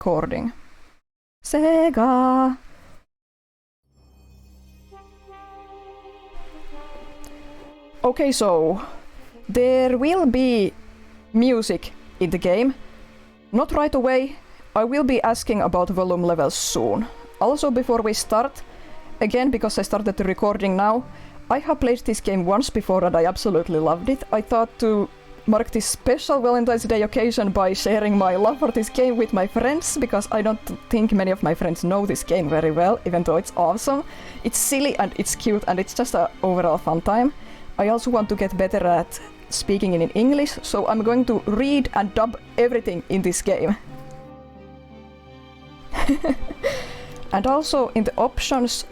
Recording. Sega! Okay, so there will be music in the game. Not right away. I will be asking about volume levels soon. Also, before we start, again, because I started the recording now, I have played this game once before and I absolutely loved it. I thought to mark this special Valentine's Day occasion by sharing my love for this game with my friends, because I don't think many of my friends know this game very well, even though it's awesome. It's silly and it's cute and it's just an overall fun time. I also want to get better at speaking in English, so I'm going to read and dub everything in this game. And also in the options,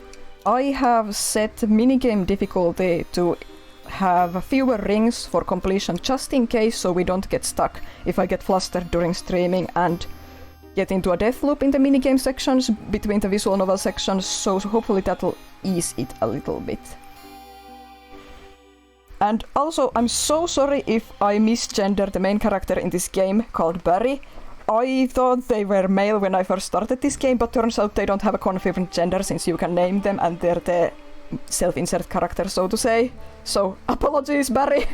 I have set minigame difficulty to have fewer rings for completion, just in case, so we don't get stuck if I get flustered during streaming and get into a death loop in the minigame sections between the visual novel sections, so hopefully that'll ease it a little bit. And also, I'm so sorry if I misgendered the main character in this game called Barry. I thought they were male when I first started this game, but turns out they don't have a confirmed gender since you can name them and they're the self-insert character, so to say. So, apologies, Barry!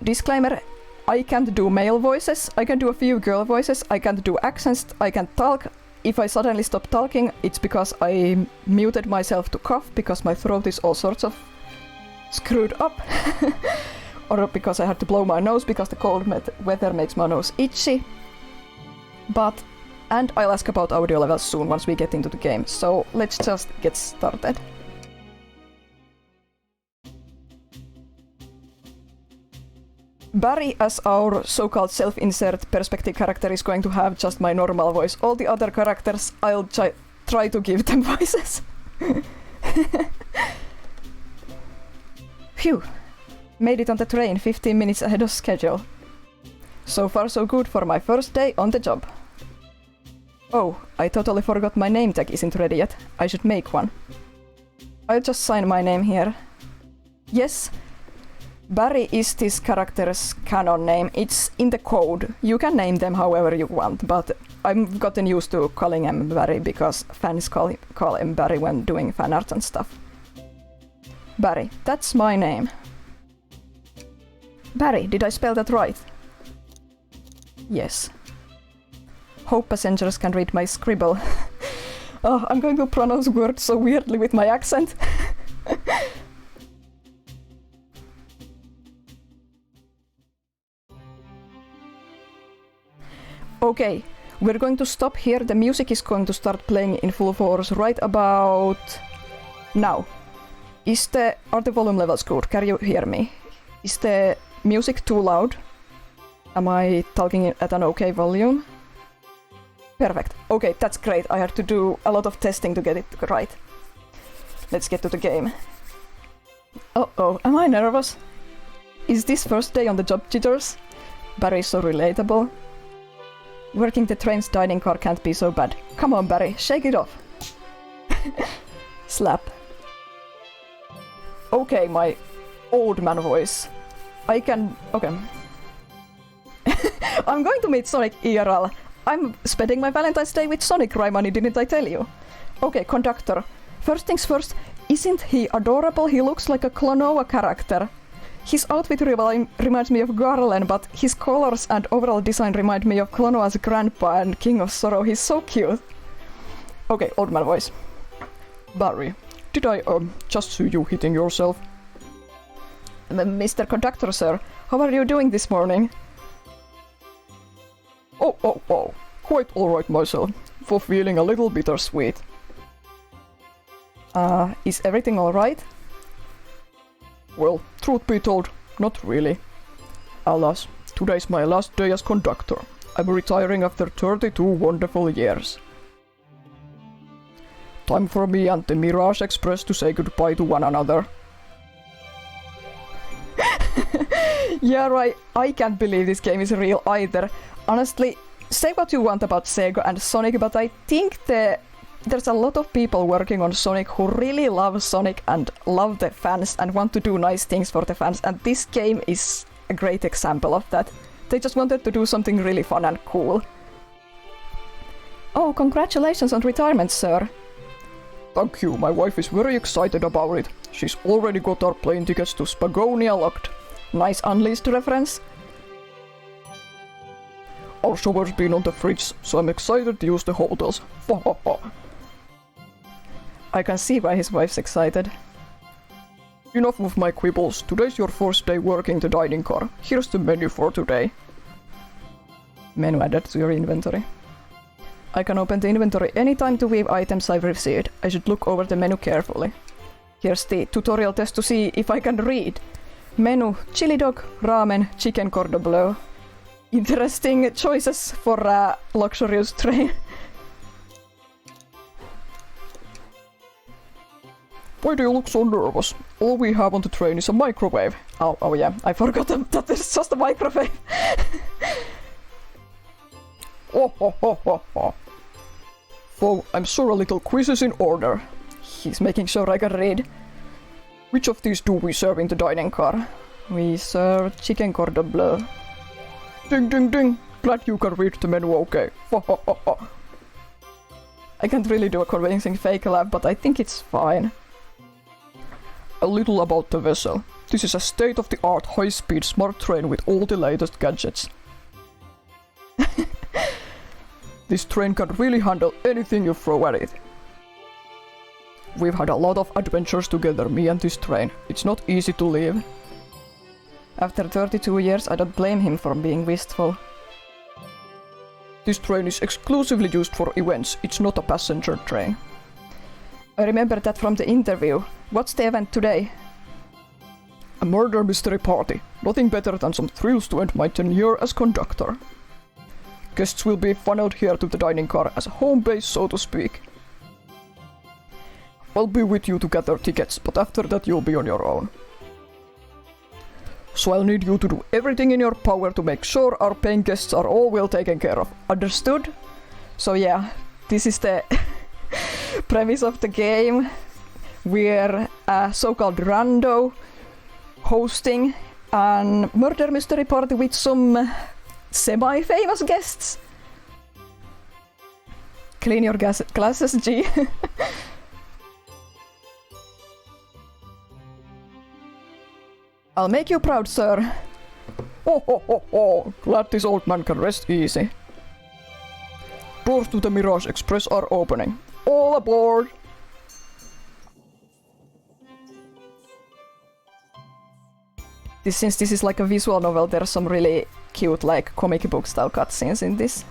Disclaimer, I can't do male voices, I can do a few girl voices, I can't do accents, I can't talk. If I suddenly stop talking, it's because I muted myself to cough, because my throat is all sorts of screwed up. Or because I had to blow my nose, because the cold weather makes my nose itchy. And I'll ask about audio levels soon once we get into the game, so let's just get started. Barry, as our so-called self-insert perspective character, is going to have just my normal voice. All the other characters, I'll try to give them voices. Phew! Made it on the train 15 minutes ahead of schedule. So far so good for my first day on the job. Oh, I totally forgot my name tag isn't ready yet. I should make one. I'll just sign my name here. Yes, Barry is this character's canon name. It's in the code. You can name them however you want, but I've gotten used to calling him Barry because fans call him Barry when doing fan art and stuff. Barry, that's my name. Barry, did I spell that right? Yes. Hope passengers can read my scribble. Oh, I'm going to pronounce words so weirdly with my accent. Okay, we're going to stop here. The music is going to start playing in full force right about now. Are the volume levels good? Can you hear me? Is the music too loud? Am I talking at an okay volume? Perfect. Okay, that's great. I had to do a lot of testing to get it right. Let's get to the game. Uh-oh, am I nervous? Is this first day on the job jitters? Barry's so relatable. Working the train's dining car can't be so bad. Come on, Barry, shake it off. Slap. Okay, my old man voice. Okay. I'm going to meet Sonic IRL. I'm spending my Valentine's Day with Sonic, Raimani, didn't I tell you? Okay, conductor. First things first, isn't he adorable? He looks like a Klonoa character. His outfit reminds me of Garland, but his colors and overall design remind me of Klonoa's grandpa and King of Sorrow. He's so cute. Okay, old man voice. Barry, did I just see you hitting yourself? Mr. Conductor, sir, how are you doing this morning? Oh, quite alright myself, for feeling a little bittersweet. Is everything alright? Well, truth be told, not really. Alas, today's my last day as conductor. I'm retiring after 32 wonderful years. Time for me and the Mirage Express to say goodbye to one another. Yeah, right, I can't believe this game is real either. Honestly, say what you want about Sega and Sonic, but I think there's a lot of people working on Sonic who really love Sonic and love the fans and want to do nice things for the fans, and this game is a great example of that. They just wanted to do something really fun and cool. Oh, congratulations on retirement, sir. Thank you, my wife is very excited about it. She's already got our plane tickets to Spagonia locked. Nice Unleashed reference. Our shower's been on the fridge, so I'm excited to use the hotels. I can see why his wife's excited. Enough of my quibbles. Today's your first day working the dining car. Here's the menu for today. Menu added to your inventory. I can open the inventory anytime to view items I've received. I should look over the menu carefully. Here's the tutorial test to see if I can read. Menu: chili dog, ramen, chicken cordon bleu. Interesting choices for a luxurious train. Why do you look so nervous? All we have on the train is a microwave. Oh yeah, I forgot that there's just a microwave. So, I'm sure a little quiz is in order. He's making sure I can read. Which of these do we serve in the dining car? We serve chicken cordon bleu. Ding ding ding! Glad you can read the menu okay. I can't really do a convincing fake laugh, but I think it's fine. A little about the vessel. This is a state-of-the-art high-speed smart train with all the latest gadgets. This train can really handle anything you throw at it. We've had a lot of adventures together, me and this train. It's not easy to leave. After 32 years, I don't blame him for being wistful. This train is exclusively used for events. It's not a passenger train. I remember that from the interview. What's the event today? A murder mystery party. Nothing better than some thrills to end my tenure as conductor. Guests will be funneled here to the dining car as a home base, so to speak. I'll be with you to gather tickets, but after that you'll be on your own. So I'll need you to do everything in your power to make sure our paying guests are all well taken care of. Understood? So yeah, this is the premise of the game. We're a so-called rando hosting a murder mystery party with some semi-famous guests. Clean your glasses, G. I'll make you proud, sir. Glad this old man can rest easy. Doors to the Mirage Express are opening. All aboard! Since this is like a visual novel, there's some really cute, like, comic book style cutscenes in this.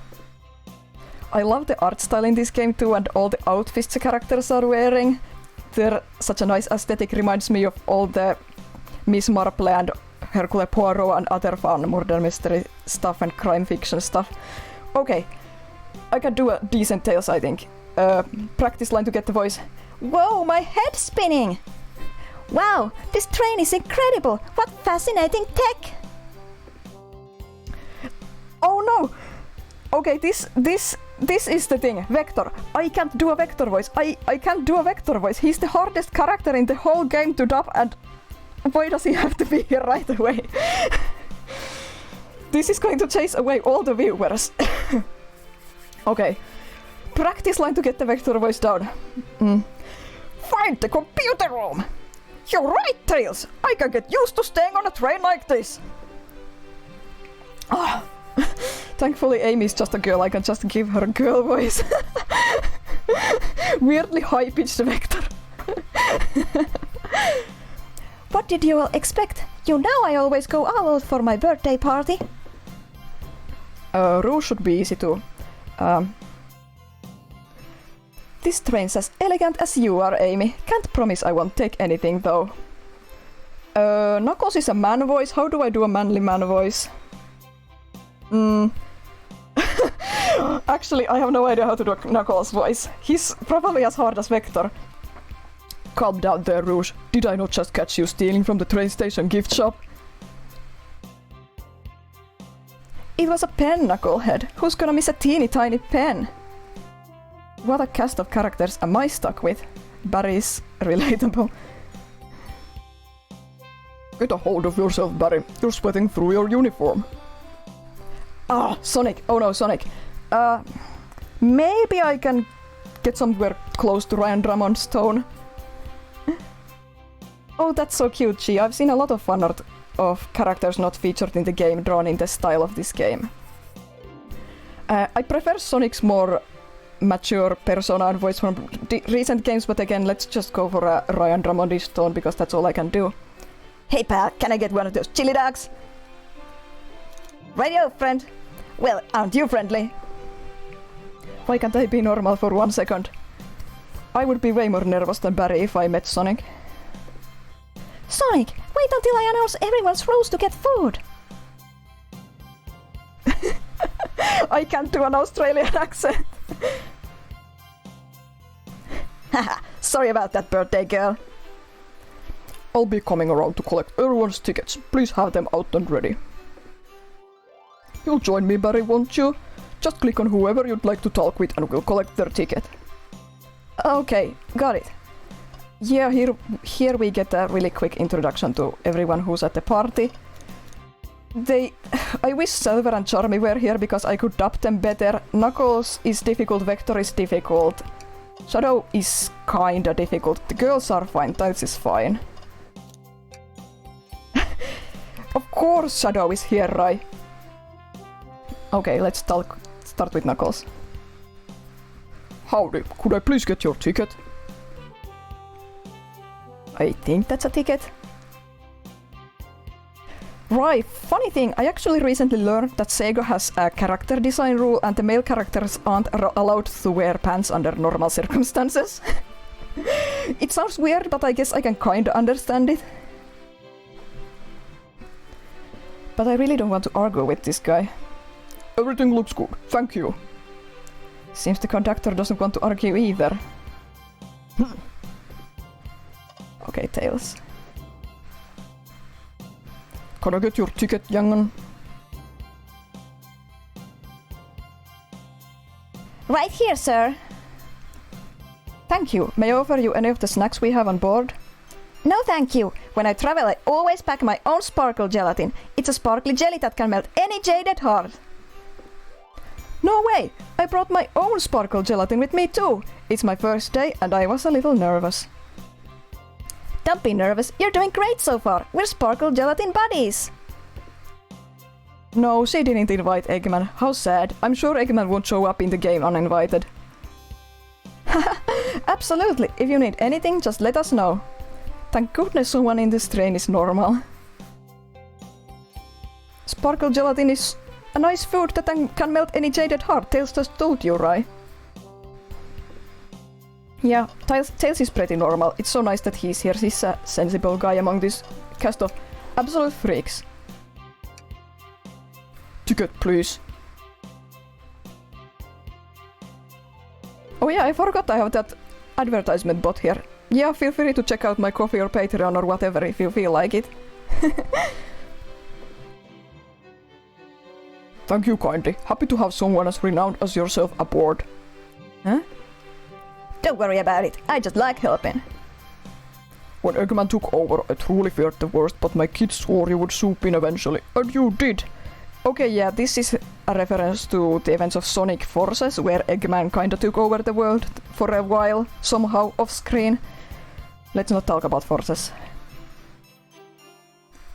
I love the art style in this game too, and all the outfits the characters are wearing. They're such a nice aesthetic, reminds me of all the Miss Marple and Hercule Poirot and other fun murder mystery stuff and crime fiction stuff. Okay, I can do a decent tales, I think. Practice line to get the voice. Whoa, my head's spinning! Wow, this train is incredible! What fascinating tech! Oh no! Okay, this is the thing. Vector. I can't do a Vector voice. I can't do a Vector voice. He's the hardest character in the whole game to dub, and why does he have to be here right away? This is going to chase away all the viewers. Okay. Practice line to get the Vector voice down. Find the computer room! You're right, Tails! I can get used to staying on a train like this! Ah, thankfully Amy's just a girl, I can just give her a girl voice. Weirdly high-pitched Vector. What did you all expect? You know I always go all out for my birthday party. Rouge should be easy too. This train's as elegant as you are, Amy. Can't promise I won't take anything, though. Knuckles is a man voice. How do I do a manly man voice? Actually, I have no idea how to do a Knuckles voice. He's probably as hard as Vector. Calm down there, Rouge. Did I not just catch you stealing from the train station gift shop? It was a pen, Knucklehead. Who's gonna miss a teeny tiny pen? What a cast of characters am I stuck with? Barry's relatable. Get a hold of yourself, Barry. You're sweating through your uniform. Ah, Sonic! Oh no, Sonic. Maybe I can get somewhere close to Ryan Drummond's tone. Oh, that's so cute, G. I've seen a lot of fan art of characters not featured in the game drawn in the style of this game. I prefer Sonic's more mature persona and voice from recent games, but again, let's just go for a Ryan Drummondish tone because that's all I can do. Hey pal, can I get one of those chili dogs? Radio, friend. Well, aren't you friendly? Why can't I be normal for 1 second? I would be way more nervous than Barry if I met Sonic. Sonic, wait until I announce everyone's rules to get food. I can't do an Australian accent. Haha, sorry about that, birthday girl. I'll be coming around to collect everyone's tickets. Please have them out and ready. You'll join me, Barry, won't you? Just click on whoever you'd like to talk with and we'll collect their ticket. Okay, got it. Yeah, here we get a really quick introduction to everyone who's at the party. I wish Silver and Charmy were here because I could dub them better. Knuckles is difficult, Vector is difficult. Shadow is kinda difficult. The girls are fine, Tails is fine. Of course Shadow is here, right? Okay, let's start with Knuckles. Howdy, could I please get your ticket? I think that's a ticket. Right, funny thing, I actually recently learned that Sega has a character design rule and the male characters aren't allowed to wear pants under normal circumstances. It sounds weird, but I guess I can kinda understand it. But I really don't want to argue with this guy. Everything looks good, thank you. Seems the conductor doesn't want to argue either. Okay, Tails. Can I get your ticket, young'un? Right here, sir. Thank you. May I offer you any of the snacks we have on board? No thank you. When I travel, I always pack my own sparkle gelatin. It's a sparkly jelly that can melt any jaded heart. No way! I brought my own sparkle gelatin with me too. It's my first day and I was a little nervous. Don't be nervous, you're doing great so far. We're sparkle gelatin buddies. No, she didn't invite Eggman. How sad. I'm sure Eggman won't show up in the game uninvited. Absolutely. If you need anything, just let us know. Thank goodness someone in this train is normal. Sparkle gelatin is a nice food that can melt any jaded heart. Tails just told you, right? Yeah, Tails is pretty normal. It's so nice that he's here. He's a sensible guy among this cast of absolute freaks. Ticket, please. Oh yeah, I forgot I have that advertisement bot here. Yeah, feel free to check out my Coffee or Patreon or whatever if you feel like it. Thank you kindly. Happy to have someone as renowned as yourself aboard. Huh? Don't worry about it, I just like helping. When Eggman took over, I truly feared the worst, but my kids swore you would swoop in eventually, and you did! Okay, yeah, this is a reference to the events of Sonic Forces, where Eggman kinda took over the world for a while, somehow off-screen. Let's not talk about Forces.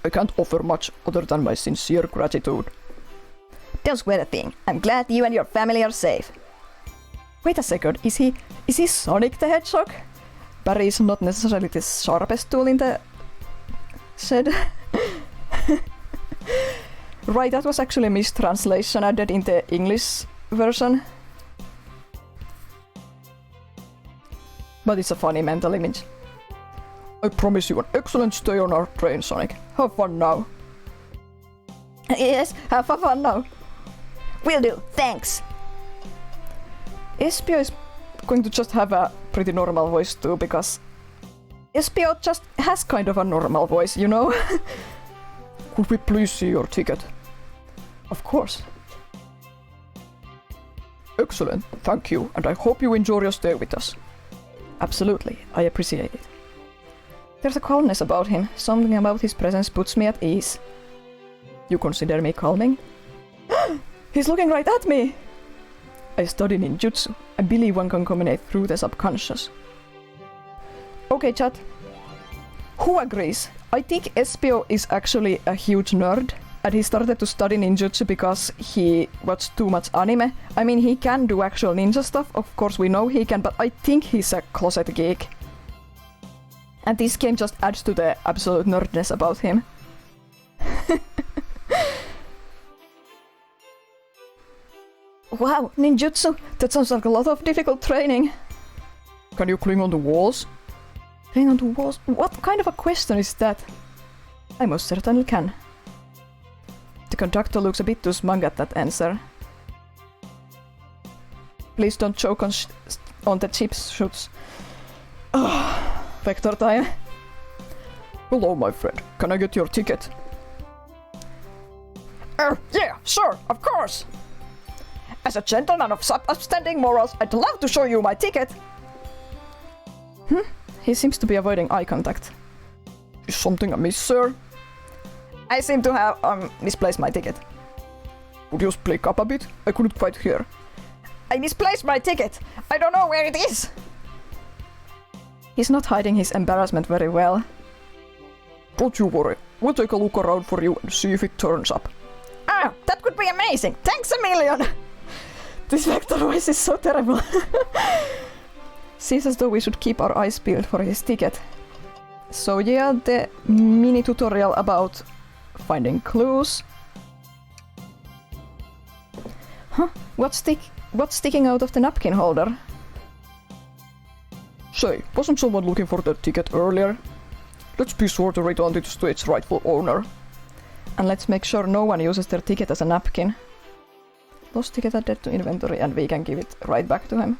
I can't offer much other than my sincere gratitude. Don't sweat a thing, I'm glad you and your family are safe. Wait a second, is he Sonic the Hedgehog? Barry is not necessarily the sharpest tool in the shed. Right, that was actually a mistranslation added in the English version. But it's a funny mental image. I promise you an excellent stay on our train, Sonic. Have fun now. Yes, Have fun now. will do, thanks. Espio is going to just have a pretty normal voice too, because Espio just has kind of a normal voice, you know? Could we please see your ticket? Of course. Excellent, thank you, and I hope you enjoy your stay with us. Absolutely, I appreciate it. There's a calmness about him. Something about his presence puts me at ease. You consider me calming? He's looking right at me! I study ninjutsu. I believe one can communicate through the subconscious. Okay, chat. Who agrees? I think Espio is actually a huge nerd, and he started to study ninjutsu because he watched too much anime. I mean, he can do actual ninja stuff, of course we know he can, but I think he's a closet geek. And this game just adds to the absolute nerdness about him. Wow, ninjutsu! That sounds like a lot of difficult training. Can you cling on the walls? Cling on the walls? What kind of a question is that? I most certainly can. The conductor looks a bit too smug at that answer. Please don't choke on the chips shoots. Oh, vector time. Hello, my friend. Can I get your ticket? Yeah, sure, of course! As a gentleman of upstanding morals, I'd love to show you my ticket! He seems to be avoiding eye contact. Is something amiss, sir? I seem to have misplaced my ticket. Would you speak up a bit? I couldn't quite hear. I misplaced my ticket! I don't know where it is! He's not hiding his embarrassment very well. Don't you worry. We'll take a look around for you and see if it turns up. Ah, that could be amazing! Thanks a million! This vector voice is so terrible. Seems as though we should keep our eyes peeled for his ticket. So yeah, the mini tutorial about finding clues. Huh? What's sticking out of the napkin holder? Say, wasn't someone looking for that ticket earlier? Let's be sure to return it to its rightful owner. And let's make sure no one uses their ticket as a napkin. Lost ticket added to inventory and we can give it right back to him.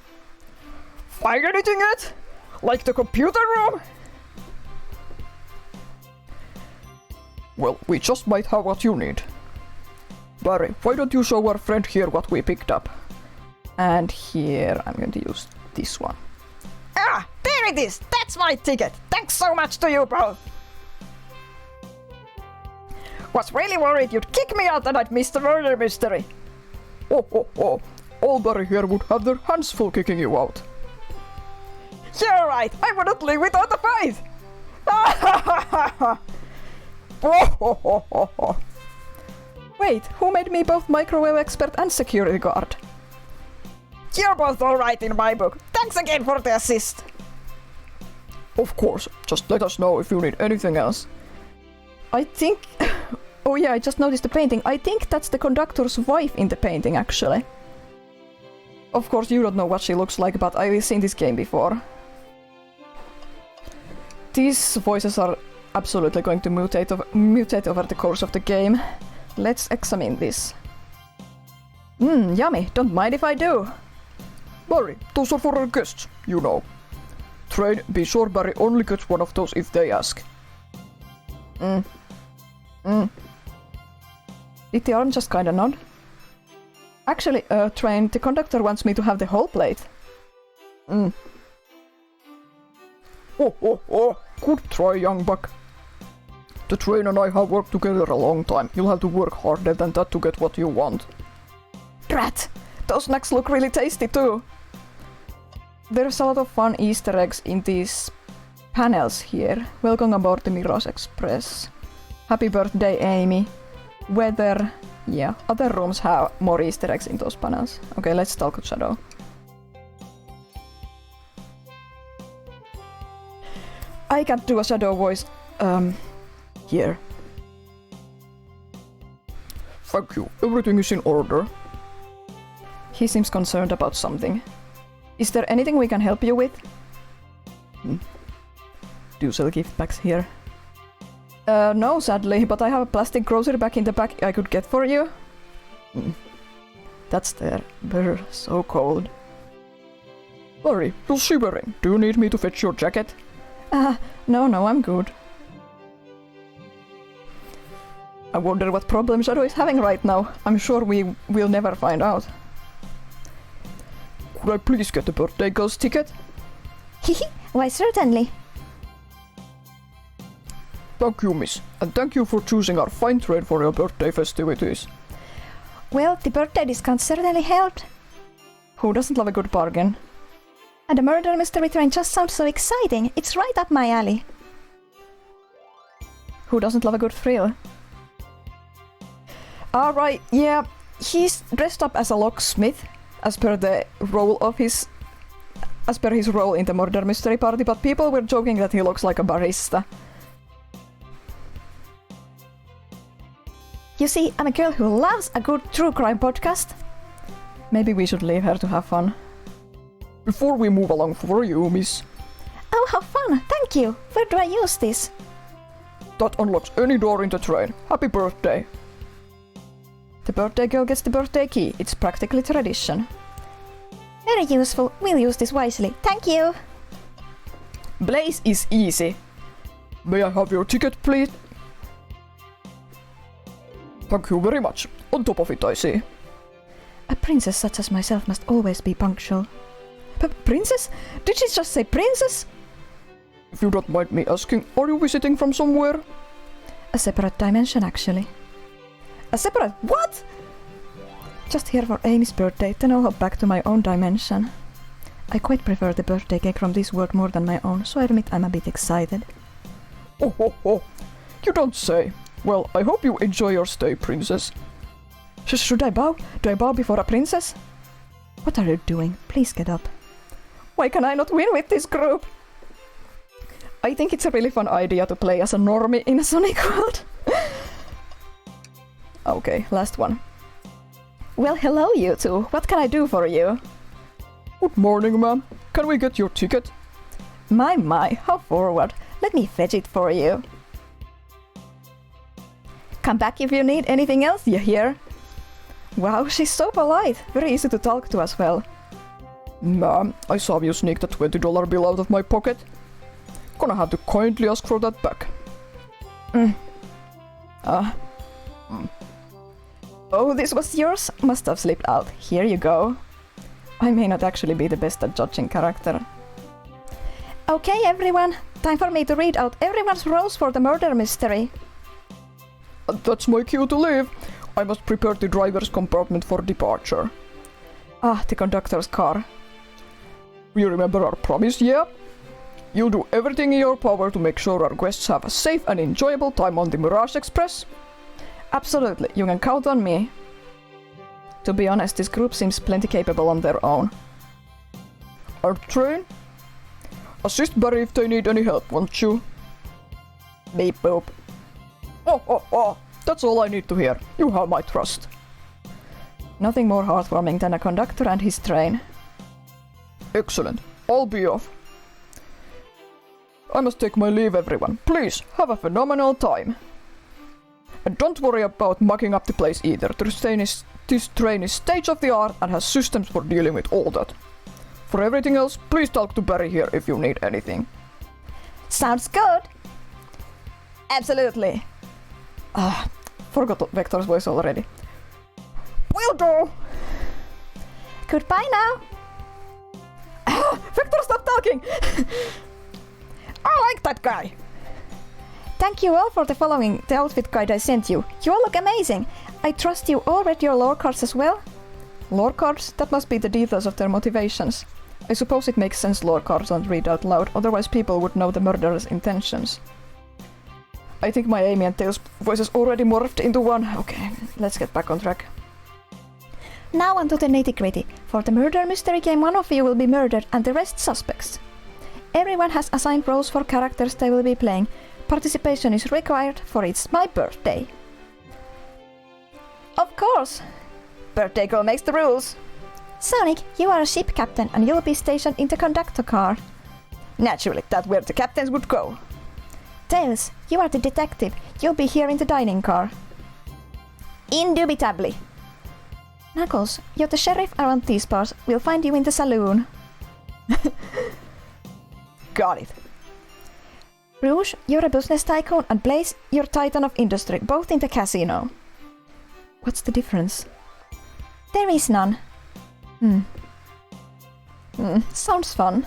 Find anything yet? Like the computer room? Well, we just might have what you need. Barry, why don't you show our friend here what we picked up? And here I'm going to use this one. Ah, there it is! That's my ticket! Thanks so much to you both! Was really worried you'd kick me out and I'd miss the murder mystery. Oh. All Barry here would have their hands full kicking you out. You're right, I wouldn't leave without a fight! Wait, who made me both microwave expert and security guard? You're both alright in my book. Thanks again for the assist. Of course, just let us know if you need anything else. I think... Oh yeah, I just noticed the painting. I think that's the conductor's wife in the painting, actually. Of course, you don't know what she looks like, but I've seen this game before. These voices are absolutely going to mutate over the course of the game. Let's examine this. Yummy. Don't mind if I do. Barry, those are for our guests, you know. Train, be sure Barry only gets one of those if they ask. Did the arm just kinda nod? Actually, Train, the conductor wants me to have the whole plate. Oh, good try, young buck. The Train and I have worked together a long time. You'll have to work harder than that to get what you want. Drat! Those snacks look really tasty too! There's a lot of fun Easter eggs in these panels here. Welcome aboard the Mirrors Express. Happy birthday, Amy. Weather. Yeah, other rooms have more Easter eggs in those panels. Okay, let's talk to Shadow. I can't do a Shadow voice, here. Thank you. Everything is in order. He seems concerned about something. Is there anything we can help you with? Do you sell gift bags here? No, sadly, but I have a plastic grocery bag in the back I could get for you. That's there. Brr, so cold. Barry, you're shivering. Do you need me to fetch your jacket? No, I'm good. I wonder what problem Shadow is having right now. I'm sure we will never find out. Could I please get the birthday girl's ticket? Hihi, why certainly. Thank you, miss. And thank you for choosing our fine train for your birthday festivities. Well, the birthday discount certainly helped. Who doesn't love a good bargain? And the murder mystery train just sounds so exciting. It's right up my alley. Who doesn't love a good thrill? Alright, yeah, he's dressed up as a locksmith, as per his role in the murder mystery party, but people were joking that he looks like a barista. You see, I'm a girl who loves a good true crime podcast. Maybe we should leave her to have fun. Before we move along for you, miss, Oh, how fun! Thank you! Where do I use this? that unlocks any door in the train. Happy birthday. The birthday girl gets the birthday key. It's practically tradition. Very useful. We'll use this wisely. Thank you! Blaze is easy. May I have your ticket, please? Thank you very much. On top of it, I see. A princess such as myself must always be punctual. Princess? Did she just say princess? If you don't mind me asking, are you visiting from somewhere? A separate dimension, actually. A separate what? Just here for Amy's birthday, then I'll hop back to my own dimension. I quite prefer the birthday cake from this world more than my own, so I admit I'm a bit excited. Oh, oh, oh. You don't say. Well, I hope you enjoy your stay, princess. Should I bow? Do I bow before a princess? What are you doing? Please get up. Why can I not win with this group? I think it's a really fun idea to play as a normie in a Sonic world. Okay, last one. Well, hello you two. What can I do for you? Good morning, ma'am. Can we get your ticket? My, how forward. Let me fetch it for you. Come back if you need anything else, you hear? Wow, she's so polite. Very easy to talk to as well. Ma'am, I saw you sneak the $20 bill out of my pocket. Gonna have to kindly ask for that back. Oh, this was yours? Must have slipped out. Here you go. I may not actually be the best at judging character. Okay, everyone. Time for me to read out everyone's roles for the murder mystery. That's my cue to leave. I must prepare the driver's compartment for departure. Ah, the conductor's car. We remember our promise, yeah? You'll do everything in your power to make sure our guests have a safe and enjoyable time on the Mirage Express? Absolutely, you can count on me. To be honest, this group seems plenty capable on their own. Our train? Assist Barry if they need any help, won't you? Beep boop. Oh, that's all I need to hear. You have my trust. Nothing more heartwarming than a conductor and his train. Excellent. I'll be off. I must take my leave, everyone. Please, have a phenomenal time. And don't worry about mucking up the place either. This train is state-of-the-art and has systems for dealing with all that. For everything else, please talk to Barry here if you need anything. Sounds good! Absolutely. Forgot Vector's voice already. Will do! Goodbye now! Vector, stop talking! I like that guy! Thank you all for following the outfit guide I sent you. You all look amazing. I trust you all read your lore cards as well? Lore cards? That must be the details of their motivations. I suppose it makes sense lore cards don't read out loud, otherwise people would know the murderer's intentions. I think my Amy and Tails voices already morphed into one. Okay, let's get back on track. Now on to the nitty-gritty. For the murder mystery game, one of you will be murdered and the rest suspects. Everyone has assigned roles for characters they will be playing. Participation is required, for it's my birthday. Of course! Birthday girl makes the rules. Sonic, you are a ship captain and you'll be stationed in the conductor car. Naturally, that's where the captains would go. Tails, you are the detective. You'll be here in the dining car. Indubitably. Knuckles, you're the sheriff around these parts. We'll find you in the saloon. Got it. Rouge, you're a business tycoon, and Blaze, you're titan of industry, both in the casino. What's the difference? There is none. Sounds fun.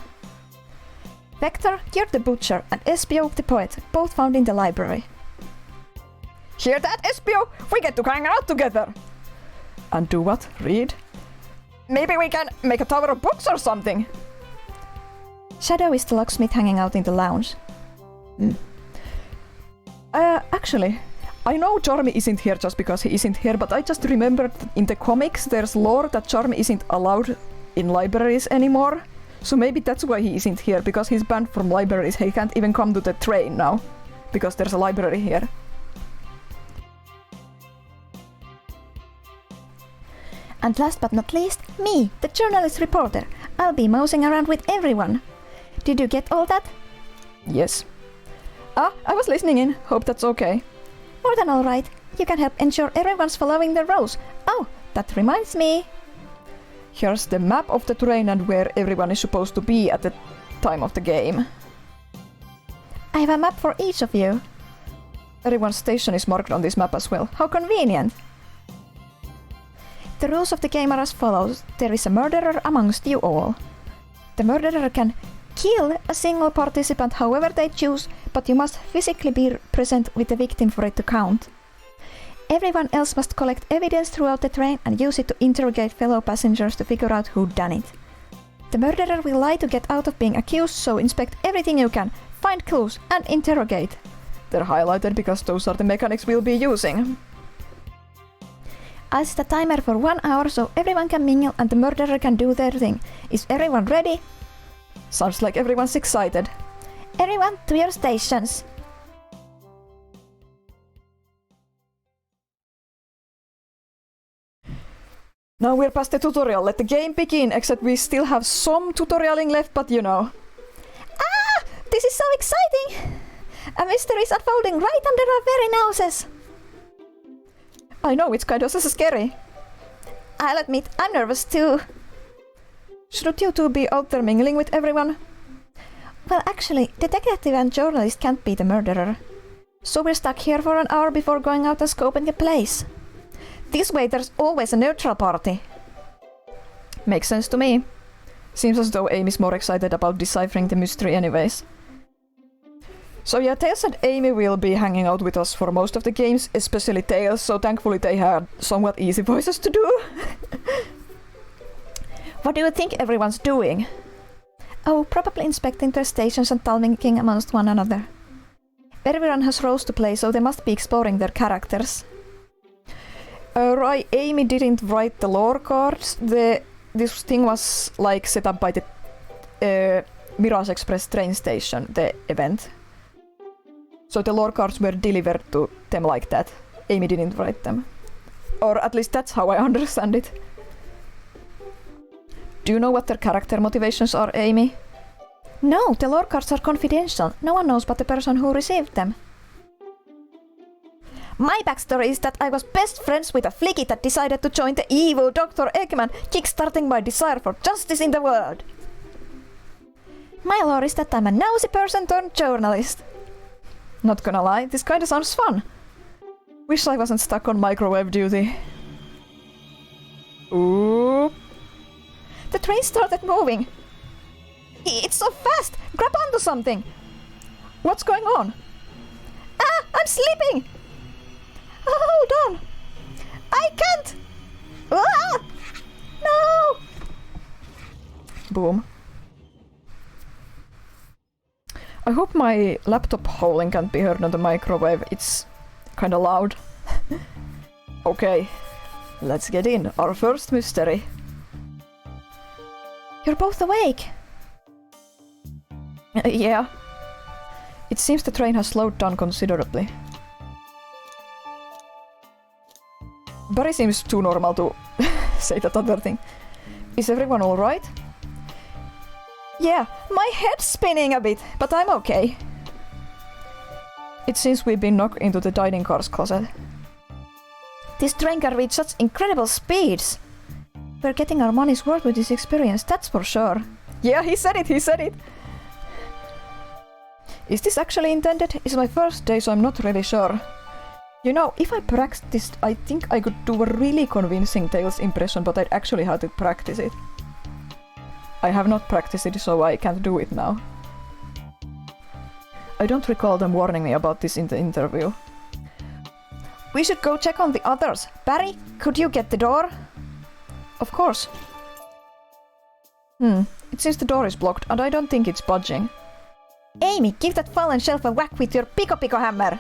Vector, you're the butcher, and Espio the poet, both found in the library. Hear that, Espio? We get to hang out together! And do what? Read? Maybe we can make a tower of books or something. Shadow is the locksmith hanging out in the lounge. Actually, I know Charmy isn't here just because he isn't here, but I just remembered that in the comics there's lore that Charmy isn't allowed in libraries anymore. So maybe that's why he isn't here, because he's banned from libraries. He can't even come to the train now, because there's a library here. And last but not least, me, the journalist reporter. I'll be mousing around with everyone. Did you get all that? Yes. I was listening in. Hope that's okay. More than alright. You can help ensure everyone's following the rules. Oh, that reminds me. Here's the map of the train and where everyone is supposed to be at the time of the game. I have a map for each of you. Everyone's station is marked on this map as well. How convenient. The rules of the game are as follows. There is a murderer amongst you all. The murderer can kill a single participant however they choose, but you must physically be present with the victim for it to count. Everyone else must collect evidence throughout the train and use it to interrogate fellow passengers to figure out who done it. The murderer will lie to get out of being accused, so inspect everything you can, find clues, and interrogate. They're highlighted because those are the mechanics we'll be using. I'll set a timer for 1 hour so everyone can mingle and the murderer can do their thing. Is everyone ready? Sounds like everyone's excited. Everyone to your stations. Now we're past the tutorial. Let the game begin, except we still have some tutorialing left, but you know. Ah! This is so exciting! A mystery is unfolding right under our very noses. I know, it's kind of scary. I'll admit, I'm nervous too. Shouldn't you two be out there mingling with everyone? Well, actually, the detective and journalist can't be the murderer. So we're stuck here for an hour before going out and scoping the place. This way there's always a neutral party. Makes sense to me. Seems as though Amy's more excited about deciphering the mystery anyways. So yeah, Tails and Amy will be hanging out with us for most of the games, especially Tails, so thankfully they had somewhat easy voices to do. What do you think everyone's doing? Oh, probably inspecting their stations and talking amongst one another. Everyone has roles to play, so they must be exploring their characters. Right, Amy didn't write the lore cards. This thing was like set up by the Mirage Express train station, the event. So the lore cards were delivered to them like that. Amy didn't write them. Or at least that's how I understand it. Do you know what their character motivations are, Amy? No, the lore cards are confidential. No one knows but the person who received them. My backstory is that I was best friends with a flicky that decided to join the evil Dr. Eggman, kickstarting my desire for justice in the world. My lore is that I'm a nosy person turned journalist. Not gonna lie, this kinda sounds fun. Wish I wasn't stuck on microwave duty. Ooh. The train started moving. It's so fast! Grab onto something! What's going on? Ah! I'm sleeping! Hold on! I can't! Ah! No! Boom. I hope my laptop howling can't be heard on the microwave. It's kinda loud. Okay, let's get in. Our first mystery. You're both awake. Yeah. It seems the train has slowed down considerably. Barry seems too normal to say that other thing. Is everyone alright? Yeah, my head's spinning a bit, but I'm okay. It seems we've been knocked into the dining car's closet. This train can reach such incredible speeds. We're getting our money's worth with this experience, that's for sure. Yeah, he said it, he said it! Is this actually intended? It's my first day, so I'm not really sure. You know, if I practiced, I think I could do a really convincing Tails impression, but I'd actually have to practice it. I have not practiced it, so I can't do it now. I don't recall them warning me about this in the interview. We should go check on the others. Barry, could you get the door? Of course. It seems the door is blocked and I don't think it's budging. Amy, give that fallen shelf a whack with your pico hammer.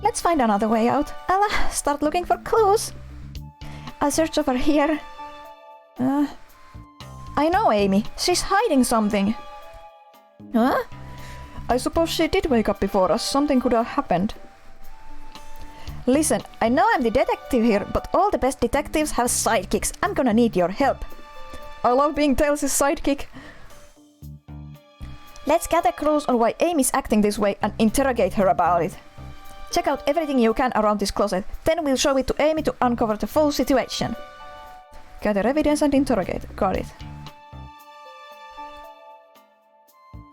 Let's find another way out. I'll start looking for clues. I'll search over here. I know Amy. She's hiding something. Huh? I suppose she did wake up before us. Something could have happened. Listen, I know I'm the detective here, but all the best detectives have sidekicks. I'm gonna need your help. I love being Tails' sidekick. Let's gather clues on why Amy's acting this way and interrogate her about it. Check out everything you can around this closet, then we'll show it to Amy to uncover the full situation. Gather evidence and interrogate. Got it.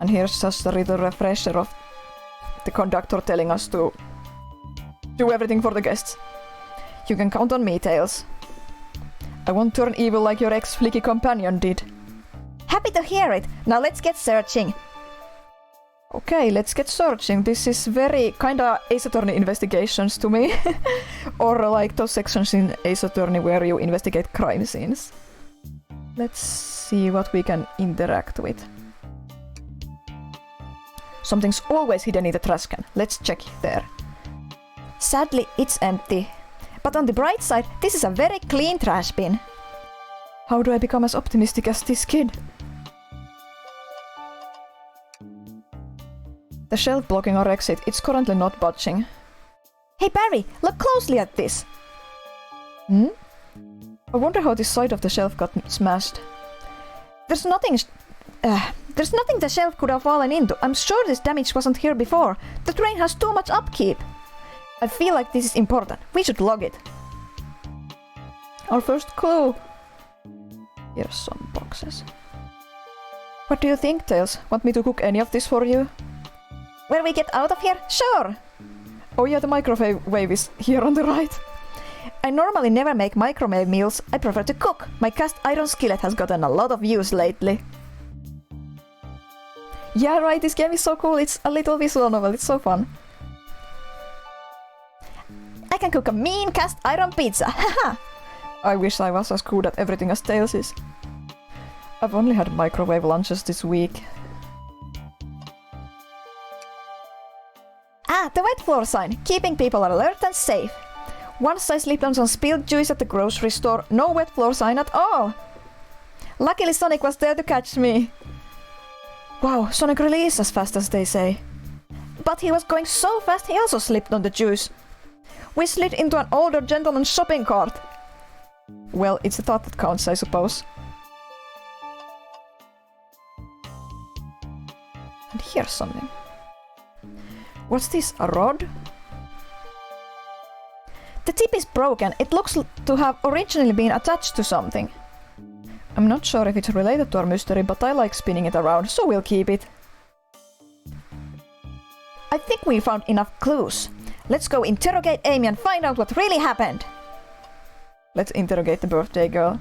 And here's just a little refresher of the conductor telling us to do everything for the guests. You can count on me, Tails. I won't turn evil like your ex-flicky companion did. Happy to hear it. Now let's get searching. Okay, let's get searching. This is very kinda Ace Attorney investigations to me. Or like those sections in Ace Attorney where you investigate crime scenes. Let's see what we can interact with. Something's always hidden in the trash can. Let's check there. Sadly, it's empty. But on the bright side, this is a very clean trash bin. How do I become as optimistic as this kid? The shelf blocking our exit, it's currently not budging. Hey Barry, look closely at this. I wonder how this side of the shelf got smashed. There's nothing the shelf could have fallen into. I'm sure this damage wasn't here before. The train has too much upkeep. I feel like this is important. We should log it. Our first clue. Here's some boxes. What do you think, Tails? Want me to cook any of this for you? When we get out of here? Sure! Oh yeah, the microwave is here on the right. I normally never make microwave meals. I prefer to cook. My cast iron skillet has gotten a lot of use lately. Yeah, right, this game is so cool. It's a little visual novel. It's so fun. I can cook a mean cast iron pizza. Haha! I wish I was as good at everything as Tails is. I've only had microwave lunches this week. Ah, the wet floor sign, keeping people alert and safe. Once I slipped on some spilled juice at the grocery store, no wet floor sign at all. Luckily Sonic was there to catch me. Wow, Sonic really is as fast as they say. But he was going so fast he also slipped on the juice. We slid into an older gentleman's shopping cart. Well, it's the thought that counts, I suppose. And here's something. What's this, a rod? The tip is broken. It looks to have originally been attached to something. I'm not sure if it's related to our mystery, but I like spinning it around, so we'll keep it. I think we found enough clues. Let's go interrogate Amy and find out what really happened. Let's interrogate the birthday girl.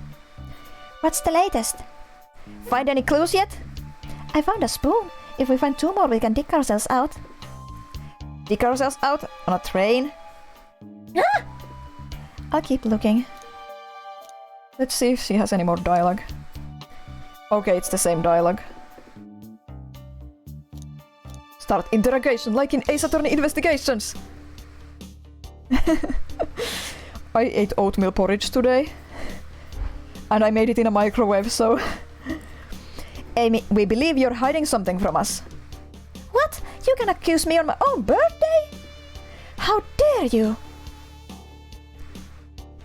What's the latest? Find any clues yet? I found a spoon. If we find 2 more, we can dig ourselves out. Dig ourselves out on a train? Ah! I'll keep looking. Let's see if she has any more dialogue. Okay, it's the same dialogue. Start interrogation like in Ace Attorney investigations! I ate oatmeal porridge today. And I made it in a microwave, so... Amy, we believe you're hiding something from us. What? You can accuse me on my own birthday? How dare you?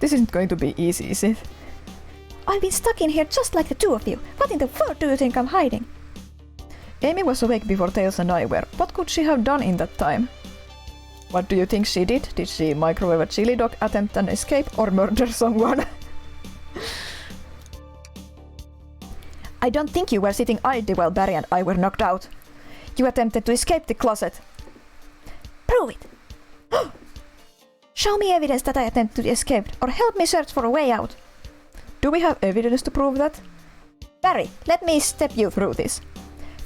This isn't going to be easy, is it? I've been stuck in here just like the 2 of you. What in the world do you think I'm hiding? Amy was awake before Tails and I were. What could she have done in that time? What do you think she did? Did she microwave a chili dog, attempt an escape, or murder someone? I don't think you were sitting idly while Barry and I were knocked out. You attempted to escape the closet. Prove it! Show me evidence that I attempted to escape, or help me search for a way out. Do we have evidence to prove that? Barry, let me step you through this.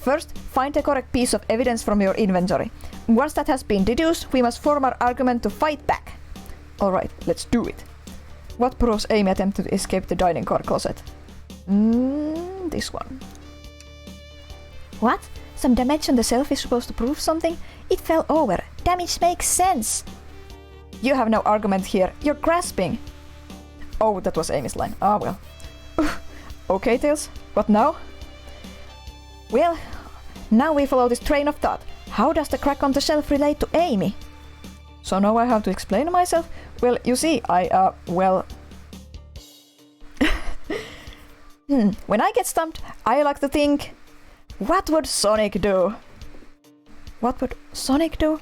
First, find the correct piece of evidence from your inventory. Once that has been deduced, we must form our argument to fight back. Alright, let's do it. What proves Amy attempted to escape the dining car closet? This one. What? Some damage on the shelf is supposed to prove something? It fell over. Damage makes sense. You have no argument here. You're grasping. Oh, that was Amy's line. Ah, well. Okay, Tails. What now? Well, now we follow this train of thought. How does the crack on the shelf relate to Amy? So now I have to explain myself? Well, you see, When I get stumped, I like to think, what would Sonic do? What would Sonic do?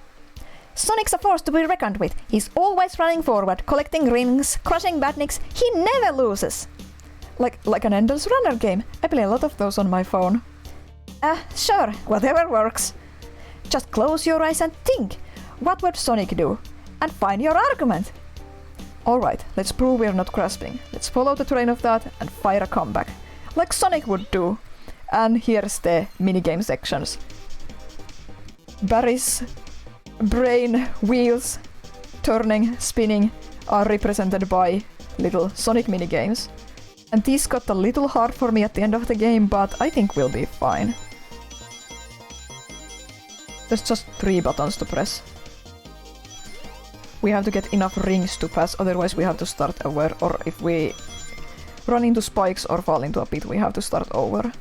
Sonic's a force to be reckoned with. He's always running forward, collecting rings, crushing badniks. He never loses. Like an endless runner game. I play a lot of those on my phone. Sure, whatever works. Just close your eyes and think. What would Sonic do? And find your argument. Alright, let's prove we're not grasping. Let's follow the train of thought and fire a comeback. Like Sonic would do. And here's the minigame sections. Barry's brain wheels, turning, spinning, are represented by little Sonic minigames. And these got a little hard for me at the end of the game, but I think we'll be fine. There's just 3 buttons to press. We have to get enough rings to pass, otherwise we have to start over, or if we run into spikes or fall into a pit, we have to start over.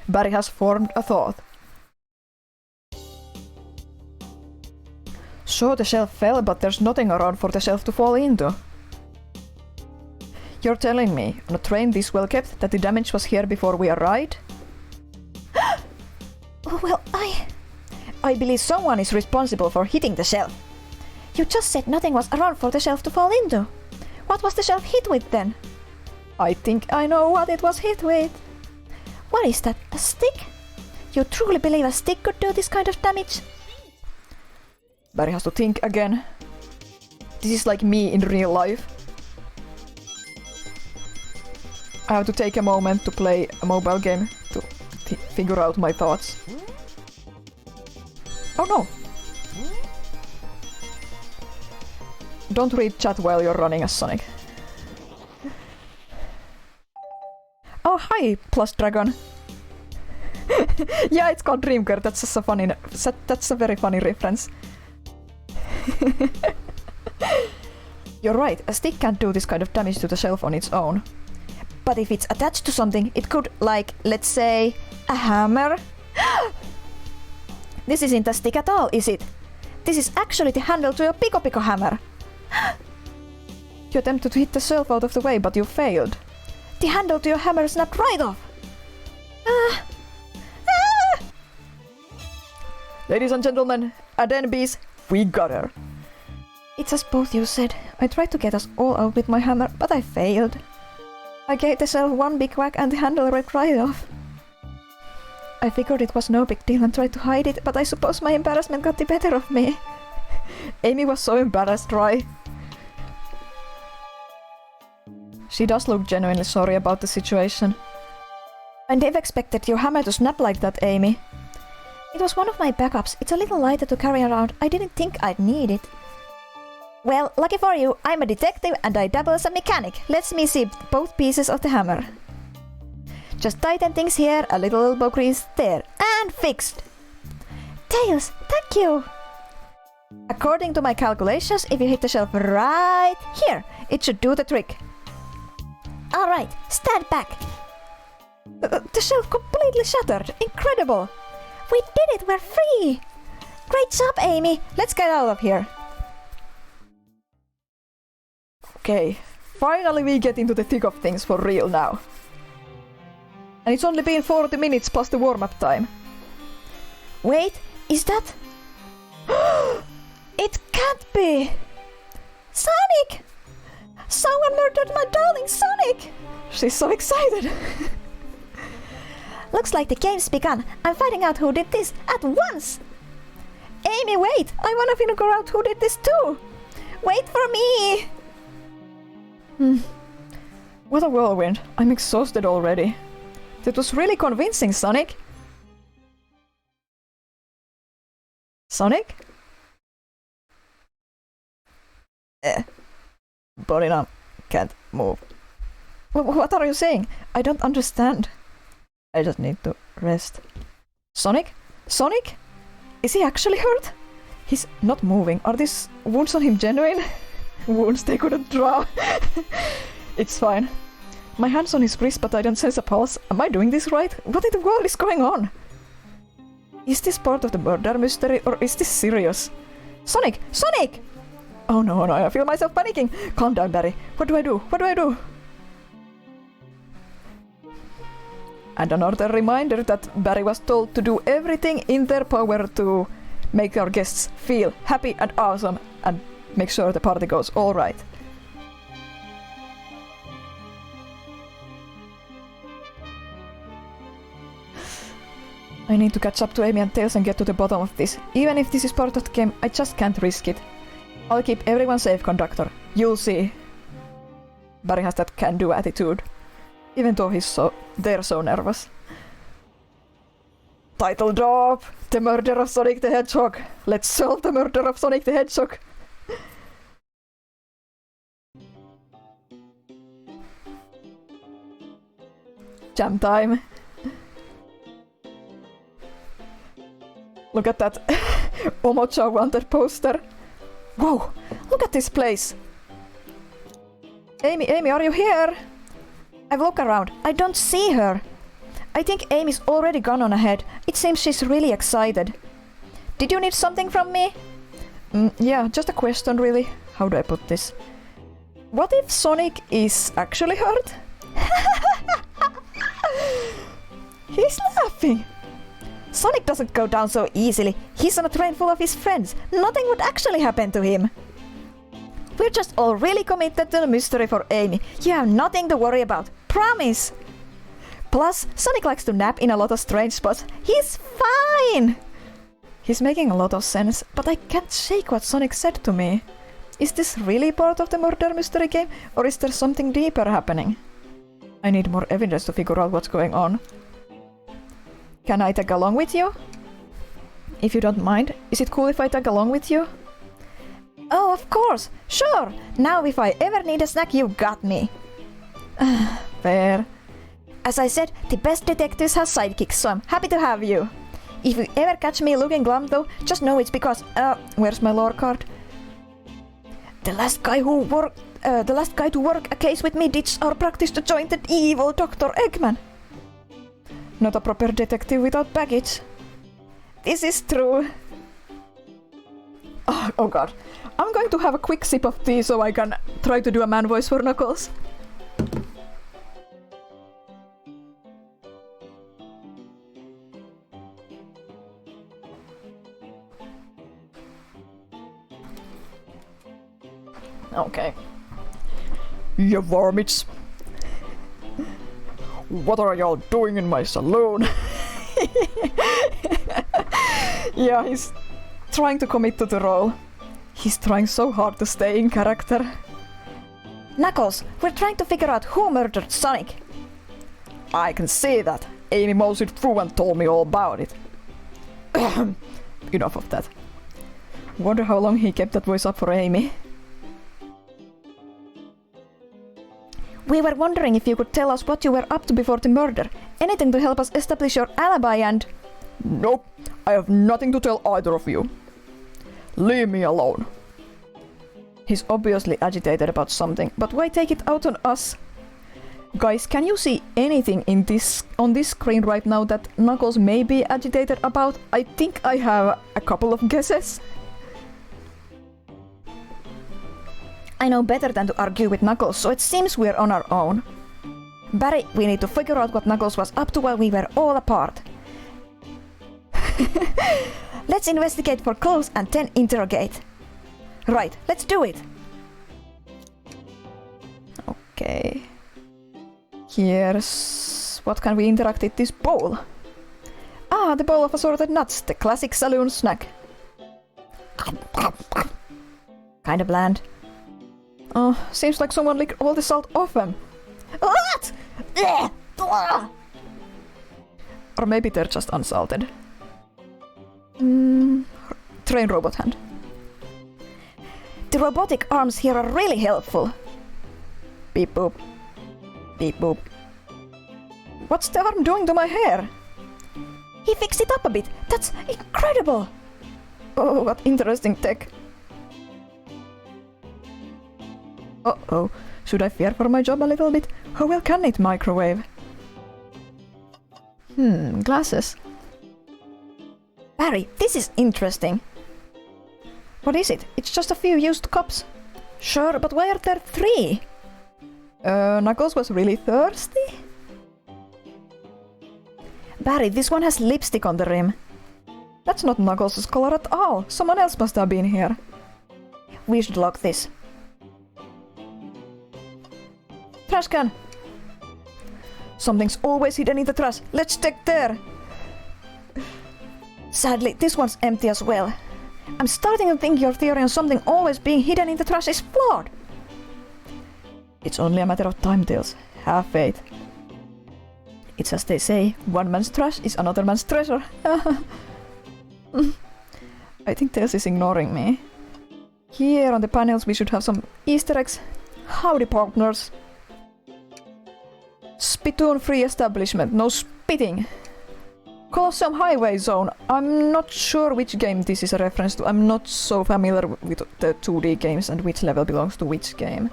Barry has formed a thought. So the shelf fell, but there's nothing around for the shelf to fall into. You're telling me, on a train this well kept, that the damage was here before we arrived? Well, I believe someone is responsible for hitting the shelf. You just said nothing was around for the shelf to fall into. What was the shelf hit with then? I think I know what it was hit with. What is that? A stick? You truly believe a stick could do this kind of damage? Barry has to think again. This is like me in real life. I have to take a moment to play a mobile game to figure out my thoughts. Oh no! Don't read chat while you're running as Sonic. Oh hi, Plus Dragon! Yeah, it's called Dreamcare, that's just a funny... That's a very funny reference. You're right, a stick can't do this kind of damage to the shelf on its own. But if it's attached to something, it could, like, let's say, a hammer? This isn't a stick at all, is it? This is actually the handle to a Pico Pico hammer. You attempted to hit the shelf out of the way, but you failed. The handle to your hammer snapped right off. Ladies and gentlemen, Adenbees, we got her. It's as both you said. I tried to get us all out with my hammer, but I failed. I gave the shelf one big whack and the handle ripped right off. I figured it was no big deal and tried to hide it, but I suppose my embarrassment got the better of me. Amy was so embarrassed, right? She does look genuinely sorry about the situation. I never expected your hammer to snap like that, Amy. It was one of my backups. It's a little lighter to carry around. I didn't think I'd need it. Well, lucky for you, I'm a detective and I double as a mechanic. Let me see both pieces of the hammer. Just tighten things here, a little elbow grease there, and fixed! Tails, thank you! According to my calculations, if you hit the shelf right here, it should do the trick. Alright, stand back! The shelf completely shattered! Incredible! We did it! We're free! Great job, Amy! Let's get out of here! Okay, finally we get into the thick of things for real now. And it's only been 40 minutes plus the warm-up time. Wait, is that... It can't be! Sonic! Someone murdered my darling Sonic! She's so excited! Looks like the game's begun. I'm finding out who did this at once! Amy, wait! I wanna figure out who did this too! Wait for me! What a whirlwind. I'm exhausted already. That was really convincing, Sonic. Sonic? body numb, can't move. What are you saying? I don't understand. I just need to rest. Sonic? Sonic? Is he actually hurt? He's not moving. Are these wounds on him genuine? Wounds they couldn't draw. It's fine. My hand's on his wrist, but I don't sense a pulse. Am I doing this right? What in the world is going on? Is this part of the murder mystery, or is this serious? Sonic! Sonic! Oh no, I feel myself panicking. Calm down, Barry. What do I do? What do I do? And another reminder that Barry was told to do everything in their power to make our guests feel happy and awesome and make sure the party goes all right. I need to catch up to Amy and Tails and get to the bottom of this. Even if this is part of the game, I just can't risk it. I'll keep everyone safe, conductor. You'll see. Barry has that can-do attitude. Even though they're so nervous. Title drop! The murder of Sonic the Hedgehog! Let's solve the murder of Sonic the Hedgehog! Jam time! Look at that Omocha wanted poster! Whoa! Look at this place! Amy, are you here? I've looked around. I don't see her. I think Amy's already gone on ahead. It seems she's really excited. Did you need something from me? Yeah, just a question really. How do I put this? What if Sonic is actually hurt? He's laughing! Sonic doesn't go down so easily. He's on a train full of his friends. Nothing would actually happen to him. We're just all really committed to the mystery for Amy. You have nothing to worry about. Promise! Plus, Sonic likes to nap in a lot of strange spots. He's fine! He's making a lot of sense, but I can't shake what Sonic said to me. Is this really part of the murder mystery game, or is there something deeper happening? I need more evidence to figure out what's going on. Can I tag along with you? If you don't mind, is it cool if I tag along with you? Oh, of course! Sure! Now if I ever need a snack, you got me! Fair. As I said, the best detectives have sidekicks, so I'm happy to have you. If you ever catch me looking glum though, just know it's because, where's my lore card? The last guy to work a case with me ditched our practice to join the evil Dr. Eggman. Not a proper detective without baggage. This is true. Oh god. I'm going to have a quick sip of tea so I can try to do a man voice for Knuckles. Okay. You varmints! What are y'all doing in my saloon? Yeah, he's trying to commit to the role. He's trying so hard to stay in character. Knuckles, we're trying to figure out who murdered Sonic. I can see that. Amy mows it through and told me all about it. Enough of that. Wonder how long he kept that voice up for Amy. We were wondering if you could tell us what you were up to before the murder. Anything to help us establish your alibi and... Nope, I have nothing to tell either of you. Leave me alone. He's obviously agitated about something, but why take it out on us? Guys, can you see anything on this screen right now that Knuckles may be agitated about? I think I have a couple of guesses. I know better than to argue with Knuckles, so it seems we're on our own. Barry, we need to figure out what Knuckles was up to while we were all apart. Let's investigate for clues and then interrogate. Right, let's do it! Okay. Here's... what can we interact with this bowl? Ah, the bowl of assorted nuts, the classic saloon snack. Kinda bland. Oh, seems like someone licked all the salt off them. What? Or maybe they're just unsalted. Train robot hand. The robotic arms here are really helpful. Beep boop. Beep boop. What's the arm doing to my hair? He fixed it up a bit. That's incredible. Oh, what interesting tech. Uh-oh. Should I fear for my job a little bit? How well can it microwave? Glasses. Barry, this is interesting. What is it? It's just a few used cups. Sure, but why are there 3? Knuckles was really thirsty? Barry, this one has lipstick on the rim. That's not Knuckles' color at all. Someone else must have been here. We should lock this. Trash can! Something's always hidden in the trash. Let's check there! Sadly, this one's empty as well. I'm starting to think your theory on something always being hidden in the trash is flawed. It's only a matter of time, Tails. Have faith. It's as they say, one man's trash is another man's treasure. I think Tails is ignoring me. Here on the panels we should have some Easter eggs. Howdy, partners. Spittoon-free establishment, no spitting. Colosseum Highway Zone. I'm not sure which game this is a reference to. I'm not so familiar with the 2D games and which level belongs to which game.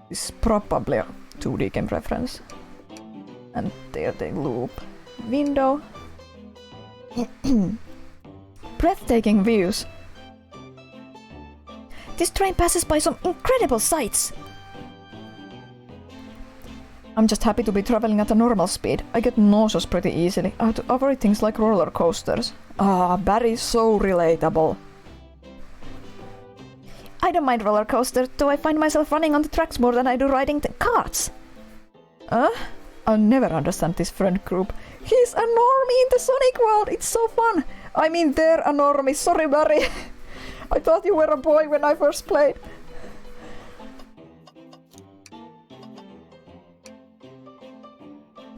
This is probably a 2D game reference. And there they loop. Window. Breathtaking views. This train passes by some incredible sights. I'm just happy to be traveling at a normal speed. I get nauseous pretty easily. I have to avoid things like roller coasters. Barry's so relatable. I don't mind roller coasters, though I find myself running on the tracks more than I do riding the carts. I'll never understand this friend group. He's a normie in the Sonic world. It's so fun. I mean, they're a normie. Sorry, Barry. I thought you were a boy when I first played.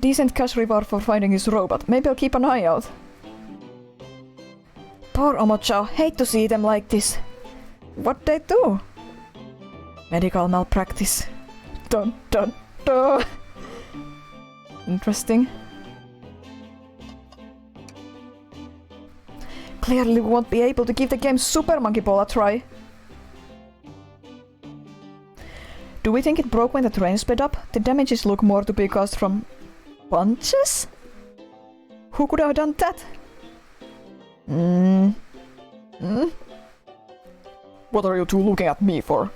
Decent cash reward for finding his robot. Maybe I'll keep an eye out. Poor Omochao. Hate to see them like this. What they do? Medical malpractice. Dun dun dun. Interesting. Clearly we won't be able to give the game Super Monkey Ball a try. Do we think it broke when the train sped up? The damages look more to be caused from punches? Who could have done that? What are you two looking at me for?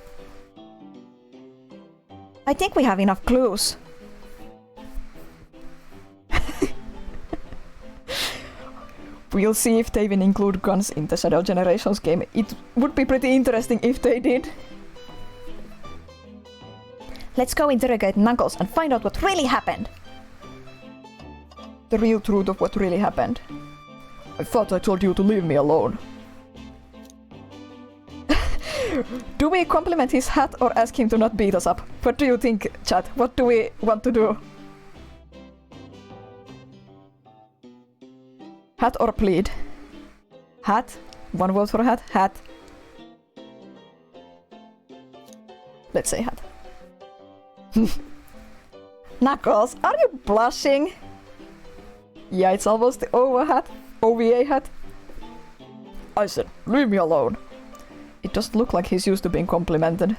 I think we have enough clues. We'll see if they even include guns in the Shadow Generations game. It would be pretty interesting if they did. Let's go interrogate Knuckles and find out what really happened. The real truth of what really happened. I thought I told you to leave me alone. Do we compliment his hat or ask him to not beat us up? What do you think, chat? What do we want to do? Hat or plead? Hat? One vote for hat? Hat. Let's say hat. Knuckles, are you blushing? Yeah, it's almost the OVA hat. I said, leave me alone. It doesn't look like he's used to being complimented.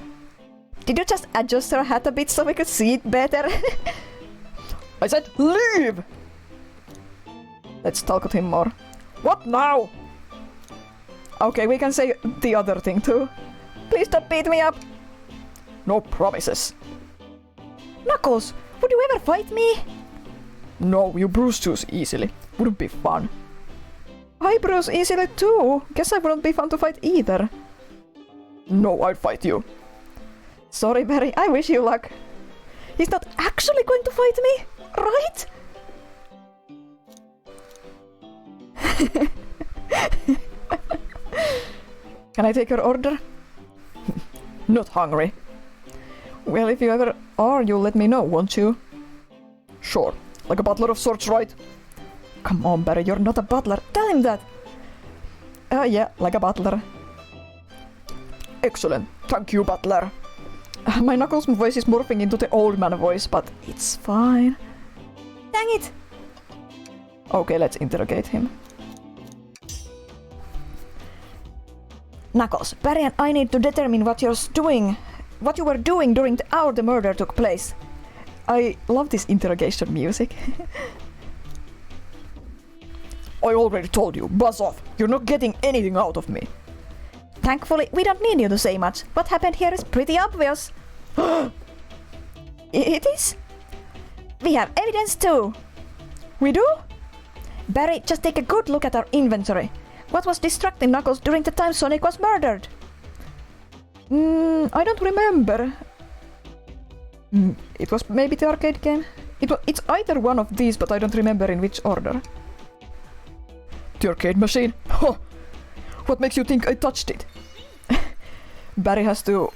Did you just adjust your hat a bit so we could see it better? I said, leave! Let's talk with him more. What now? Okay, we can say the other thing too. Please don't beat me up. No promises. Knuckles, would you ever fight me? No, you bruise too easily. Wouldn't be fun. I bruise easily too. Guess I wouldn't be fun to fight either. No, I'd fight you. Sorry, Barry. I wish you luck. He's not actually going to fight me, right? Can I take your order? Not hungry. Well, if you ever are, you'll let me know, won't you? Sure. Like a butler of sorts, right? Come on, Barry, you're not a butler. Tell him that. Yeah, like a butler. Excellent. Thank you, butler. My Knuckles voice is morphing into the old man voice, but it's fine. Dang it! Okay, let's interrogate him. Knuckles, Barry and I need to determine what you were doing during the hour the murder took place. I love this interrogation music. I already told you, buzz off. You're not getting anything out of me. Thankfully, we don't need you to say much. What happened here is pretty obvious. It is? We have evidence too. We do? Barry, just take a good look at our inventory. What was distracting Knuckles during the time Sonic was murdered? I don't remember. It was maybe the arcade game? It's either one of these, but I don't remember in which order. The arcade machine? Huh. What makes you think I touched it? Barry has to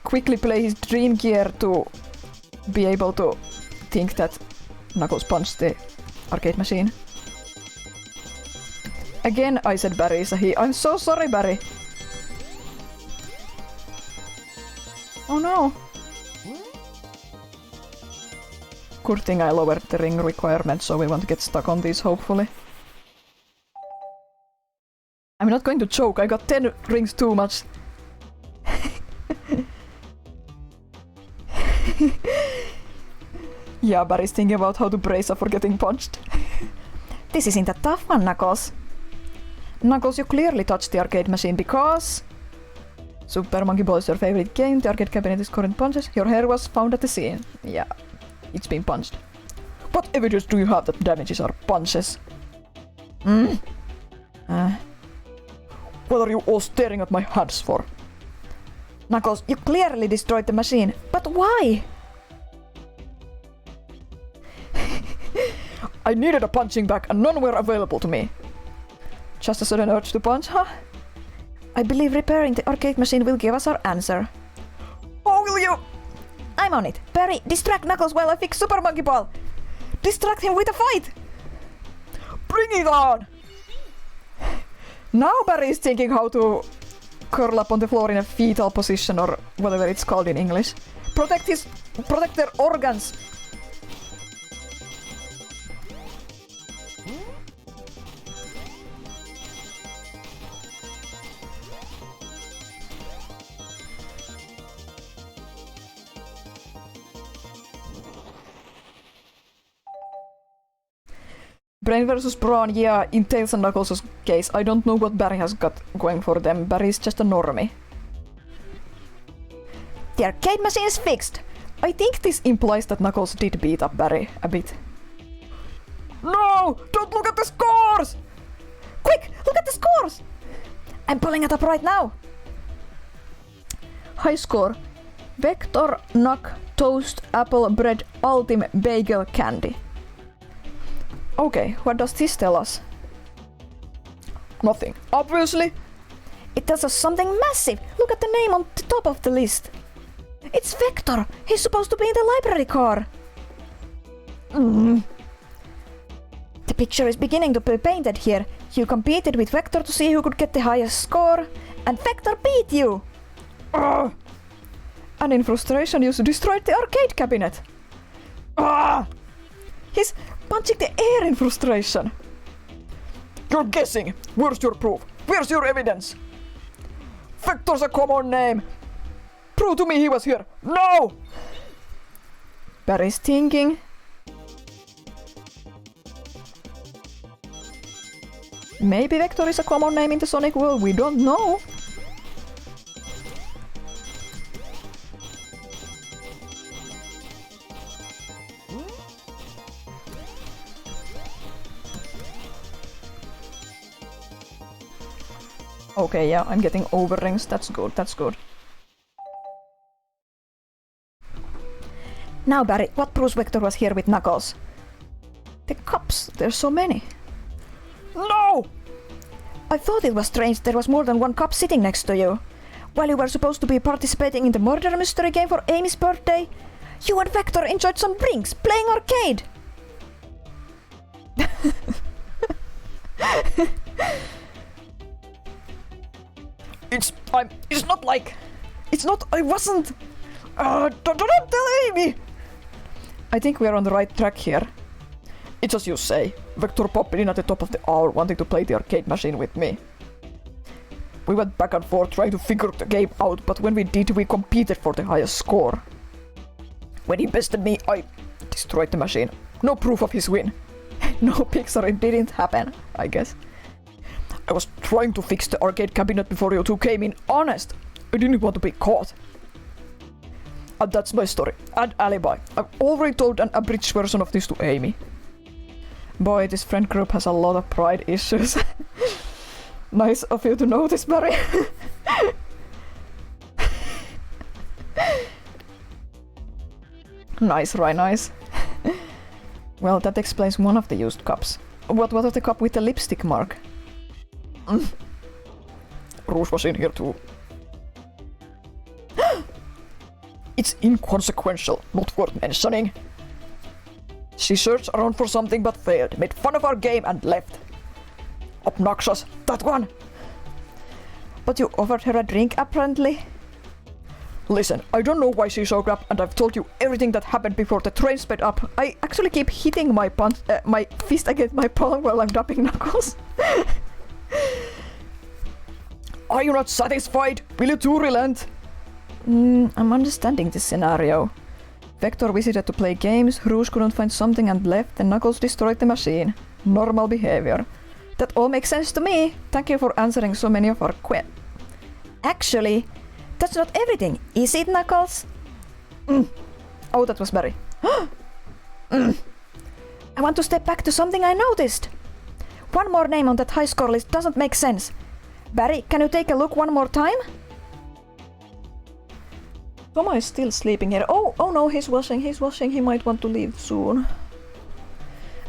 quickly play his dream gear to be able to think that Knuckles punched the arcade machine. Again, I said Barry is a he. I'm so sorry, Barry. Oh no. Good thing I lowered the ring requirement, so we won't get stuck on these, hopefully. I'm not going to choke, I got 10 rings too much. Yeah, Barry's thinking about how to brace up for getting punched. This isn't a tough one, Knuckles. Knuckles, you clearly touched the arcade machine because... Super Monkey Ball is your favorite game, the arcade cabinet is current punches, your hair was found at the scene. Yeah, it's been punched. What evidence do you have that damages are punches? What are you all staring at my hands for? Knuckles, you clearly destroyed the machine, but why? I needed a punching bag and none were available to me. Just a sudden urge to punch, huh? I believe repairing the arcade machine will give us our answer. Oh, will you? I'm on it. Barry, distract Knuckles while I fix Super Monkey Ball. Distract him with a fight! Bring it on! Now Barry is thinking how to curl up on the floor in a fetal position or whatever it's called in English. Protect their organs. Brain versus Brawn, yeah, in Tails and Knuckles' case, I don't know what Barry has got going for them. Barry's just a normie. The arcade machine is fixed! I think this implies that Knuckles did beat up Barry a bit. No! Don't look at the scores! Quick! Look at the scores! I'm pulling it up right now! High score. Vector, Knuck, Toast, Apple, Bread, Ultim, Bagel, Candy. Okay, what does this tell us? Nothing. Obviously. It tells us something massive! Look at the name on the top of the list! It's Vector! He's supposed to be in the library car! The picture is beginning to be painted here. You competed with Vector to see who could get the highest score, and Vector beat you! And in frustration you destroyed the arcade cabinet. He's punching the air in frustration. You're guessing. Where's your proof? Where's your evidence? Vector's a common name. Prove to me he was here. No! Barry's thinking. Maybe Vector is a common name in the Sonic world, we don't know. Okay, yeah, I'm getting over rings. That's good, that's good. Now, Barry, what proves Vector was here with Knuckles? The cups, there's so many. No! I thought it was strange there was more than one cup sitting next to you. While you were supposed to be participating in the murder mystery game for Amy's birthday, you and Vector enjoyed some drinks playing arcade. I wasn't. Don't tell Amy! I think we are on the right track here. It's as you say. Vector popped in at the top of the hour wanting to play the arcade machine with me. We went back and forth trying to figure the game out, but when we did, we competed for the highest score. When he bested me, I destroyed the machine. No proof of his win. No Pixar, it didn't happen, I guess. I was trying to fix the arcade cabinet before you two came in. Honest, I didn't want to be caught. And that's my story. And alibi. I've already told an abridged version of this to Amy. Boy, this friend group has a lot of pride issues. Nice of you to notice, Barry. Nice, right, nice. Well, that explains one of the used cups. What of the cup with the lipstick mark? Rouge was in here too. It's inconsequential, not worth mentioning. She searched around for something but failed, made fun of our game and left. Obnoxious, that one! But you offered her a drink, apparently. Listen, I don't know why she's so crap, and I've told you everything that happened before the train sped up. I actually keep hitting my fist against my palm while I'm dropping knuckles. Are you not satisfied? Will you too relent? I'm understanding this scenario. Vector visited to play games, Rouge couldn't find something and left, and Knuckles destroyed the machine. Normal behavior. That all makes sense to me. Thank you for answering so many of our questions. Actually, that's not everything, is it, Knuckles? Oh, that was Barry. I want to step back to something I noticed. One more name on that high score list doesn't make sense. Barry, can you take a look one more time? Toma is still sleeping here. Oh no, he's washing. He might want to leave soon.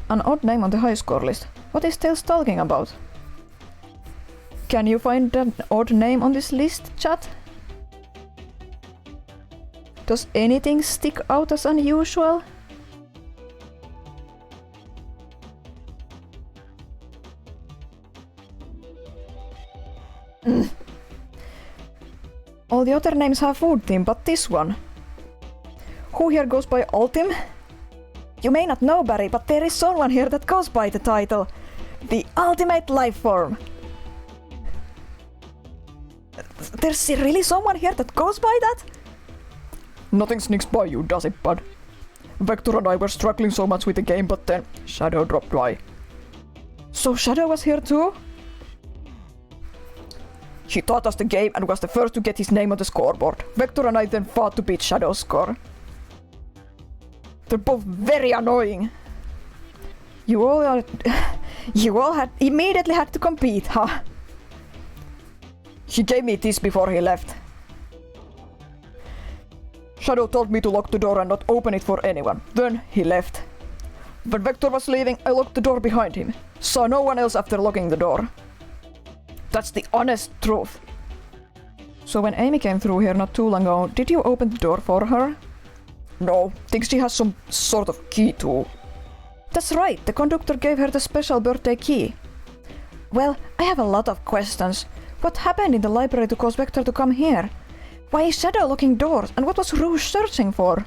An odd name on the high score list. What is Tails talking about? Can you find an odd name on this list, chat? Does anything stick out as unusual? All the other names have food theme, but this one. Who here goes by Ultim? You may not know, Barry, but there is someone here that goes by the title. The Ultimate Life Form. There's really someone here that goes by that? Nothing sneaks by you, does it, bud? Vector and I were struggling so much with the game, but then Shadow dropped by. So Shadow was here too? He taught us the game and was the first to get his name on the scoreboard. Vector and I then fought to beat Shadow's score. They're both very annoying. You all had immediately had to compete, huh? He gave me this before he left. Shadow told me to lock the door and not open it for anyone. Then he left. When Vector was leaving, I locked the door behind him. Saw no one else after locking the door. That's the honest truth. So when Amy came through here not too long ago, did you open the door for her? No, think she has some sort of key too. That's right, the conductor gave her the special birthday key. Well, I have a lot of questions. What happened in the library to cause Vector to come here? Why is Shadow locking doors, and what was Rouge searching for?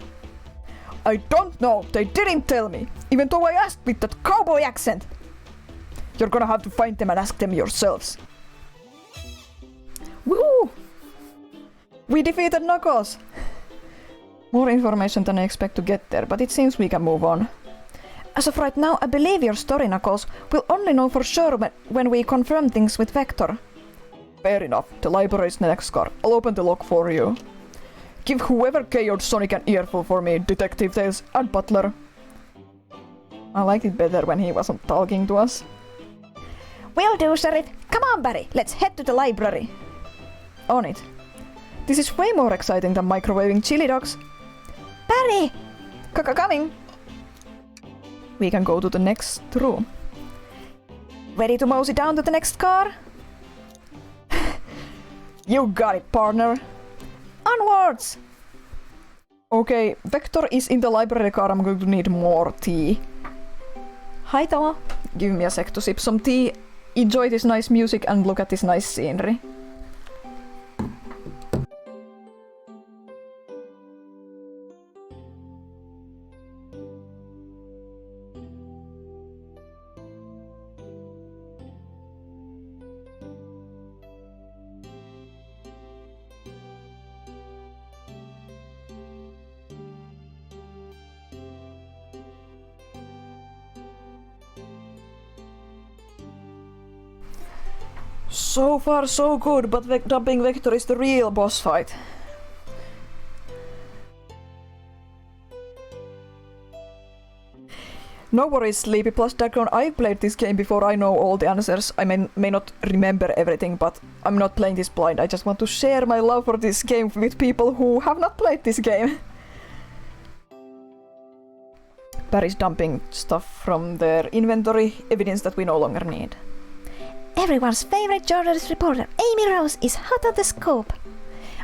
I don't know, they didn't tell me, even though I asked with that cowboy accent. You're gonna have to find them and ask them yourselves. Woo! We defeated Knuckles! More information than I expect to get there, but it seems we can move on. As of right now, I believe your story, Knuckles. We'll only know for sure when we confirm things with Vector. Fair enough, the library is next car. I'll open the lock for you. Give whoever KO'd Sonic an earful for me, Detective Tails and Butler. I liked it better when he wasn't talking to us. Will do, Sheriff. Come on, Barry, let's head to the library. On it. This is way more exciting than microwaving chili dogs. Barry! Coming! We can go to the next room. Ready to mosey down to the next car? You got it, partner. Onwards! Okay, Vector is in the library car. I'm going to need more tea. Hi, Toma. Give me a sec to sip some tea, enjoy this nice music and look at this nice scenery. So far so good, but dumping Vector is the real boss fight. No worries, Sleepy Plus Dagon. I've played this game before. I know all the answers. I may not remember everything, but I'm not playing this blind. I just want to share my love for this game with people who have not played this game. Barry's dumping stuff from their inventory, evidence that we no longer need. Everyone's favorite journalist reporter, Amy Rose, is hot on the scoop.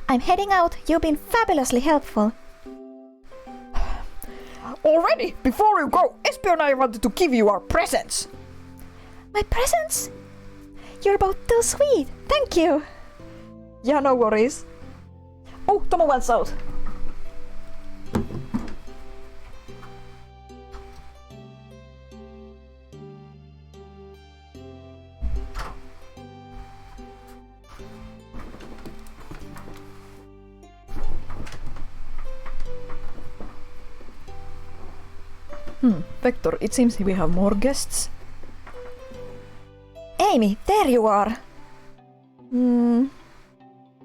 I'm heading out. You've been fabulously helpful. Already, before you go, Espi and I wanted to give you our presents. My presents? You're both too sweet. Thank you. Yeah, no worries. Oh, Tomo wants out. Vector, it seems we have more guests. Amy, there you are.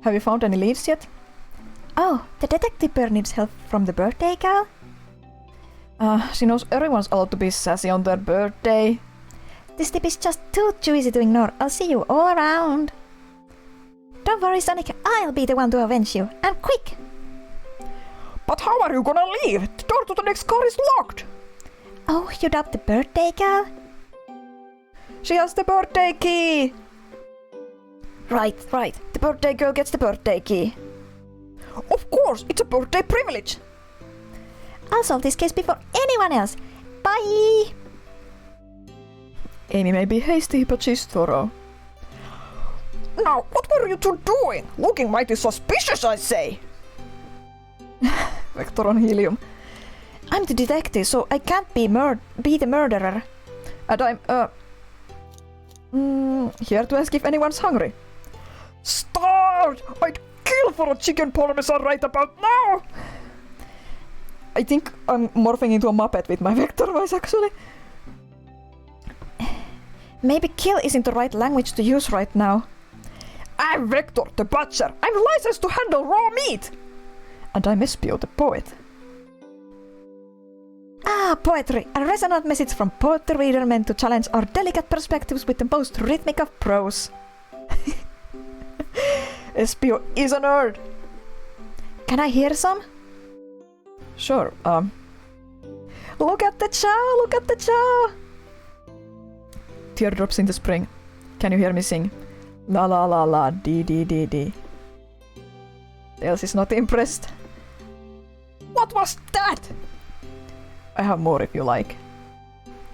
Have you found any leads yet? Oh, the detective bird needs help from the birthday girl? She knows everyone's allowed to be sassy on their birthday. This tip is just too easy to ignore. I'll see you all around. Don't worry, Sonic. I'll be the one to avenge you. And quick! But how are you gonna leave? The door to the next car is locked. Oh, you dubbed the birthday girl? She has the birthday key! Right. The birthday girl gets the birthday key. Of course, it's a birthday privilege. I'll solve this case before anyone else. Bye! Amy may be hasty, but she's thorough. Now, what were you two doing? Looking mighty suspicious, I say. Vector on helium. I'm the detective, so I can't be the murderer. And I'm, here to ask if anyone's hungry. Starved! I'd kill for a chicken parmesan right about now! I think I'm morphing into a Muppet with my Vector voice, actually. Maybe kill isn't the right language to use right now. I'm Vector, the butcher. I'm licensed to handle raw meat. And I'm Espio, the poet. Ah, poetry! A resonant message from poet the reader meant to challenge our delicate perspectives with the most rhythmic of prose. Espio is a nerd! Can I hear some? Sure, Look at the chow! Look at the chow! Teardrops in the spring. Can you hear me sing? La la la la, dee dee dee dee. Tails is not impressed. What was that? I have more if you like.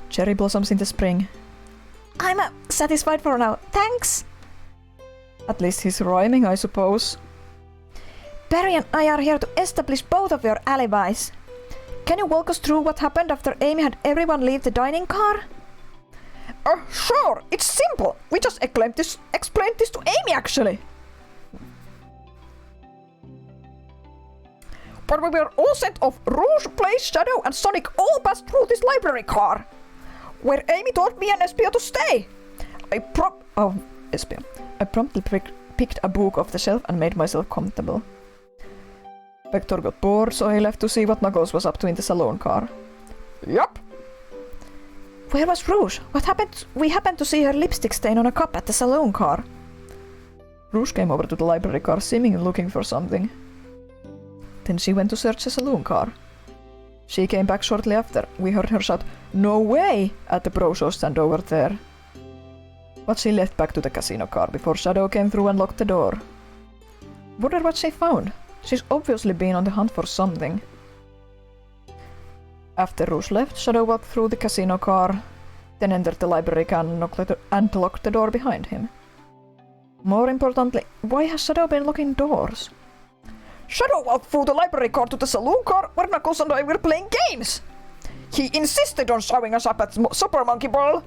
Cherry blossoms in the spring. I'm satisfied for now. Thanks! At least he's rhyming, I suppose. Barry and I are here to establish both of your alibis. Can you walk us through what happened after Amy had everyone leave the dining car? Sure, it's simple. We just explained this to Amy, actually. But we were all sent off. Rouge, Blaze, Shadow, and Sonic all passed through this library car, where Amy told me and Espio to stay. Espio. I promptly picked a book off the shelf and made myself comfortable. Vector got bored, so he left to see what Knuckles was up to in the saloon car. Yup. Where was Rouge? What happened? We happened to see her lipstick stain on a cup at the saloon car. Rouge came over to the library car, seemingly looking for something. Then she went to search the saloon car. She came back shortly after. We heard her shout, "No way!" at the Pro Show stand over there. But she left back to the casino car before Shadow came through and locked the door. Wonder what she found. She's obviously been on the hunt for something. After Rouge left, Shadow walked through the casino car, then entered the library car and locked the door behind him. More importantly, why has Shadow been locking doors? Shadow walked through the library car to the saloon car where Knuckles and I were playing games. He insisted on showing us up at Super Monkey Ball.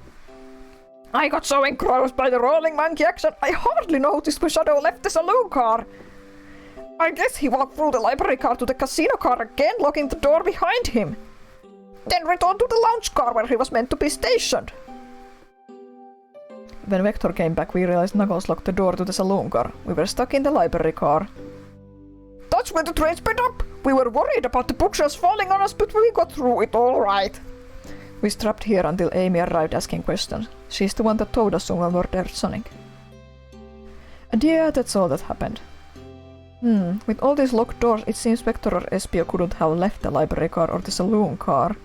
I got so engrossed by the rolling monkey action, I hardly noticed when Shadow left the saloon car. I guess he walked through the library car to the casino car again, locking the door behind him. Then returned to the lounge car where he was meant to be stationed. When Vector came back, we realized Knuckles locked the door to the saloon car. We were stuck in the library car. That's when the train sped up! We were worried about the bookshelves falling on us, but we got through it all right. We strapped here until Amy arrived asking questions. She's the one that told us someone murdered Sonic. And yeah, that's all that happened. With all these locked doors, it seems Vector or Espio couldn't have left the library car or the saloon car.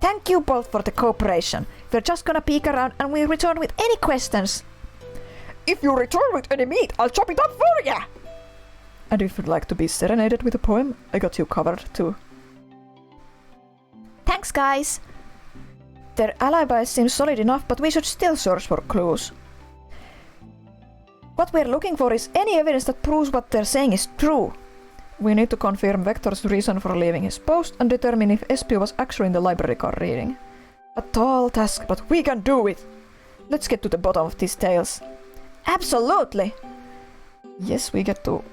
Thank you both for the cooperation. We're just gonna peek around and we'll return with any questions. If you return with any meat, I'll chop it up for ya! And if you'd like to be serenaded with a poem, I got you covered too. Thanks, guys. Their alibis seem solid enough, but we should still search for clues. What we're looking for is any evidence that proves what they're saying is true. We need to confirm Vector's reason for leaving his post and determine if Espio was actually in the library car reading. A tall task, but we can do it. Let's get to the bottom of these tales. Absolutely. Yes, we get to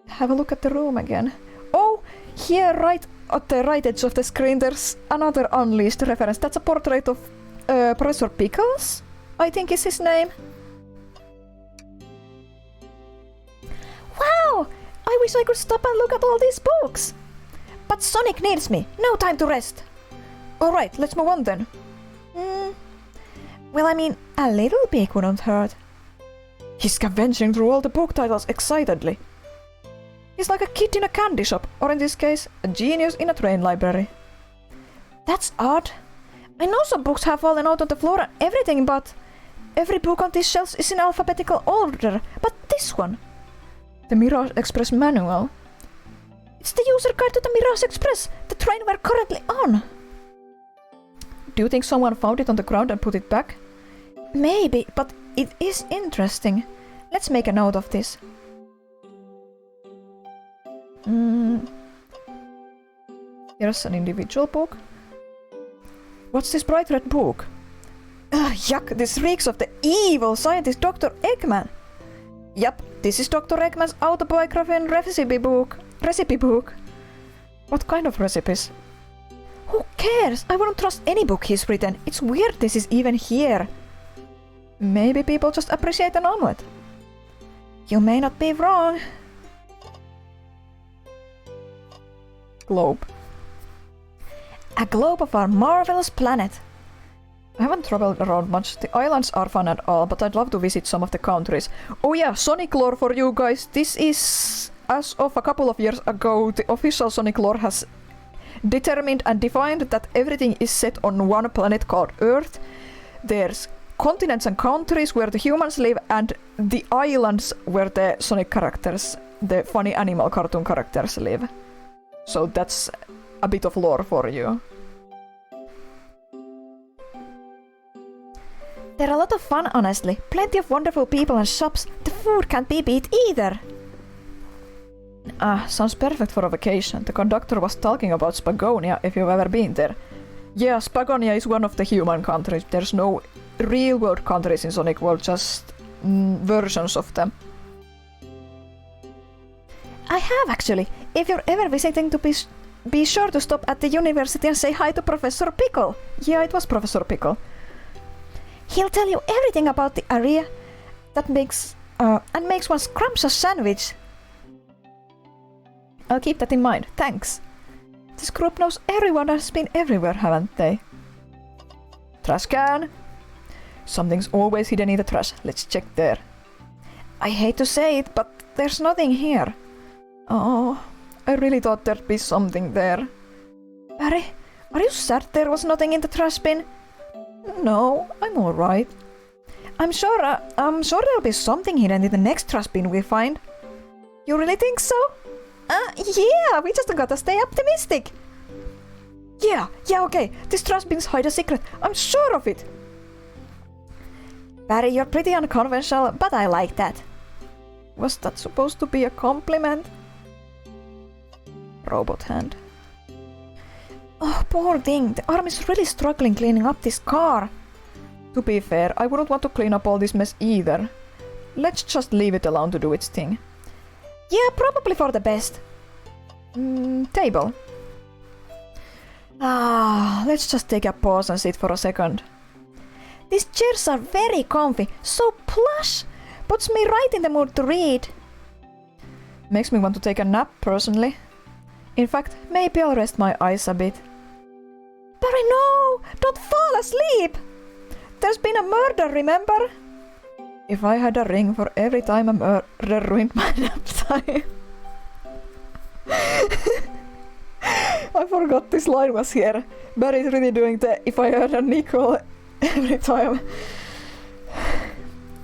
have a look at the room again. Oh, here right at the right edge of the screen there's another Unleashed reference. That's a portrait of Professor Pickles, I think is his name. Wow! I wish I could stop and look at all these books. But Sonic needs me. No time to rest. Alright, let's move on then. Well, I mean, a little peek wouldn't hurt. He's scavenging through all the book titles excitedly. He's like a kid in a candy shop, or in this case, a genius in a train library. That's odd. I know some books have fallen out on the floor and everything, but every book on these shelves is in alphabetical order. But this one... The Mirage Express manual. It's the user guide to the Mirage Express, the train we're currently on. Do you think someone found it on the ground and put it back? Maybe, but it is interesting. Let's make a note of this. Here's an individual book. What's this bright red book? Yuck, this reeks of the evil scientist Dr. Eggman. Yup, this is Dr. Eggman's autobiography and recipe book. What kind of recipes? Who cares? I wouldn't trust any book he's written. It's weird this is even here. Maybe people just appreciate an omelette. You may not be wrong. Globe. A globe of our marvelous planet. I haven't traveled around much. The islands are fun and all, but I'd love to visit some of the countries. Oh yeah, Sonic lore for you guys. This is, as of a couple of years ago, the official Sonic lore has determined and defined that everything is set on one planet called Earth. There's continents and countries where the humans live, and the islands where the Sonic characters, the funny animal cartoon characters live. So that's a bit of lore for you. They're a lot of fun, honestly. Plenty of wonderful people and shops. The food can't be beat either. Sounds perfect for a vacation. The conductor was talking about Spagonia, if you've ever been there. Yeah, Spagonia is one of the human countries. There's no real world countries in Sonic World, just versions of them. I have actually. If you're ever visiting, to be sure to stop at the university and say hi to Professor Pickle. Yeah, it was Professor Pickle. He'll tell you everything about the area that makes one scrumptious sandwich. I'll keep that in mind, thanks. This group knows everyone has been everywhere, haven't they? Trash can! Something's always hidden in the trash. Let's check there. I hate to say it, but there's nothing here. Oh, I really thought there'd be something there. Barry, are you certain there was nothing in the trash bin? No, I'm alright. I'm sure there'll be something hidden in the next trash bin we find. You really think so? Yeah, we just gotta stay optimistic. Yeah, okay. These trash bins hide a secret. I'm sure of it. Barry, you're pretty unconventional, but I like that. Was that supposed to be a compliment? Robot hand. Oh, poor thing. The arm is really struggling cleaning up this car. To be fair, I wouldn't want to clean up all this mess either. Let's just leave it alone to do its thing. Yeah, probably for the best. Table. Ah, let's just take a pause and sit for a second. These chairs are very comfy, so plush. Puts me right in the mood to read. Makes me want to take a nap, personally. In fact, maybe I'll rest my eyes a bit. Barry, no! Don't fall asleep! There's been a murder, remember? If I had a ring for every time a murder ruined my nap time. I forgot this line was here. Barry's really doing the if I had a nickel every time.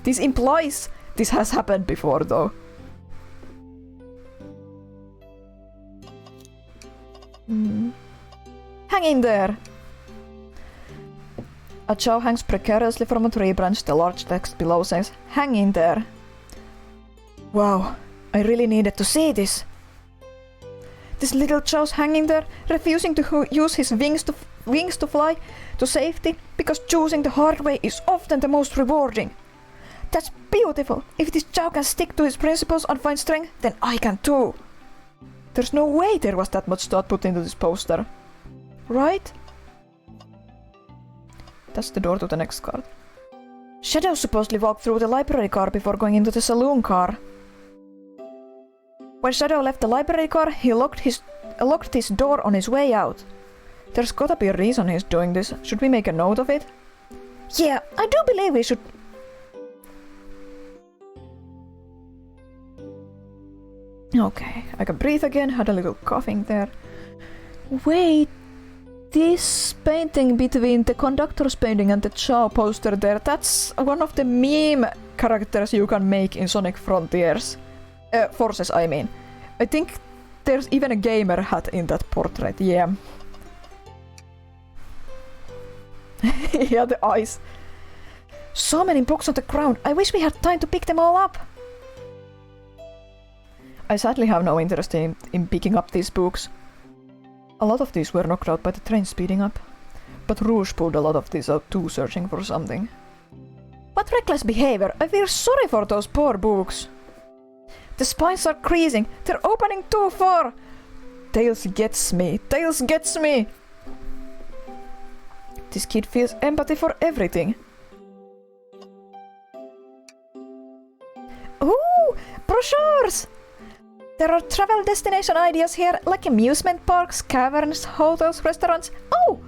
This implies this has happened before, though. Hang in there! A chow hangs precariously from a tree branch. The large text below says, "Hang in there." Wow, I really needed to see this. This little chow's hanging there, refusing to use his wings to fly to safety, because choosing the hard way is often the most rewarding. That's beautiful. If this chow can stick to his principles and find strength, then I can too. There's no way there was that much thought put into this poster. Right? That's the door to the next card. Shadow supposedly walked through the library car before going into the saloon car. When Shadow left the library car, he locked his door on his way out. There's gotta be a reason he's doing this. Should we make a note of it? Yeah, I do believe we should. Okay, I can breathe again, had a little coughing there. Wait, this painting between the conductor's painting and the Chow poster there, that's one of the meme characters you can make in Sonic Frontiers. Forces, I mean. I think there's even a gamer hat in that portrait, yeah. Yeah, the eyes. So many books on the ground, I wish we had time to pick them all up. I sadly have no interest in picking up these books. A lot of these were knocked out by the train speeding up. But Rouge pulled a lot of these out too, searching for something. What reckless behavior! I feel sorry for those poor books. The spines are creasing! They're opening too far! Tails gets me! Tails gets me! This kid feels empathy for everything. Ooh! Brochures! There are travel destination ideas here, like amusement parks, caverns, hotels, restaurants. Oh!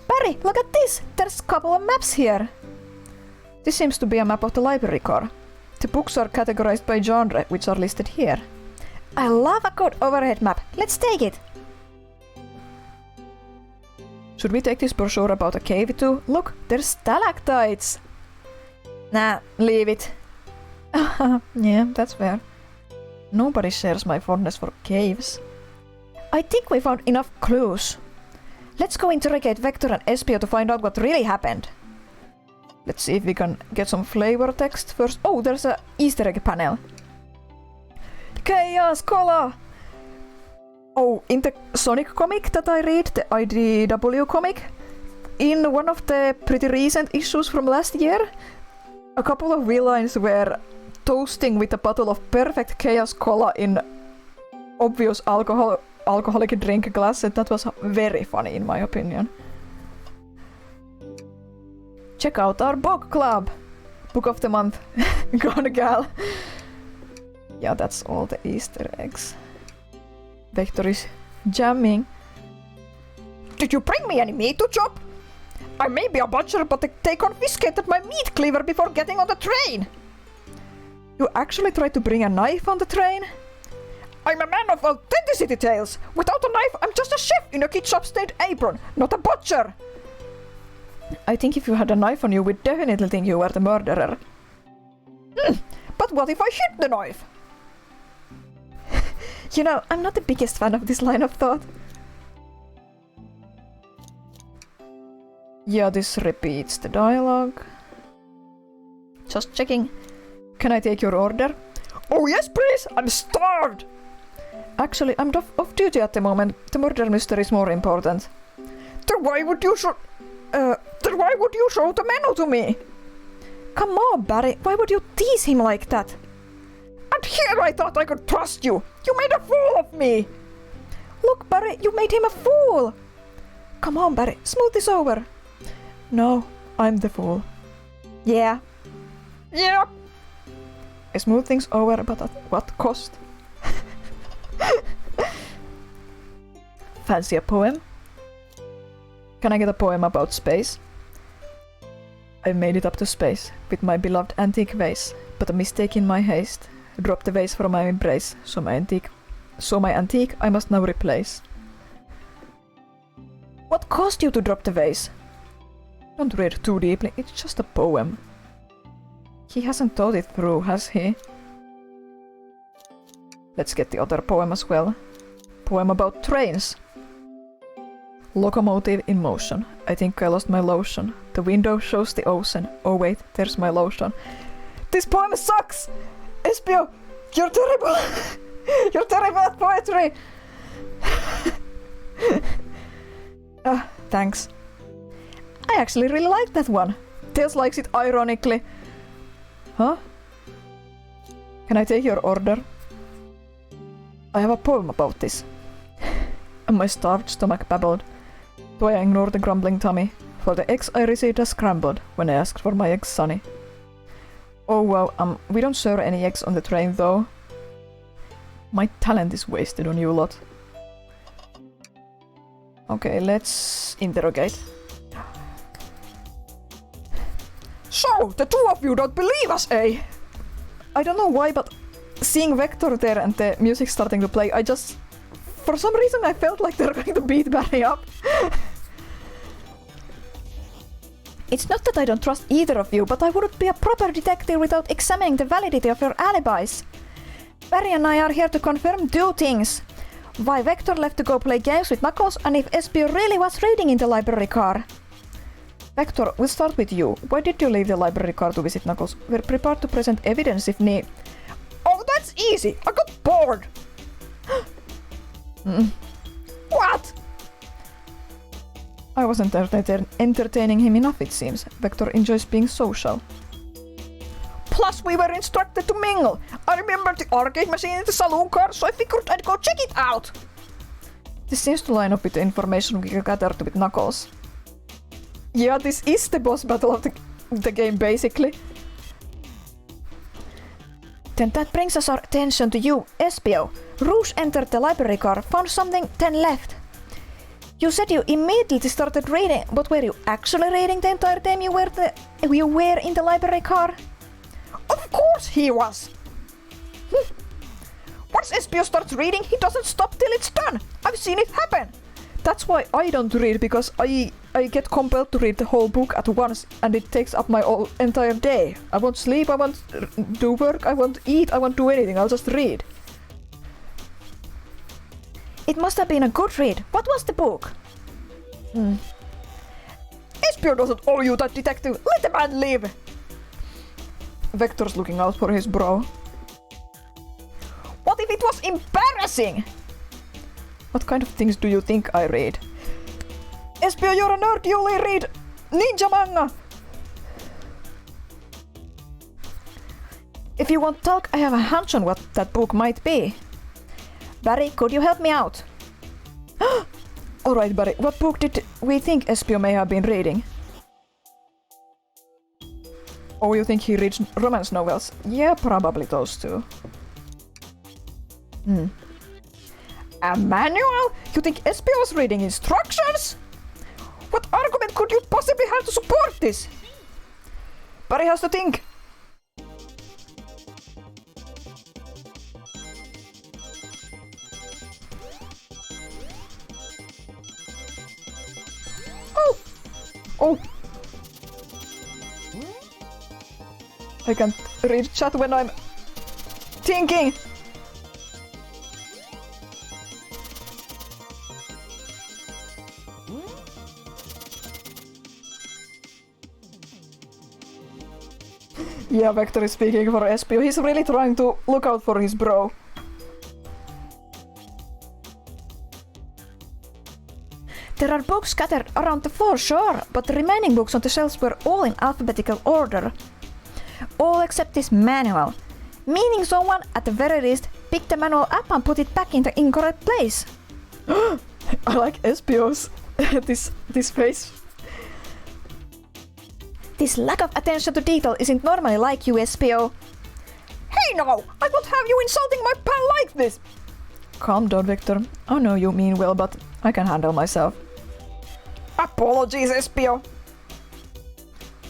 Barry, look at this! There's a couple of maps here. This seems to be a map of the library car. The books are categorized by genre, which are listed here. I love a good overhead map. Let's take it. Should we take this brochure about a cave too? Look, there's stalactites! Nah, leave it. Yeah, that's fair. Nobody shares my fondness for caves. I think we found enough clues. Let's go interrogate Vector and Espio to find out what really happened. Let's see if we can get some flavor text first. Oh, there's a Easter egg panel. Chaos Cola! Oh, in the Sonic comic that I read, the IDW comic, in one of the pretty recent issues from last year, a couple of villains were toasting with a bottle of perfect Chaos Cola in obvious alcoholic drink glass, and that was very funny in my opinion. Check out our book club! Book of the month. Gone gal. Yeah, that's all the Easter eggs. Vector is jamming. Did you bring me any meat to chop? I may be a butcher, but they confiscated my meat cleaver before getting on the train. You actually tried to bring a knife on the train? I'm a man of authenticity, Tails. Without a knife, I'm just a chef in a ketchup-stained apron, not a butcher. I think if you had a knife on you, we'd definitely think you were the murderer. But what if I hid the knife? You know, I'm not the biggest fan of this line of thought. Yeah, this repeats the dialogue. Just checking. Can I take your order? Oh yes, please! I'm starved! Actually, I'm off duty at the moment. The murder mystery is more important. Then why would you show the menu to me? Come on, Barry. Why would you tease him like that? And here I thought I could trust you. You made a fool of me. Look, Barry, you made him a fool. Come on, Barry. Smooth this over. No, I'm the fool. Yeah. Yeah. I smooth things over, but at what cost? Fancy a poem? Can I get a poem about space? I made it up to space with my beloved antique vase, but a mistake in my haste dropped the vase from my embrace, so my antique I must now replace. What caused you to drop the vase? Don't read too deeply, it's just a poem. He hasn't thought it through, has he? Let's get the other poem as well. Poem about trains. Locomotive in motion. I think I lost my lotion. The window shows the ocean. Oh wait, there's my lotion. This poem sucks! Espio, you're terrible! You're terrible at poetry! Thanks. I actually really like that one. Tails likes it ironically. Huh? Can I take your order? I have a poem about this. And my starved stomach babbled. Do I ignore the grumbling tummy? For the eggs I received are scrambled when I asked for my eggs sunny. Oh wow, we don't serve any eggs on the train though. My talent is wasted on you lot. Okay, let's interrogate. So, the two of you don't believe us, eh? I don't know why, but seeing Vector there and the music starting to play, I just... For some reason I felt like they're going to beat Barry up. It's not that I don't trust either of you, but I wouldn't be a proper detective without examining the validity of your alibis. Barry and I are here to confirm two things. Why Vector left to go play games with Knuckles, and if Espio really was reading in the library car. Vector, we'll start with you. Why did you leave the library car to visit Knuckles? We're prepared to present evidence if need. Oh, that's easy. I got bored. What? I wasn't entertaining him enough, it seems. Vector enjoys being social. Plus, we were instructed to mingle. I remembered the arcade machine in the saloon car, so I figured I'd go check it out. This seems to line up with the information we gathered with Knuckles. Yeah, this is the boss battle of the game, basically. Then that brings us our attention to you, Espio. Rouge entered the library car, found something, then left. You said you immediately started reading, but were you actually reading the entire time you were in the library car? Of course he was. Once Espio starts reading, he doesn't stop till it's done. I've seen it happen. That's why I don't read, because I get compelled to read the whole book at once, and it takes up my entire day. I won't sleep, I won't do work, I won't eat, I won't do anything, I'll just read. It must have been a good read. What was the book? Espio doesn't owe you that, detective. Let the man live. Vector's looking out for his bro. What if it was embarrassing? What kind of things do you think I read? Espio, you're a nerd. You only read ninja manga. If you want talk, I have a hunch on what that book might be. Barry, could you help me out? Alright, Barry, what book did we think Espio may have been reading? Oh, you think he reads romance novels? Yeah, probably those two. A manual? You think Espio was reading instructions? What argument could you possibly have to support this? Barry has to think. Oh! I can't read chat when I'm thinking! Yeah, Vector is speaking for Espio. He's really trying to look out for his bro. There are books scattered around the floor, sure, but the remaining books on the shelves were all in alphabetical order. All except this manual. Meaning someone, at the very least, picked the manual up and put it back in the incorrect place. I like Espio's this face. This lack of attention to detail isn't normally like you, SPO. Hey now! I won't have you insulting my pal like this! Calm down, Victor. I know you mean well, but I can handle myself. Apologies, SPO.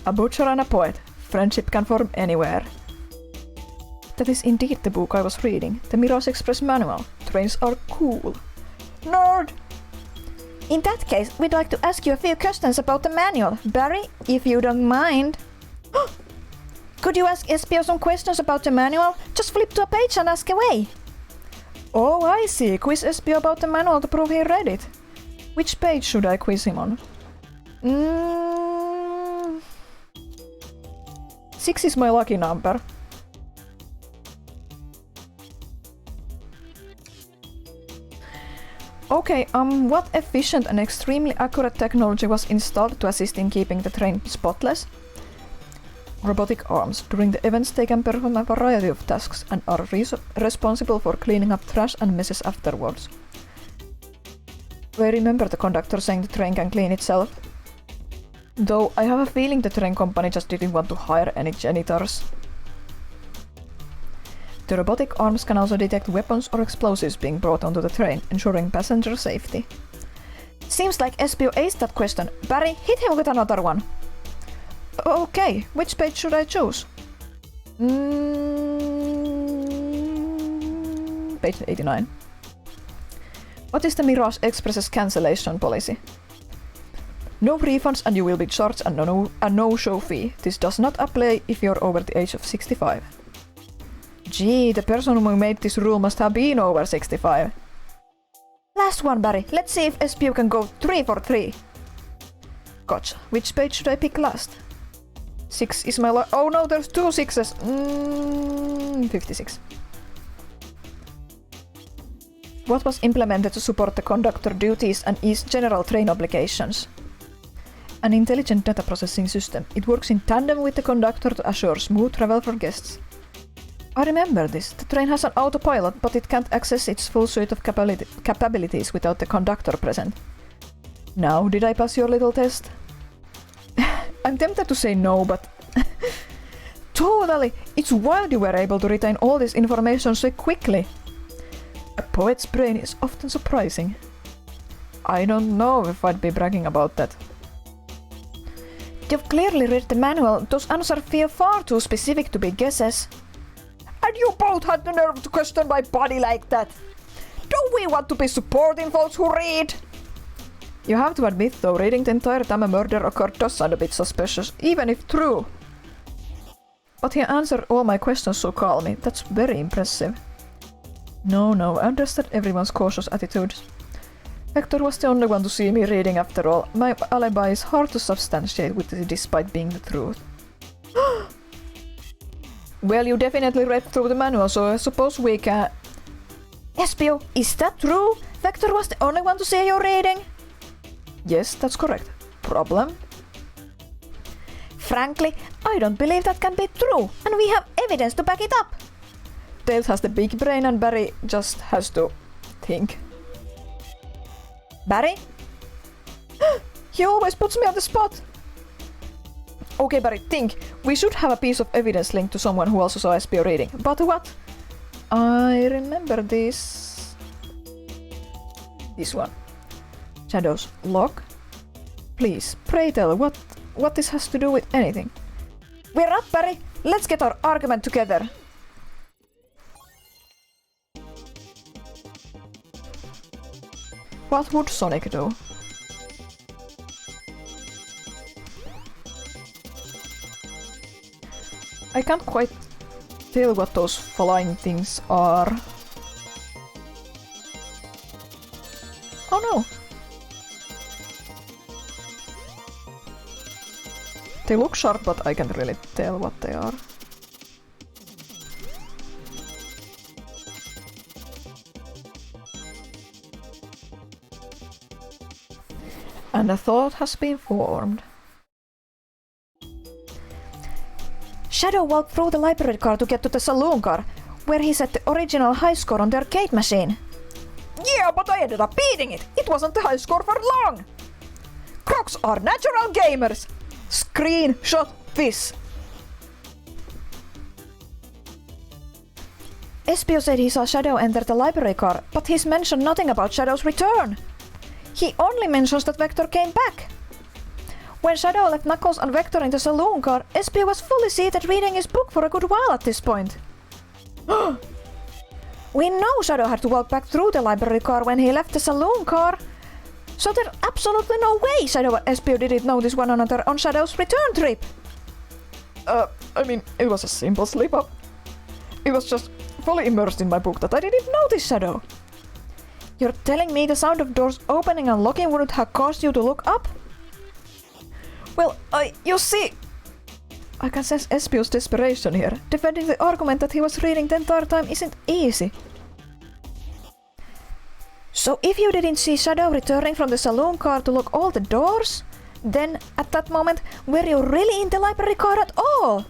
A butcher and a poet. Friendship can form anywhere. That is indeed the book I was reading. The Mirage Express manual. Trains are cool. Nerd! In that case, we'd like to ask you a few questions about the manual. Barry, if you don't mind. Could you ask SPO some questions about the manual? Just flip to a page and ask away. Oh, I see. Quiz SPO about the manual to prove he read it. Which page should I quiz him on? 6 is my lucky number. Okay, what efficient and extremely accurate technology was installed to assist in keeping the train spotless? Robotic arms. During the events they can perform a variety of tasks and are responsible for cleaning up trash and messes afterwards. I remember the conductor saying the train can clean itself. Though I have a feeling the train company just didn't want to hire any janitors. The robotic arms can also detect weapons or explosives being brought onto the train, ensuring passenger safety. Seems like SPO aced that question. Barry, hit him with another one. Okay, which page should I choose? Page 89. What is the Mirage Express's cancellation policy? No refunds and you will be charged a no-show fee. This does not apply if you're over the age of 65. Gee, the person who made this rule must have been over 65. Last one, Barry. Let's see if SPO can go 3 for 3. Gotcha. Which page should I pick last? 6 is my oh no, there's 2 6s. 56. What was implemented to support the conductor duties and ease general train obligations? An intelligent data processing system. It works in tandem with the conductor to assure smooth travel for guests. I remember this. The train has an autopilot, but it can't access its full suite of capabilities without the conductor present. Now, did I pass your little test? I'm tempted to say no, but... Totally! It's wild you were able to retain all this information so quickly. A poet's brain is often surprising. I don't know if I'd be bragging about that. You've clearly read the manual. Those answers feel far too specific to be guesses. And you both had the nerve to question my body like that. Don't we want to be supporting folks who read? You have to admit though, reading the entire time a murder occurred does sound a bit suspicious, even if true. But he answered all my questions so calmly. That's very impressive. No, I understand everyone's cautious attitudes. Hector was the only one to see me reading after all. My alibi is hard to substantiate despite being the truth. Well, you definitely read through the manual, so I suppose we can... SPO, is that true? Vector was the only one to see you reading? Yes, that's correct. Problem? Frankly, I don't believe that can be true, and we have evidence to back it up. Tails has the big brain and Barry just has to think. Barry? He always puts me on the spot! Okay, Barry, think. We should have a piece of evidence linked to someone who also saw SPO reading. But what? I remember this... This one. Shadows. Lock? Please, pray tell what this has to do with anything. We're up, Barry! Let's get our argument together! What would Sonic do? I can't quite tell what those flying things are. Oh no! They look sharp, but I can't really tell what they are. And a thought has been formed. Shadow walked through the library car to get to the saloon car, where he set the original high score on the arcade machine. Yeah, but I ended up beating it. It wasn't the high score for long. Crocs are natural gamers. Screenshot time.This. Espio said he saw Shadow enter the library car, but he's mentioned nothing about Shadow's return. He only mentions that Vector came back. When Shadow left Knuckles and Vector in the saloon car, Espio was fully seated reading his book for a good while at this point. We know Shadow had to walk back through the library car when he left the saloon car, so there's absolutely no way Shadow and Espio didn't notice one another on Shadow's return trip. I mean, it was a simple slip-up. It was just fully immersed in my book that I didn't notice Shadow. You're telling me the sound of doors opening and locking wouldn't have caused you to look up? Well, you see... I can sense Espio's desperation here. Defending the argument that he was reading the entire time isn't easy. So if you didn't see Shadow returning from the saloon car to lock all the doors, then at that moment, were you really in the library car at all?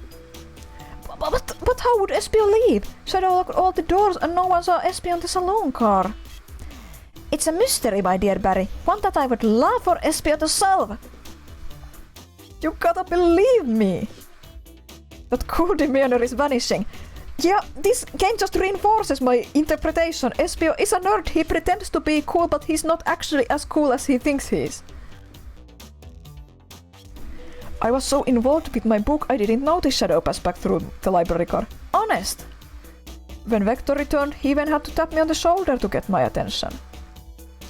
But how would Espio leave? Shadow locked all the doors and no one saw Espio in the saloon car. It's a mystery, my dear Barry. One that I would love for Espio to solve. You gotta believe me! That cool demeanor is vanishing. Yeah, this game just reinforces my interpretation. Espio is a nerd. He pretends to be cool, but he's not actually as cool as he thinks he is. I was so involved with my book I didn't notice Shadow pass back through the library car. Honest. When Vector returned, he even had to tap me on the shoulder to get my attention.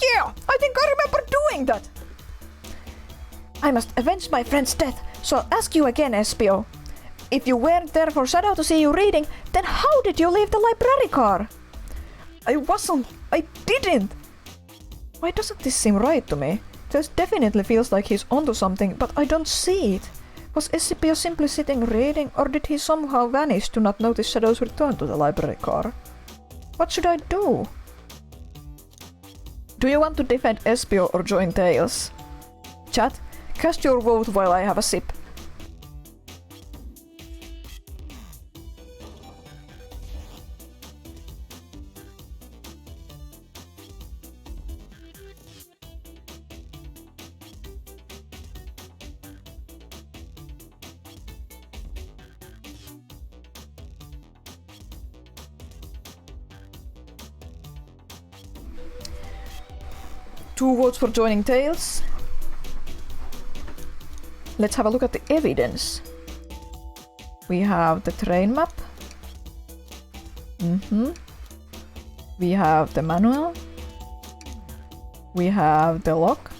Yeah, I think I remember doing that. I must avenge my friend's death, so I'll ask you again, Espio. If you weren't there for Shadow to see you reading, then how did you leave the library car? I didn't. Why doesn't this seem right to me? This definitely feels like he's onto something, but I don't see it. Was Espio simply sitting reading, or did he somehow vanish to not notice Shadow's return to the library car? What should I do? Do you want to defend Espio or join Tails? Chat, cast your vote while I have a sip. Two votes for joining Tails. Let's have a look at the evidence. We have the train map. We have the manual. We have the lock.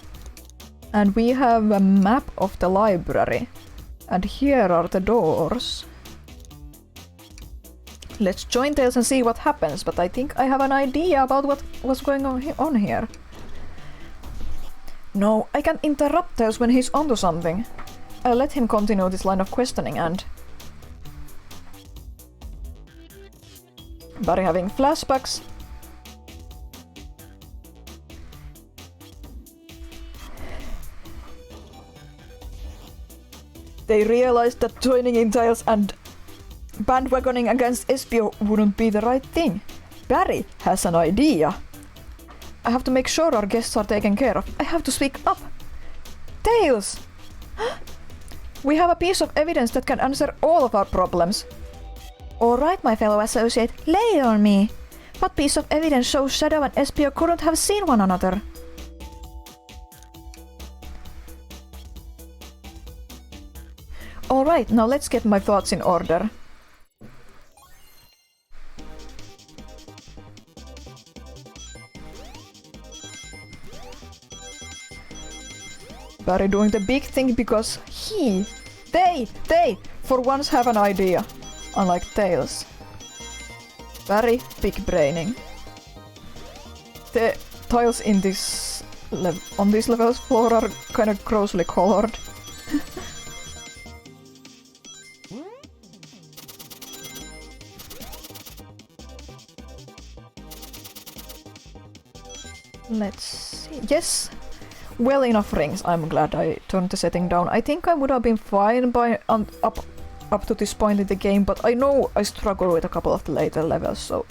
And we have a map of the library. And here are the doors. Let's join Tails and see what happens, but I think I have an idea about what was going on here. No, I can't interrupt Tails when he's onto something. I'll let him continue this line of questioning and... Barry having flashbacks. They realized that joining in Tails and bandwagoning against Espio wouldn't be the right thing. Barry has an idea. I have to make sure our guests are taken care of. I have to speak up. Tails! We have a piece of evidence that can answer all of our problems. Alright, my fellow associate, lay it on me. What piece of evidence shows Shadow and Espio couldn't have seen one another? Alright, now let's get my thoughts in order. Barry doing the big thing because they, for once have an idea. Unlike Tails. Barry big braining. The tiles in this on this level's floor are kind of grossly colored. Let's see. Yes! Well enough rings. I'm glad I turned the setting down. I think I would have been fine by up to this point in the game, but I know I struggle with a couple of the later levels, so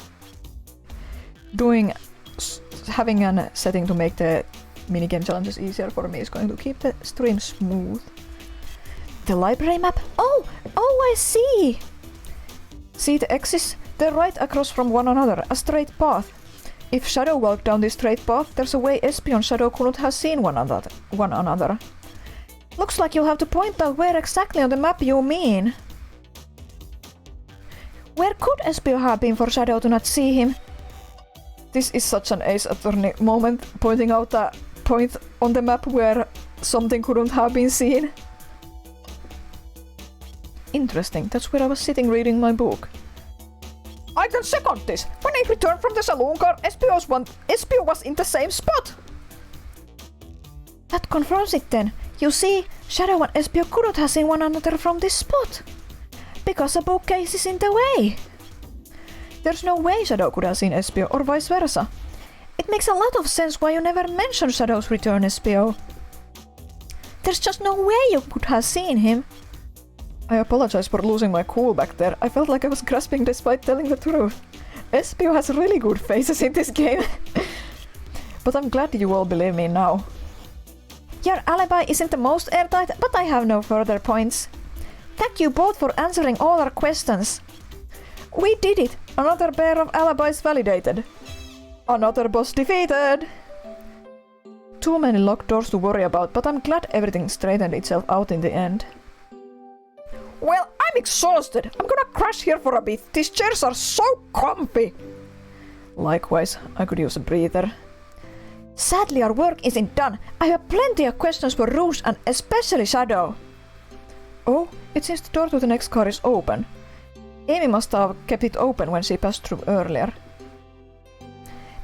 having a setting to make the minigame challenges easier for me is going to keep the stream smooth. The library map? Oh, I see! See the X's? They're right across from one another, a straight path. If Shadow walked down this straight path, there's a way Espio and Shadow couldn't have seen one another. Looks like you'll have to point out where exactly on the map you mean. Where could Espio have been for Shadow to not see him? This is such an Ace Attorney moment, pointing out a point on the map where something couldn't have been seen. Interesting, that's where I was sitting reading my book. I can second this. When I returned from the saloon car, Espio was in the same spot. That confirms it then. You see, Shadow and Espio couldn't have seen one another from this spot. Because a bookcase is in the way. There's no way Shadow could have seen Espio, or vice versa. It makes a lot of sense why you never mentioned Shadow's return, Espio. There's just no way you could have seen him. I apologize for losing my cool back there. I felt like I was grasping despite telling the truth. Espio has really good faces in this game. But I'm glad you all believe me now. Your alibi isn't the most airtight, but I have no further points. Thank you both for answering all our questions. We did it! Another pair of alibis validated. Another boss defeated! Too many locked doors to worry about, but I'm glad everything straightened itself out in the end. Well, I'm exhausted. I'm gonna crash here for a bit. These chairs are so comfy. Likewise, I could use a breather. Sadly, our work isn't done. I have plenty of questions for Rouge and especially Shadow. Oh, it seems the door to the next car is open. Amy must have kept it open when she passed through earlier.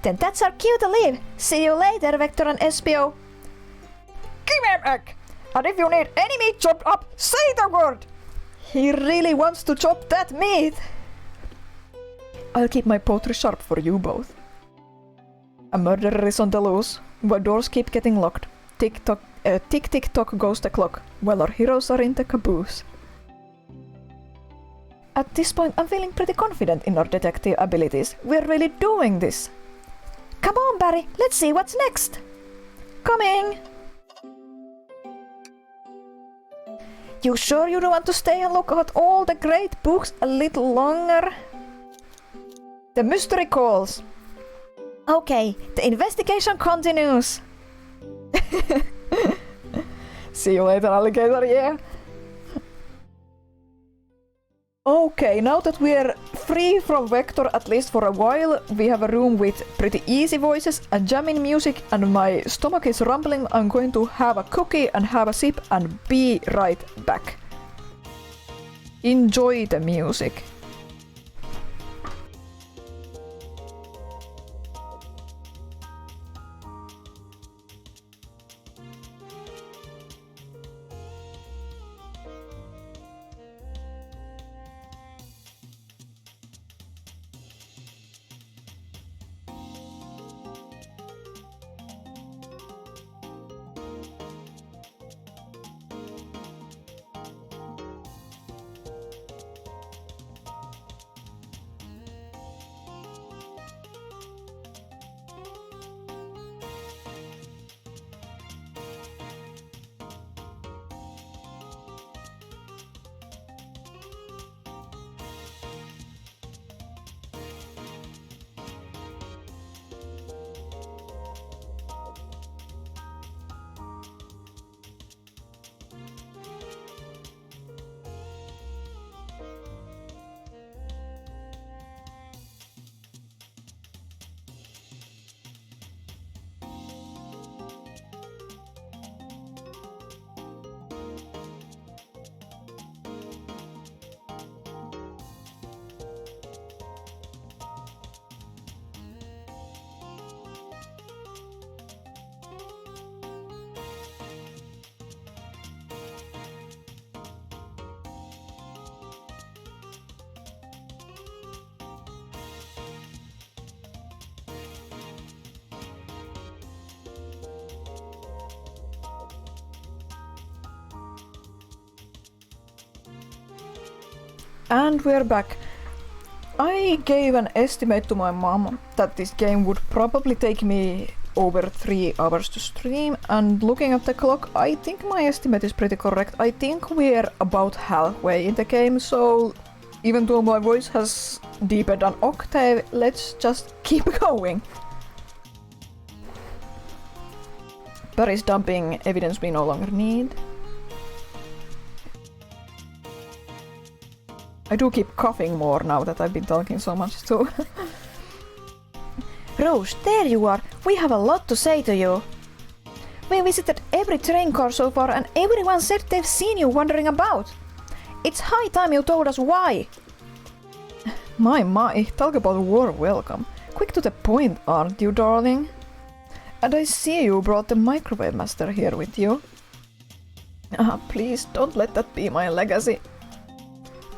Then that's our cue to leave. See you later, Vector and Espio. Give me a back. And if you need any meat chopped up, say the word. He really wants to chop that meat! I'll keep my poetry sharp for you both. A murderer is on the loose, while doors keep getting locked. Tick-tock, tick-tick-tock goes the clock, while our heroes are in the caboose. At this point, I'm feeling pretty confident in our detective abilities. We're really doing this! Come on, Barry, let's see what's next! Coming! You sure you don't want to stay and look at all the great books a little longer? The mystery calls! Okay, the investigation continues! See you later, alligator, yeah? Okay, now that we're free from Vector, at least for a while, we have a room with pretty easy voices and jamming music, and my stomach is rumbling. I'm going to have a cookie and have a sip and be right back. Enjoy the music. And we're back. I gave an estimate to my mom that this game would probably take me over 3 hours to stream, and looking at the clock, I think my estimate is pretty correct. I think we're about halfway in the game, so even though my voice has deepened an octave, let's just keep going. Barry's dumping evidence we no longer need. I do keep coughing more now that I've been talking so much too. Rose, there you are. We have a lot to say to you. We visited every train car so far and everyone said they've seen you wandering about. It's high time you told us why. My, talk about a warm welcome. Quick to the point, aren't you, darling? And I see you brought the microwave master here with you. Please don't let that be my legacy.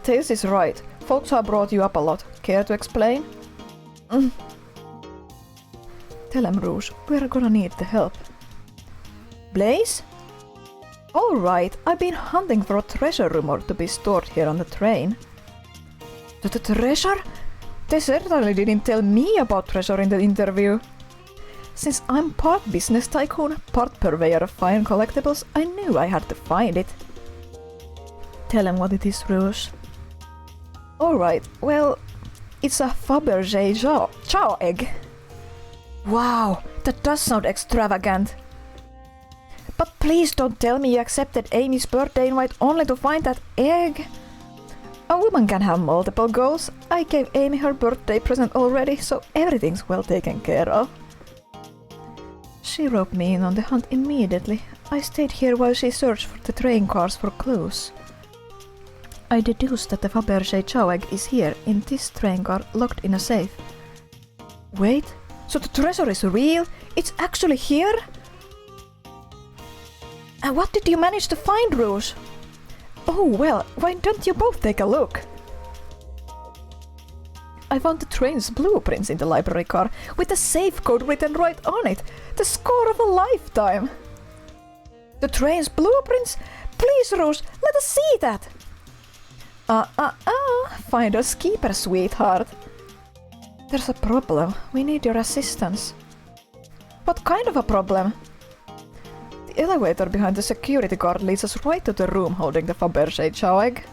Tails is right. Folks have brought you up a lot. Care to explain? Tell him, Rouge. We're gonna need the help. Blaze? Alright, I've been hunting for a treasure rumor to be stored here on the train. The treasure? They certainly didn't tell me about treasure in the interview. Since I'm part business tycoon, part purveyor of fine collectibles, I knew I had to find it. Tell him what it is, Rouge. Alright, well, it's a Fabergé chow egg. Wow, that does sound extravagant. But please don't tell me you accepted Amy's birthday invite only to find that egg. A woman can have multiple goals. I gave Amy her birthday present already, so everything's well taken care of. She roped me in on the hunt immediately. I stayed here while she searched for the train cars for clues. I deduced that the Fabergé chow egg is here, in this train car, locked in a safe. Wait, so the treasure is real? It's actually here? And what did you manage to find, Rouge? Oh well, why don't you both take a look? I found the train's blueprints in the library car, with a safe code written right on it. The score of a lifetime! The train's blueprints? Please, Rouge, let us see that! Finders keepers, sweetheart. There's a problem. We need your assistance. What kind of a problem? The elevator behind the security guard leads us right to the room holding the Fabergé chow egg.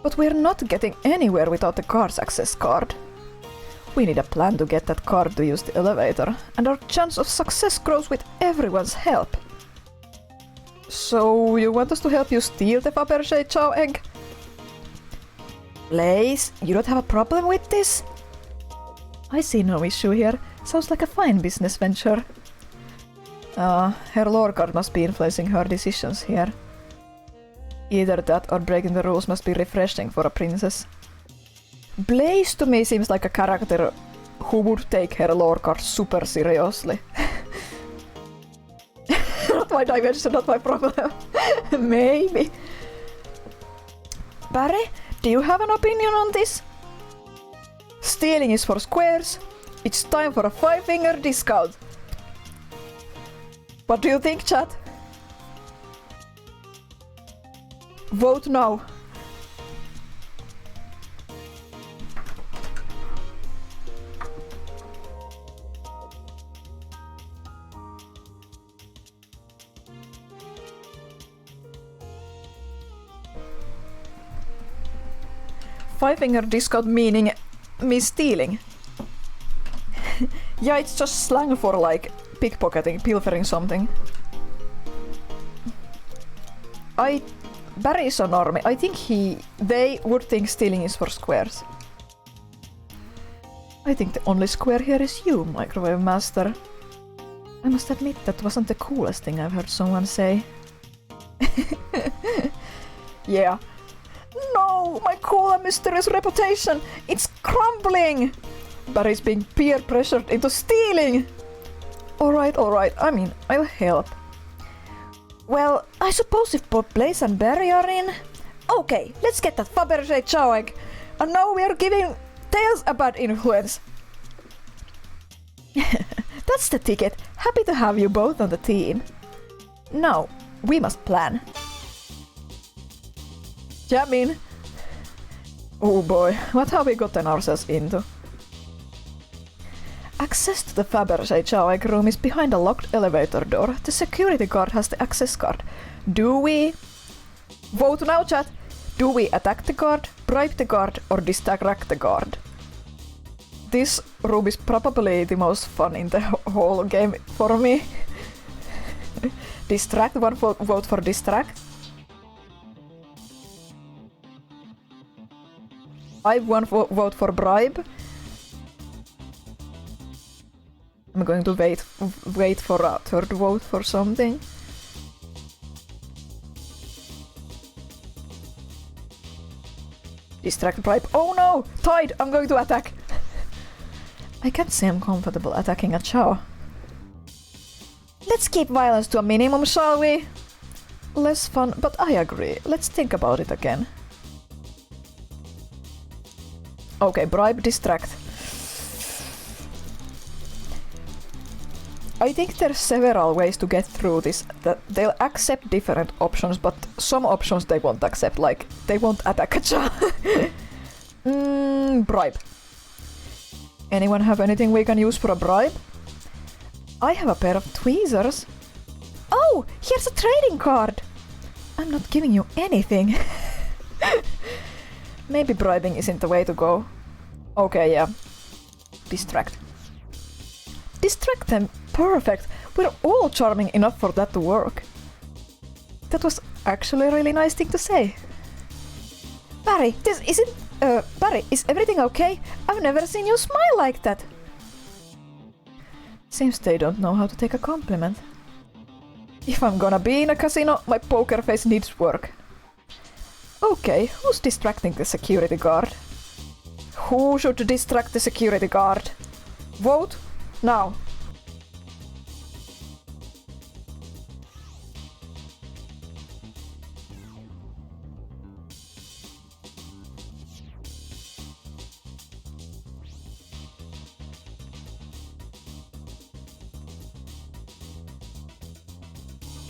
But we're not getting anywhere without the car's access card. We need a plan to get that card to use the elevator, and our chance of success grows with everyone's help. So, you want us to help you steal the Fabergé chow egg? Blaze, you don't have a problem with this? I see no issue here. Sounds like a fine business venture. Her Lorcard must be influencing her decisions here. Either that or breaking the rules must be refreshing for a princess. Blaze to me seems like a character who would take her Lorcard super seriously. Not my dimension, not my problem. Maybe. Barry, do you have an opinion on this? Stealing is for squares. It's time for a 5-finger discount. What do you think, chat? Vote now. Five-finger discount meaning me stealing. Yeah, it's just slang for like pickpocketing, pilfering something. Barry is a normie. I think they would think stealing is for squares. I think the only square here is you, Microwave Master. I must admit that wasn't the coolest thing I've heard someone say. Yeah. No, my cool and mysterious reputation, it's crumbling! Barry's being peer pressured into stealing! Alright, I mean, I'll help. Well, I suppose if both Blaze and Barry are in... Okay, let's get that Fabergé chow egg. And now we are giving Tails a bad influence. That's the ticket. Happy to have you both on the team. Now, we must plan. Jamin. Oh boy, what have we gotten ourselves into? Access to the Fabergé Chao egg room is behind a locked elevator door. The security guard has the access card. Do we... Vote now, chat! Do we attack the guard, bribe the guard, or distract the guard? This room is probably the most fun in the whole game for me. Distract, one vote for distract. I one vote for bribe. I'm going to wait for a third vote for something. Distract, bribe. Oh no! Tied! I'm going to attack! I can't say I'm comfortable attacking a Chao. Let's keep violence to a minimum, shall we? Less fun, but I agree. Let's think about it again. Okay, bribe, distract. I think there's several ways to get through this. That they'll accept different options, but some options they won't accept, like they won't attack a Chao. Bribe. Anyone have anything we can use for a bribe? I have a pair of tweezers. Oh, here's a trading card! I'm not giving you anything. Maybe bribing isn't the way to go. Okay, yeah. Distract. Distract them. Perfect. We're all charming enough for that to work. That was actually a really nice thing to say. Barry, this isn't... Barry, is everything okay? I've never seen you smile like that. Seems they don't know how to take a compliment. If I'm gonna be in a casino, my poker face needs work. Okay, who's distracting the security guard? Who should distract the security guard? Vote now.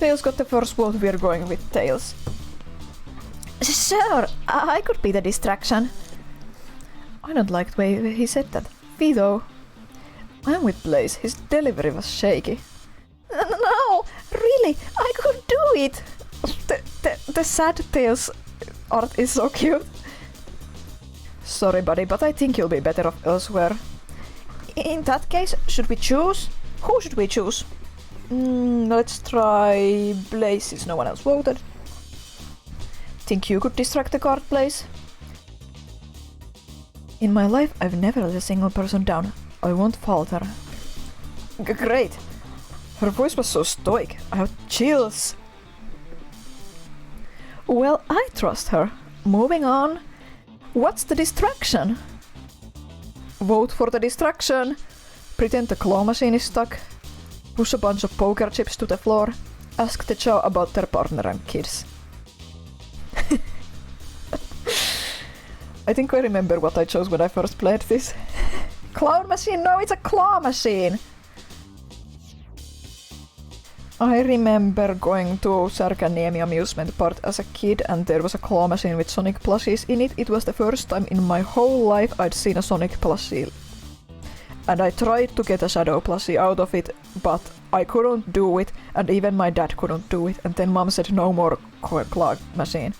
Tails got the first vote, we're going with Tails. Sure, I could be the distraction. I don't like the way he said that. Vito. I'm with Blaze, his delivery was shaky. No, really, I could do it! The sad Tails art is so cute. Sorry buddy, but I think you'll be better off elsewhere. In that case, should we choose? Who should we choose? Let's try Blaze since no one else voted. Think you could distract the guard, Blaze? In my life, I've never let a single person down. I won't falter. Great! Her voice was so stoic. I have chills. Well, I trust her. Moving on. What's the distraction? Vote for the distraction. Pretend the claw machine is stuck. Push a bunch of poker chips to the floor. Ask the Chao about their partner and kids. I think I remember what I chose when I first played this. Clown machine? No, it's a claw machine! I remember going to Särkänniemi amusement park as a kid and there was a claw machine with Sonic plushies in it. It was the first time in my whole life I'd seen a Sonic plushie. And I tried to get a Shadow plushie out of it, but I couldn't do it, and even my dad couldn't do it, and then mom said no more claw machine.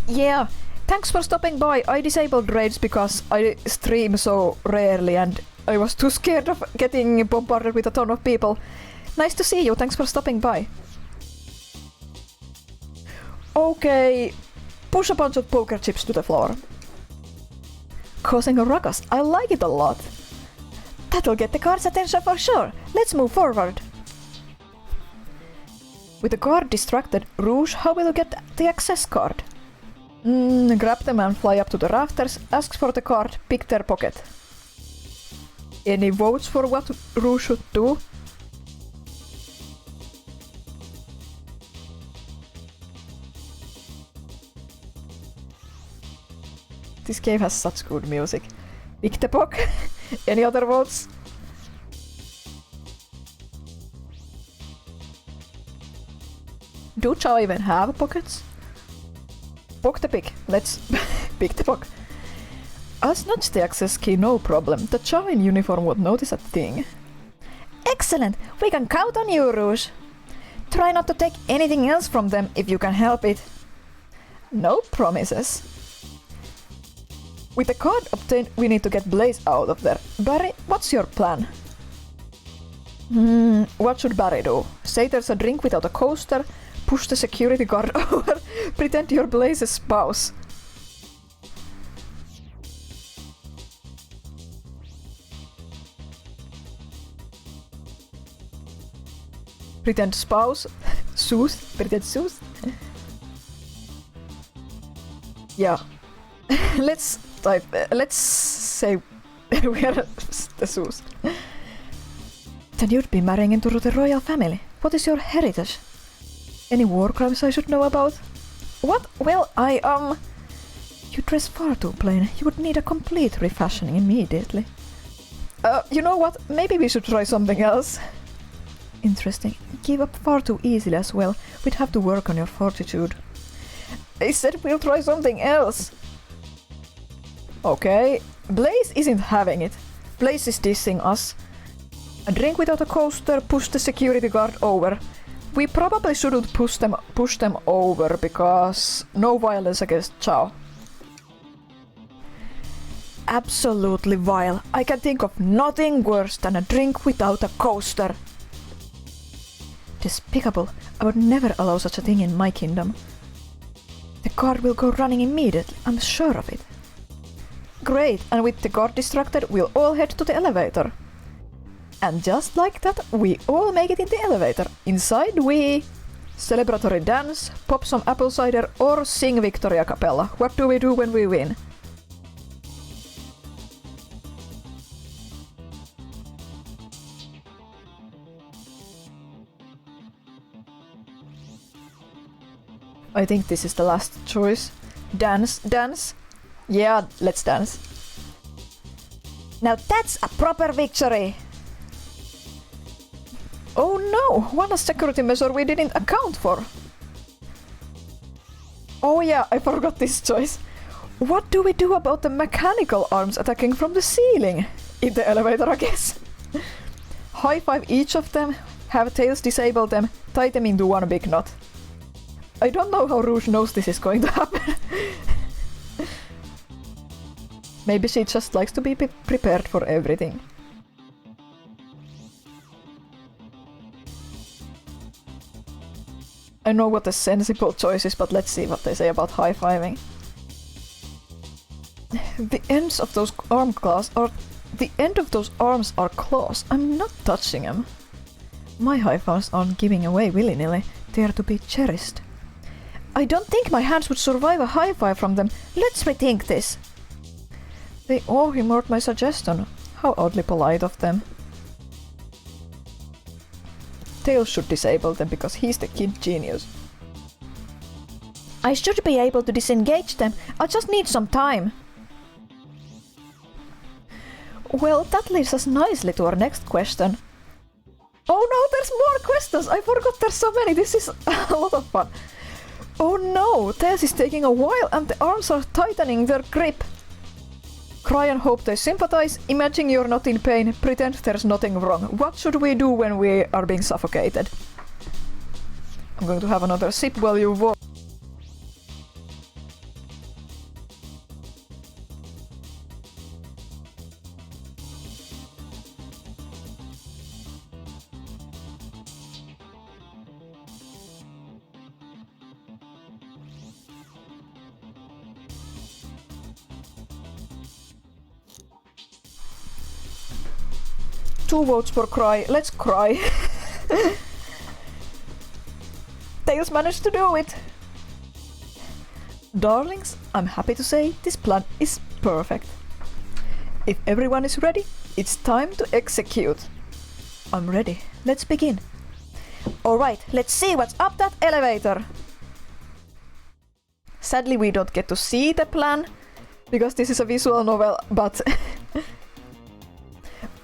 Yeah, thanks for stopping by. I disabled raids because I stream so rarely and I was too scared of getting bombarded with a ton of people. Nice to see you, thanks for stopping by. Okay, push a bunch of poker chips to the floor. Causing a ruckus, I like it a lot. That'll get the guard's attention for sure. Let's move forward. With the guard distracted, Rouge, how will you get the access card? Grab them and fly up to the rafters, ask for the card, pick their pocket. Any votes for what Rouge should do? This game has such good music. Pick the pocket. Any other votes? Do Chao even have pockets? Poke the pig. Let's pick the poke. I'll snatch the access key, no problem. The chow in uniform won't notice a thing. Excellent! We can count on you, Rouge. Try not to take anything else from them if you can help it. No promises. With the card obtained, we need to get Blaze out of there. Barry, what's your plan? What should Barry do? Say there's a drink without a coaster, push the security guard over, pretend you're Blaze's spouse. Pretend spouse? Sooth? Pretend sooth? Yeah. Let's say we are the sooth. Then you'd be marrying into the royal family. What is your heritage? Any war crimes I should know about? What? Well, You dress far too plain. You would need a complete refashioning immediately. You know what? Maybe we should try something else. Interesting. Give up far too easily as well. We'd have to work on your fortitude. I said we'll try something else. Okay. Blaze isn't having it. Blaze is dissing us. A drink without a coaster, push the security guard over. We probably shouldn't push them over because no violence against Chow. Absolutely vile. I can think of nothing worse than a drink without a coaster. Despicable. I would never allow such a thing in my kingdom. The guard will go running immediately, I'm sure of it. Great, and with the guard distracted, we'll all head to the elevator. And just like that, we all make it in the elevator. Inside we... celebratory dance, pop some apple cider, or sing victory a cappella. What do we do when we win? I think this is the last choice. Dance, dance. Yeah, let's dance. Now that's a proper victory! Oh no, one security measure we didn't account for. Oh yeah, I forgot this choice. What do we do about the mechanical arms attacking from the ceiling? In the elevator, I guess. High five each of them, have Tails disable them, tie them into one big knot. I don't know how Rouge knows this is going to happen. Maybe she just likes to be prepared for everything. I know what the sensible choice is, but let's see what they say about high-fiving. The ends of those arms are claws. I'm not touching them. My high fives aren't giving away willy-nilly. They are to be cherished. I don't think my hands would survive a high five from them. Let's rethink this. They all ignored my suggestion. How oddly polite of them. Tails should disable them because he's the kid genius. I should be able to disengage them. I just need some time. Well, that leads us nicely to our next question. Oh no, there's more questions! I forgot there's so many. This is a lot of fun. Oh no, Tails is taking a while and the arms are tightening their grip. Cry and hope they sympathize. Imagine you're not in pain. Pretend there's nothing wrong. What should we do when we are being suffocated? I'm going to have another sip while you walk. Two votes for cry. Let's cry. Tails managed to do it. Darlings, I'm happy to say this plan is perfect. If everyone is ready, it's time to execute. I'm ready. Let's begin. Alright, let's see what's up that elevator. Sadly, we don't get to see the plan because this is a visual novel, but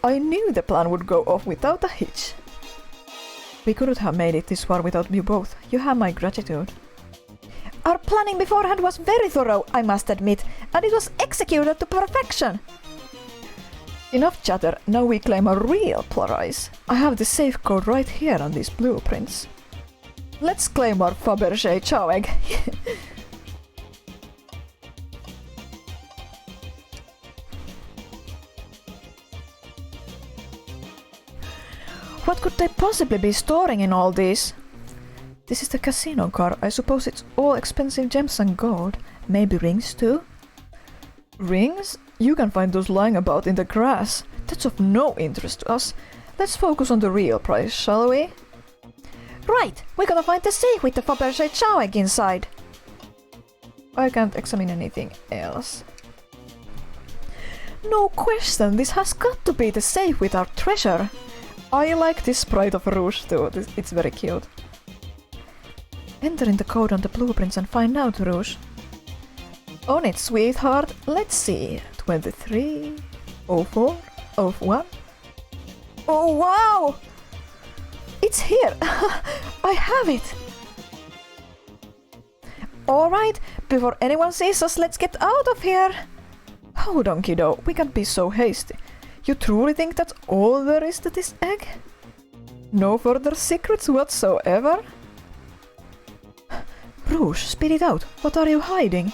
I knew the plan would go off without a hitch. We couldn't have made it this far without you both. You have my gratitude. Our planning beforehand was very thorough, I must admit, and it was executed to perfection. Enough chatter, now we claim a real prize. I have the safe code right here on these blueprints. Let's claim our Fabergé chow egg. What could they possibly be storing in all these? This is the casino car. I suppose it's all expensive gems and gold. Maybe rings too? Rings? You can find those lying about in the grass. That's of no interest to us. Let's focus on the real prize, shall we? Right, we gotta find the safe with the Fabergé chow egg inside. I can't examine anything else. No question, this has got to be the safe with our treasure. I like this sprite of Rouge too, it's very cute. Enter in the code on the blueprints and find out, Rouge. On it, sweetheart. Let's see. 23, 04, 01. Oh wow! It's here! I have it! Alright, before anyone sees us, let's get out of here! Hold on, kiddo, we can't be so hasty. You truly think that's all there is to this egg? No further secrets whatsoever? Rouge, spit it out. What are you hiding?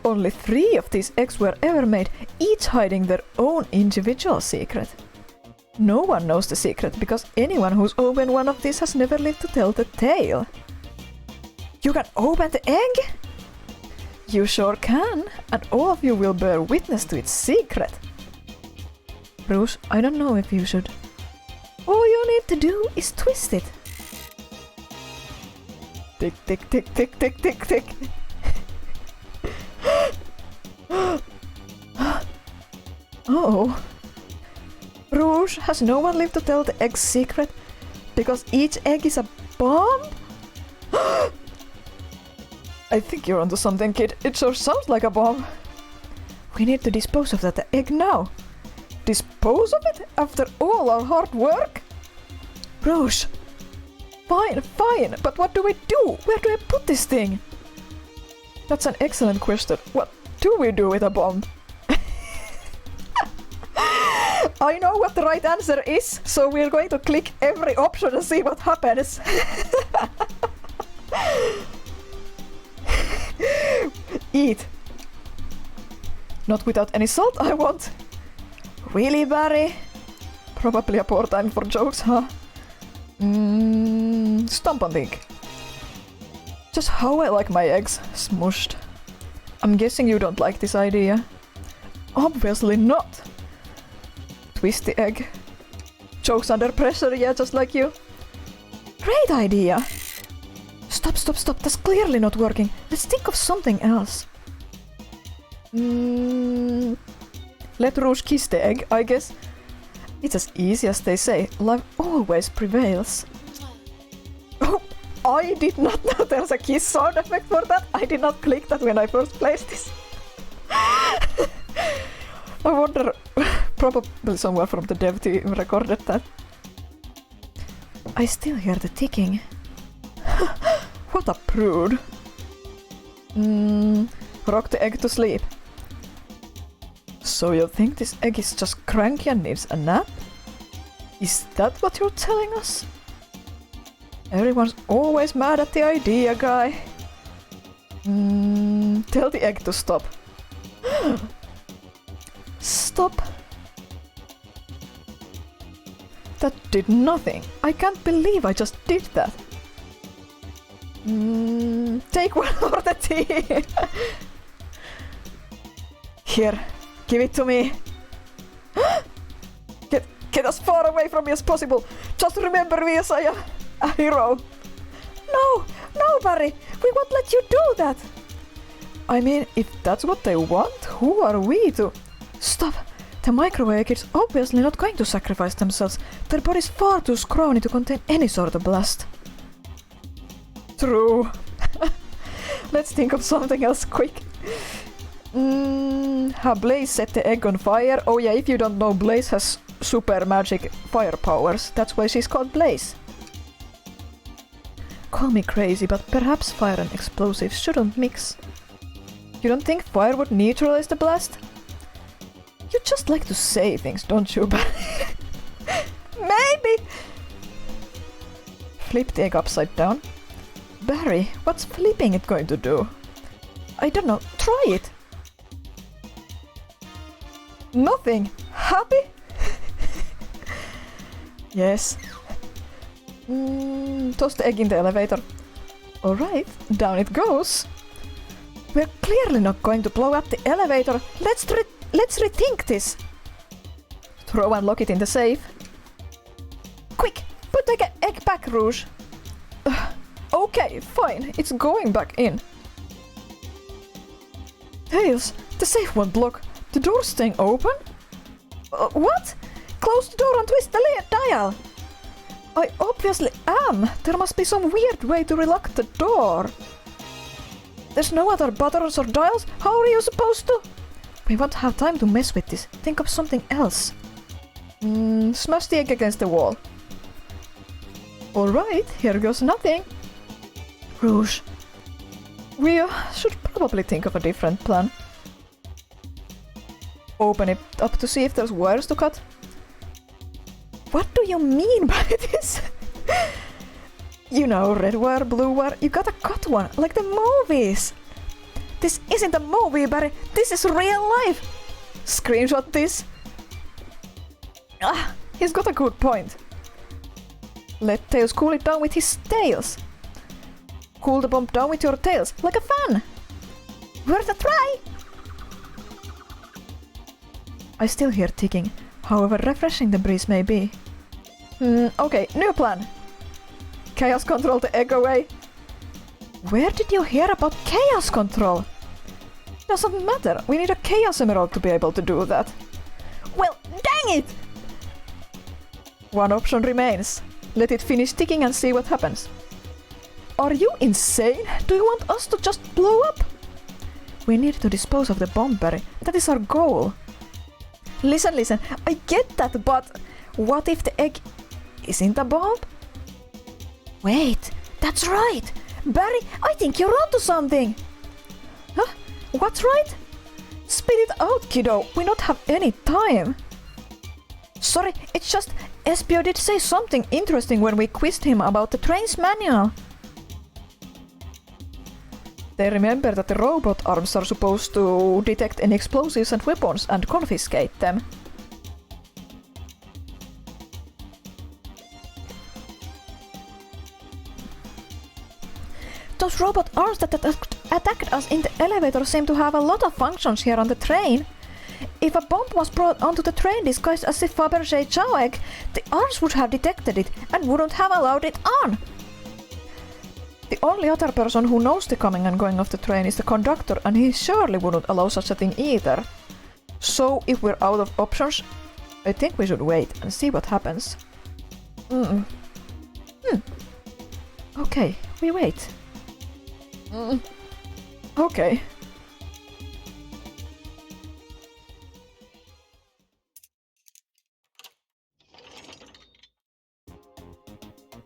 Only 3 of these eggs were ever made, each hiding their own individual secret. No one knows the secret, because anyone who's opened one of these has never lived to tell the tale. You can open the egg? You sure can, and all of you will bear witness to its secret. Rouge, I don't know if you should. All you need to do is twist it. Tick, tick, tick, tick, tick, tick, tick. Oh. Rouge, has no one lived to tell the egg's secret? Because each egg is a bomb? I think you're onto something, kid. It sure sounds like a bomb. We need to dispose of that egg now. Dispose of it after all our hard work? Rouge. Fine, fine, but what do we do? Where do I put this thing? That's an excellent question. What do we do with a bomb? I know what the right answer is, so we're going to click every option and see what happens. Eat. Not without any salt, I want. Really, Barry? Probably a poor time for jokes, huh? Stomp on thing. Just how I like my eggs, smushed. I'm guessing you don't like this idea. Obviously not. Twist the egg. Jokes under pressure, yeah, just like you. Great idea! Stop, stop, stop, that's clearly not working. Let's think of something else. Let Rouge kiss the egg, I guess. It's as easy as they say. Love always prevails. Oh, I did not know there's a kiss sound effect for that. I did not click that when I first placed this. I wonder, probably someone from the dev team recorded that. I still hear the ticking. What a prude. Rock the egg to sleep. So you think this egg is just cranky and needs a nap? Is that what you're telling us? Everyone's always mad at the idea, guy. Tell the egg to stop. Stop. That did nothing. I can't believe I just did that. Take one for the tea. Here, give it to me. Get as far away from me as possible. Just remember me as I am a hero. No, no, Barry. We won't let you do that. I mean, if that's what they want, who are we to... Stop. The microwave kids obviously not going to sacrifice themselves. Their body's far too scrawny to contain any sort of blast. True. Let's think of something else quick. Blaze set the egg on fire. Oh yeah, if you don't know, Blaze has super magic fire powers. That's why she's called Blaze. call me crazy, but perhaps fire and explosives shouldn't mix. You don't think fire would neutralize the blast? You just like to say things, don't you, Barry? Maybe! Flip the egg upside down. Barry, what's flipping it going to do? I don't know, try it! Nothing! Happy? Yes. Toss the egg in the elevator. Alright, down it goes. We're clearly not going to blow up the elevator. Let's rethink this. Throw and lock it in the safe. Quick, put the egg back, Rouge. Okay, fine, it's going back in. Tails, the safe won't lock. The door's staying open? What? Close the door and twist the dial! I obviously am! There must be some weird way to relock the door! There's no other buttons or dials? How are you supposed to? We won't have time to mess with this. Think of something else. Smash the egg against the wall. Alright, here goes nothing. Rouge. We should probably think of a different plan. Open it up to see if there's wires to cut. What do you mean by this? You know, red wire, blue wire, you gotta cut one, like the movies. This isn't a movie, Barry, this is real life. Screenshot this. Ah, he's got a good point. Let Tails cool it down with his tails. Cool the bomb down with your tails, like a fan. Worth a try. I still hear ticking, however refreshing the breeze may be. Okay, new plan. Chaos control the egg away. Where did you hear about chaos control? Doesn't matter, we need a chaos emerald to be able to do that. Well, dang it! One option remains. Let it finish ticking and see what happens. Are you insane? Do you want us to just blow up? We need to dispose of the bomb, Barry. That is our goal. Listen, I get that, but what if the egg isn't a bomb? Wait, that's right! Barry, I think you're onto something! Huh? What's right? Spit it out, kiddo! We don't have any time! Sorry, it's just Espio did say something interesting when we quizzed him about the train's manual. They remember that the robot arms are supposed to detect any explosives and weapons and confiscate them. Those robot arms that attacked us in the elevator seem to have a lot of functions here on the train. If a bomb was brought onto the train disguised as a Fabergé chow egg, the arms would have detected it and wouldn't have allowed it on. The only other person who knows the coming and going of the train is the conductor, and he surely wouldn't allow such a thing either. So, if we're out of options, I think we should wait and see what happens. Okay, we wait. Okay.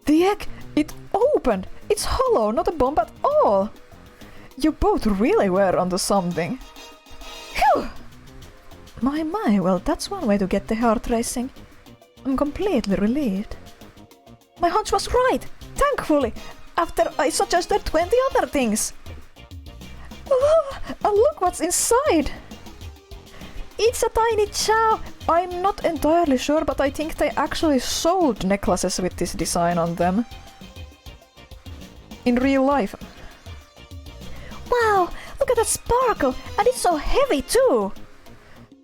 The egg! It opened! It's hollow, not a bomb at all! You both really were onto something. Phew! My, well, that's one way to get the heart racing. I'm completely relieved. My hunch was right, thankfully, after I suggested 20 other things. Oh, and look what's inside! It's a tiny chow! I'm not entirely sure, but I think they actually sold necklaces with this design on them. In real life. Wow! Look at that sparkle! And it's so heavy too!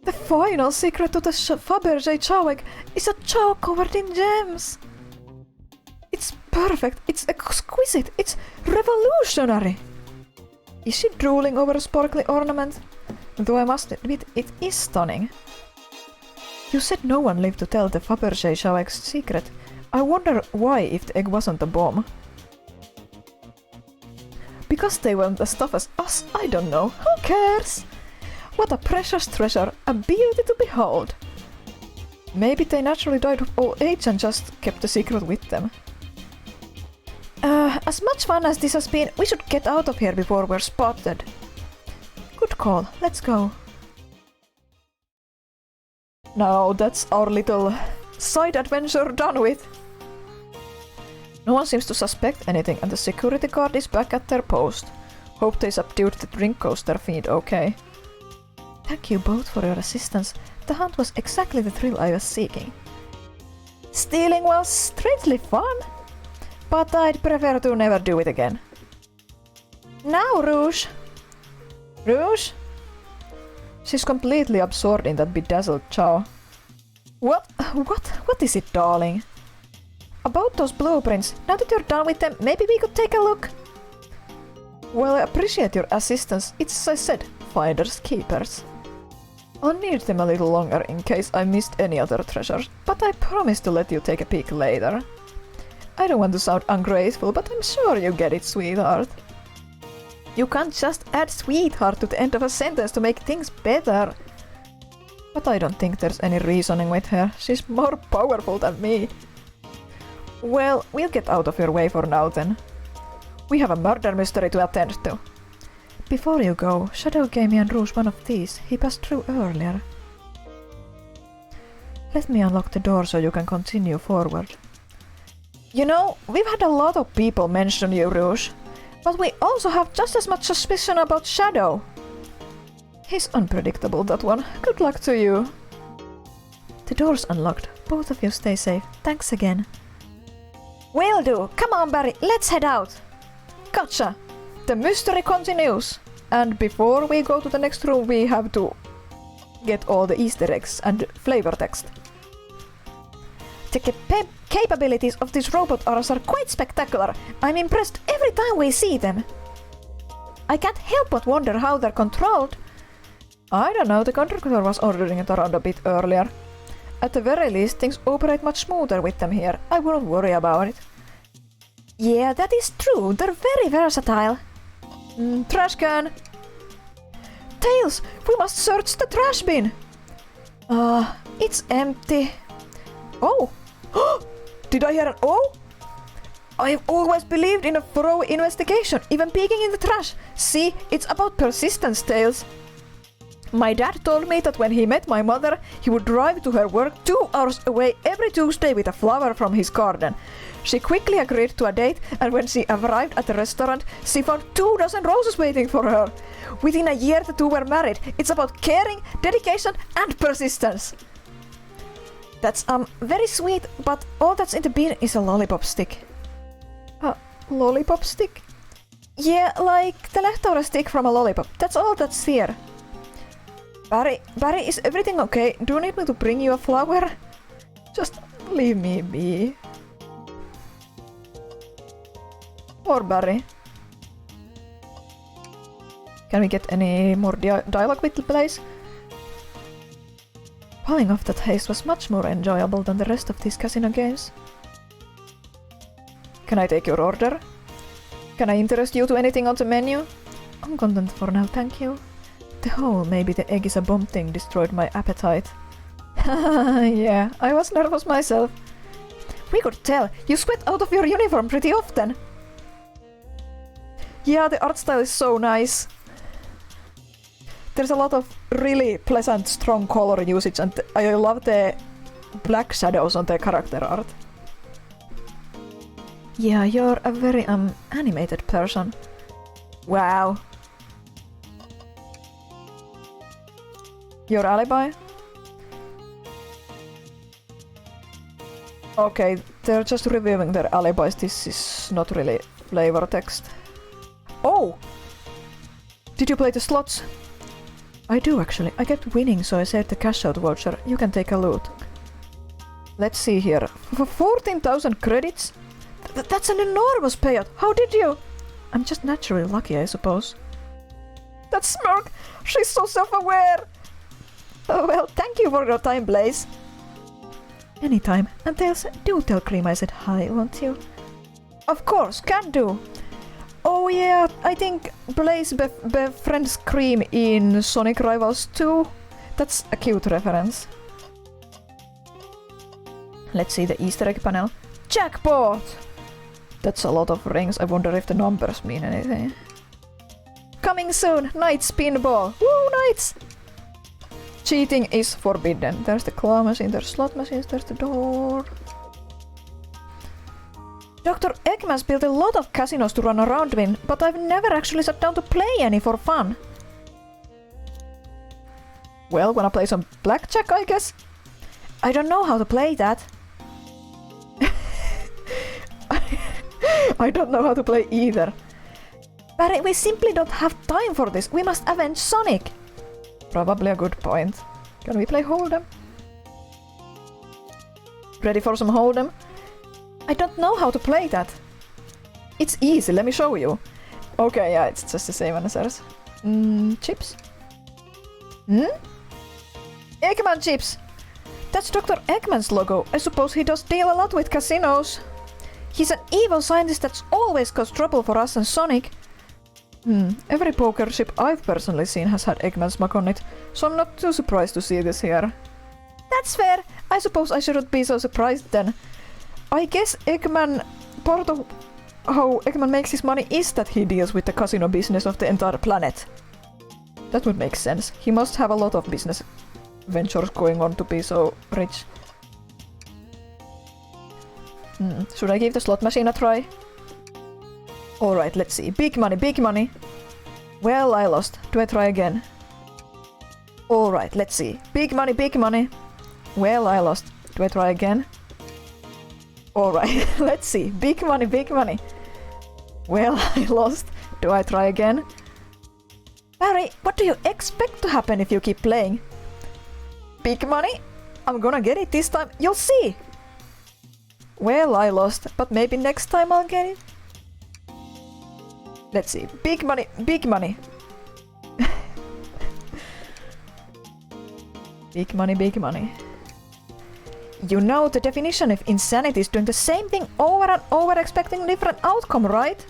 The final secret to the Fabergé chow egg is a chow covered in gems! It's perfect, it's exquisite, it's revolutionary! Is she drooling over a sparkly ornament? Though I must admit, it is stunning. You said no one lived to tell the Fabergé chow egg's secret. I wonder why if the egg wasn't a bomb. Because they weren't as tough as us, I don't know. Who cares? What a precious treasure, a beauty to behold. Maybe they naturally died of old age and just kept the secret with them. As much fun as this has been, we should get out of here before we're spotted. Good call, let's go. Now that's our little side adventure done with. No one seems to suspect anything and the security guard is back at their post. Hope they subdued the drink coaster fiend okay. Thank you both for your assistance. The hunt was exactly the thrill I was seeking. Stealing was strangely fun, but I'd prefer to never do it again. Now, Rouge! Rouge? She's completely absorbed in that bedazzled chow. What is it, darling? About those blueprints, now that you're done with them, maybe we could take a look? Well, I appreciate your assistance. It's, as I said, finders keepers. I'll need them a little longer in case I missed any other treasures, but I promise to let you take a peek later. I don't want to sound ungrateful, but I'm sure you get it, sweetheart. You can't just add sweetheart to the end of a sentence to make things better. But I don't think there's any reasoning with her. She's more powerful than me. Well, we'll get out of your way for now then. We have a murder mystery to attend to. Before you go, Shadow gave me and Rouge one of these. He passed through earlier. Let me unlock the door so you can continue forward. You know, we've had a lot of people mention you, Rouge. But we also have just as much suspicion about Shadow. He's unpredictable, that one. Good luck to you. The door's unlocked. Both of you stay safe. Thanks again. Will do. Come on, Barry. Let's head out. Gotcha. The mystery continues. And before we go to the next room, we have to get all the Easter eggs and flavor text. The capabilities of these robot arms are quite spectacular. I'm impressed every time we see them. I can't help but wonder how they're controlled. I don't know, the contractor was ordering it around a bit earlier. At the very least, things operate much smoother with them here. I wouldn't worry about it. Yeah, that is true. They're very versatile. Trash can! Tails! We must search the trash bin! It's empty. Oh! Did I hear an oh? I've always believed in a thorough investigation, even peeking in the trash. See, it's about persistence, Tails. My dad told me that when he met my mother, he would drive to her work 2 hours away every Tuesday with a flower from his garden. She quickly agreed to a date, and when she arrived at the restaurant, she found 24 roses waiting for her. Within a year, the two were married. It's about caring, dedication, and persistence. That's very sweet, but all that's in the bin is a lollipop stick. A lollipop stick? Yeah, like the leftover stick from a lollipop. That's all that's here. Barry, is everything okay? Do you need me to bring you a flower? Just leave me be. Or Barry. Can we get any more dialogue with the place? Pulling off that haste was much more enjoyable than the rest of these casino games. Can I take your order? Can I interest you to anything on the menu? I'm content for now, thank you. The whole maybe the egg is a bomb thing destroyed my appetite. Yeah, I was nervous myself. We could tell. You sweat out of your uniform pretty often. Yeah, the art style is so nice. There's a lot of really pleasant, strong color usage, and I love the black shadows on the character art. Yeah, you're a very animated person. Wow. Your alibi? Okay, they're just reviewing their alibis. This is not really flavor text. Oh! Did you play the slots? I do actually. I kept winning, so I saved the cash out voucher. You can take a loot. Let's see here. 14,000 credits? That's an enormous payout. How did you? I'm just naturally lucky, I suppose. That smirk! She's so self-aware! Oh well, thank you for your time, Blaze. Anytime. And Tails, do tell Cream I said hi, won't you? Of course, can do. Oh yeah, I think Blaze befriends Cream in Sonic Rivals 2. That's a cute reference. Let's see the Easter egg panel. Jackpot! That's a lot of rings. I wonder if the numbers mean anything. Coming soon! Knights pinball! Woo, knights! Cheating is forbidden. There's the claw machine, there's slot machines, there's the door. Dr. Eggman's built a lot of casinos to run around in, but I've never actually sat down to play any for fun. Well, wanna play some blackjack, I guess? I don't know how to play that. I don't know how to play either. Barry, we simply don't have time for this. We must avenge Sonic. Probably a good point. Can we play Hold'em? Ready for some Hold'em? I don't know how to play that. It's easy, let me show you. Okay, yeah, it's just the same answers. Chips? Eggman chips! That's Dr. Eggman's logo. I suppose he does deal a lot with casinos. He's an evil scientist that's always caused trouble for us and Sonic. Every poker chip I've personally seen has had Eggman's mark on it, so I'm not too surprised to see this here. That's fair. I suppose I shouldn't be so surprised then. I guess Eggman... part of how Eggman makes his money is that he deals with the casino business of the entire planet. That would make sense. He must have a lot of business ventures going on to be so rich. Should I give the slot machine a try? Alright, let's see. Big money, big money! Well, I lost. Do I try again? Alright, let's see. Big money, big money! Well, I lost. Do I try again? Alright, let's see. Big money, big money! Well, I lost. Do I try again? Barry, what do you expect to happen if you keep playing? Big money? I'm gonna get it this time. You'll see! Well, I lost, but maybe next time I'll get it. Let's see. Big money, big money! Big money, big money. You know, the definition of insanity is doing the same thing over and over expecting different outcome, right?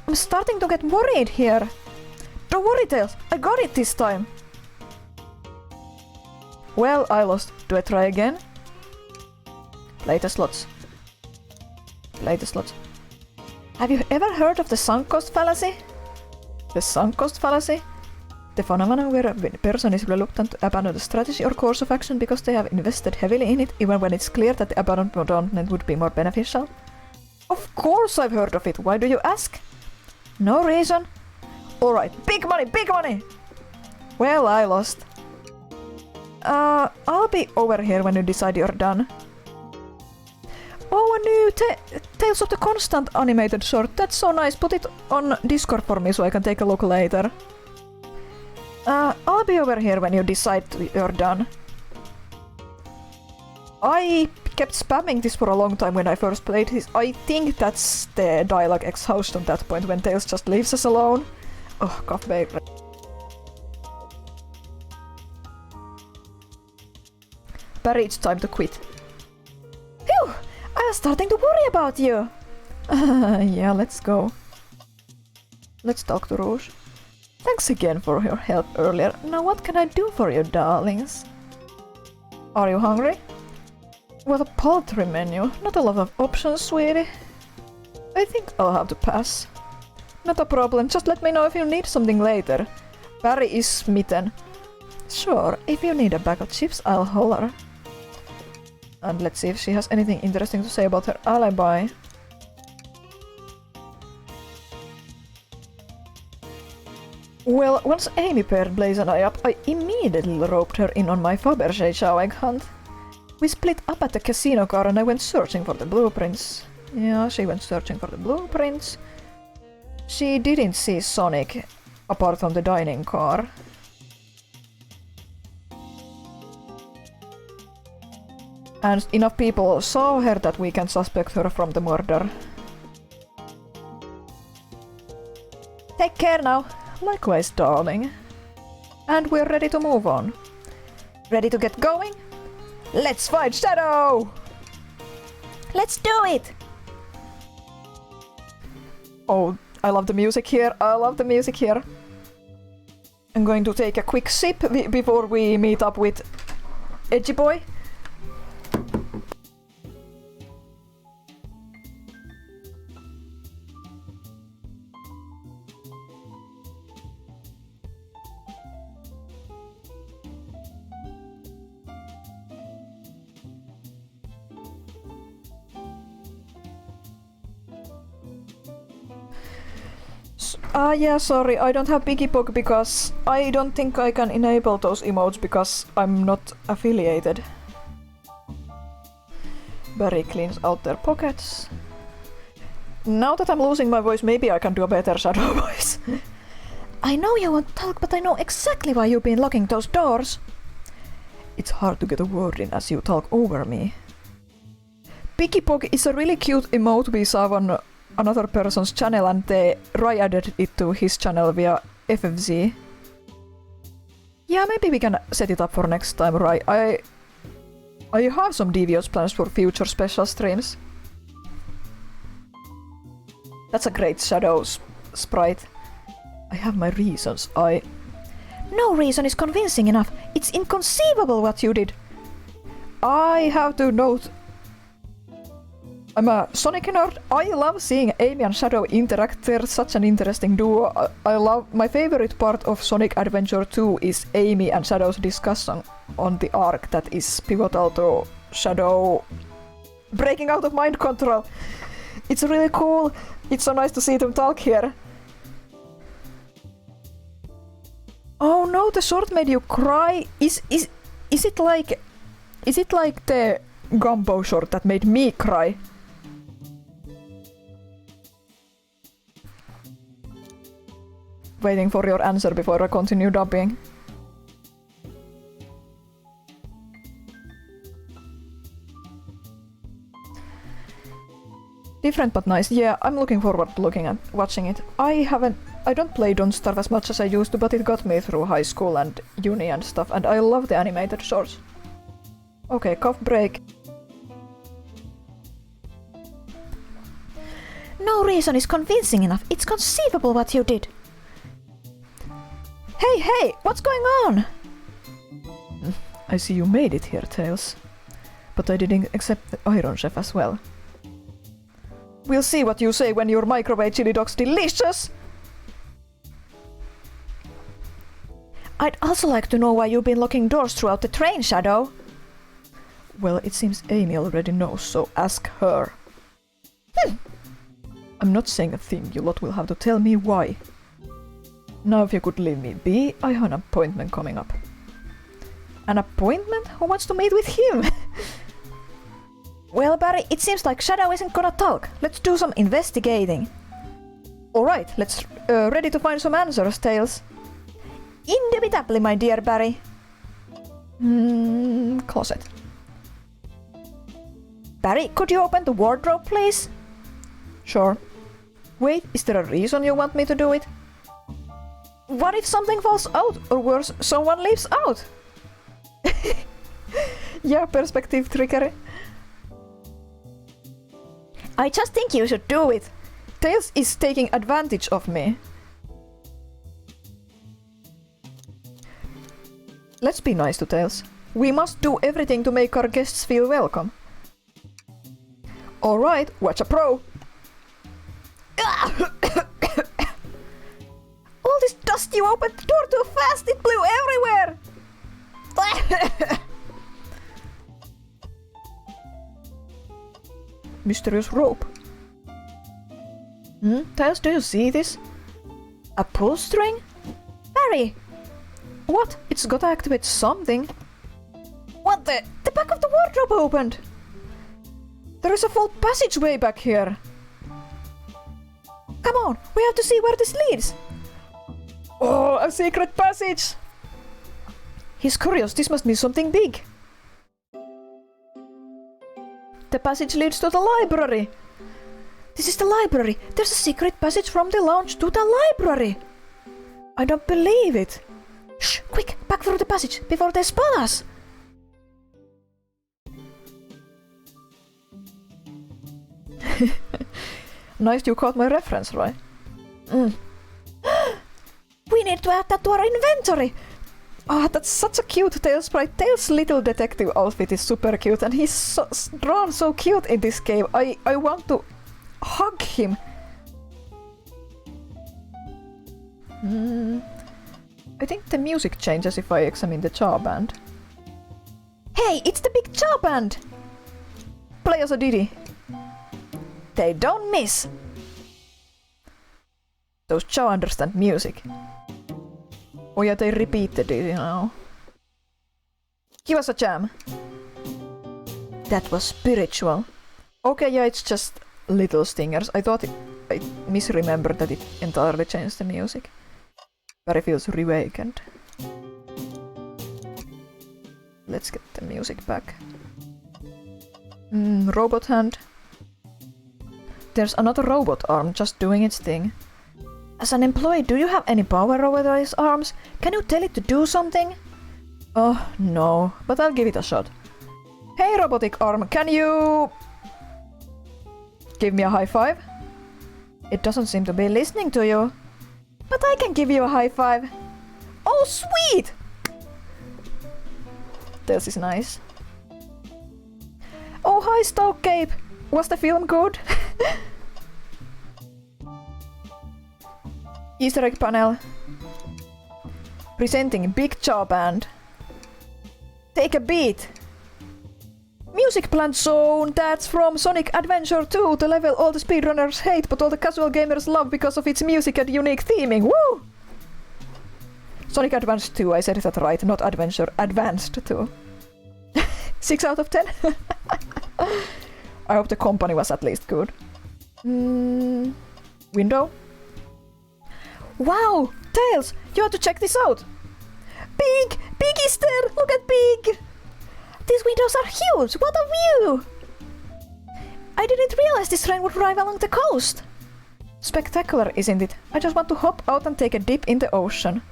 I'm starting to get worried here. Don't worry, Tails. I got it this time. Well, I lost. Do I try again? Play the slots. Play the slots. Have you ever heard of the sunk cost fallacy? The sunk cost fallacy? The phenomenon where a person is reluctant to abandon a strategy or course of action because they have invested heavily in it, even when it's clear that the abandonment would be more beneficial. Of course I've heard of it. Why do you ask? No reason. Alright, big money, big money! Well, I lost. I'll be over here when you decide you're done. Oh, a new Tales of the Constant animated short. That's so nice. Put it on Discord for me so I can take a look later. I'll be over here when you decide you're done. I kept spamming this for a long time when I first played this. I think that's the dialogue exhaust at that point when Tails just leaves us alone. Oh, cough baby. Barry, it's time to quit. Phew! I was starting to worry about you! Yeah, let's go. Let's talk to Rouge. Thanks again for your help earlier. Now what can I do for you, darlings? Are you hungry? What a paltry menu. Not a lot of options, sweetie. I think I'll have to pass. Not a problem, just let me know if you need something later. Barry is smitten. Sure, if you need a bag of chips, I'll holler. And let's see if she has anything interesting to say about her alibi. Well, once Amy paired Blaze and I up, I immediately roped her in on my Fabergé chow egg hunt. We split up at the casino car and I went searching for the blueprints. Yeah, she went searching for the blueprints. She didn't see Sonic, apart from the dining car. And enough people saw her that we can suspect her from the murder. Take care now. Likewise, darling. And we're ready to move on. Ready to get going? Let's fight Shadow! Let's do it! Oh, I love the music here. I love the music here. I'm going to take a quick sip before we meet up with Edgy Boy. Yeah, sorry, I don't have Piggypog because I don't think I can enable those emotes because I'm not affiliated. Barry cleans out their pockets. Now that I'm losing my voice, maybe I can do a better shadow voice. I know you won't talk, but I know exactly why you've been locking those doors. It's hard to get a word in as you talk over me. Piggypog is a really cute emote we saw on another person's channel and Rai added it to his channel via FFZ. Yeah, maybe we can set it up for next time, Rai. I have some devious plans for future special streams. That's a great shadow sprite. I have my reasons. No reason is convincing enough. It's inconceivable what you did. I have to note, I'm a Sonic nerd. I love seeing Amy and Shadow interact. They're such an interesting duo. My favorite part of Sonic Adventure 2 is Amy and Shadow's discussion on the arc that is pivotal to Shadow breaking out of mind control. It's really cool. It's so nice to see them talk here. Oh no, the short made you cry. Is it like the Gumbo short that made me cry? Waiting for your answer before I continue dubbing. Different but nice. Yeah, I'm looking forward to watching it. I don't play Don't Starve as much as I used to, but it got me through high school and uni and stuff, and I love the animated shorts. Okay, cough break. No reason is convincing enough. It's conceivable what you did. Hey, what's going on? I see you made it here, Tails. But I didn't accept the Iron Chef as well. We'll see what you say when your microwave chili dog's delicious! I'd also like to know why you've been locking doors throughout the train, Shadow. Well, it seems Amy already knows, so ask her. I'm not saying a thing, you lot will have to tell me why. Now if you could leave me be, I have an appointment coming up. An appointment? Who wants to meet with him? Well, Barry, it seems like Shadow isn't gonna talk. Let's do some investigating. Alright, let's ready to find some answers, Tails. Indubitably, my dear Barry. Closet. Barry, could you open the wardrobe, please? Sure. Wait, is there a reason you want me to do it? What if something falls out, or worse, someone leaves out? Yeah, perspective trickery. I just think you should do it. Tails is taking advantage of me. Let's be nice to Tails. We must do everything to make our guests feel welcome. Alright, watch a pro! All this dust, you opened the door too fast, it blew everywhere! Mysterious rope. Tails, do you see this? A pull string? Barry! What? It's gotta activate something. What the? The back of the wardrobe opened! There is a full passageway back here. Come on, we have to see where this leads. Oh, a secret passage! He's curious, this must mean something big. The passage leads to the library. This is the library. There's a secret passage from the lounge to the library. I don't believe it. Shh, quick, back through the passage before they spot us. Nice you caught my reference, right? We need to add that to our inventory. Ah, that's such a cute Tails sprite. Tails' little detective outfit is super cute and he's drawn so cute in this game. I want to hug him. I think the music changes if I examine the jaw band. Hey, it's the big jaw band! Play as a Diddy. They don't miss. Those Chow understand music. Oh yeah, they repeated it, you know. Give us a jam. That was spiritual. Okay, yeah, it's just little stingers. I thought I misremembered that it entirely changed the music. Barry feels reawakened. Let's get the music back. Robot hand. There's another robot arm just doing its thing. As an employee, do you have any power over those arms? Can you tell it to do something? Oh, no, but I'll give it a shot. Hey, robotic arm, can you... give me a high five? It doesn't seem to be listening to you. But I can give you a high five. Oh, sweet! This is nice. Oh, hi, Stoke Cape. Was the film good? Easter egg panel. Presenting Big Jaw Band. Take a beat. Music plant zone, that's from Sonic Adventure 2, the level all the speedrunners hate but all the casual gamers love because of its music and unique theming. Woo! Sonic Adventure 2, I said that right, not Adventure, Advanced 2. 6 out of 10? I hope the company was at least good. Window? Wow! Tails! You have to check this out! Big! Big is there! Look at Big! These windows are huge! What a view! I didn't realize this train would drive along the coast! Spectacular, isn't it? I just want to hop out and take a dip in the ocean.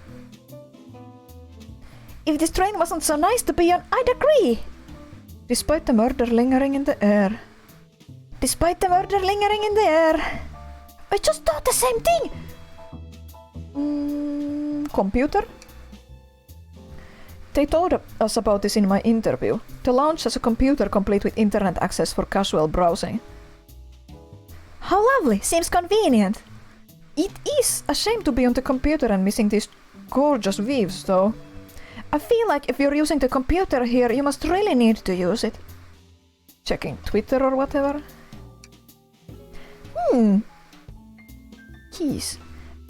If this train wasn't so nice to be on, I'd agree! Despite the murder lingering in the air. Despite the murder lingering in the air. I just thought the same thing! Computer? They told us about this in my interview. The lounge has a computer complete with internet access for casual browsing. How lovely! Seems convenient! It is a shame to be on the computer and missing these gorgeous views, though. I feel like if you're using the computer here, you must really need to use it. Checking Twitter or whatever. Keys.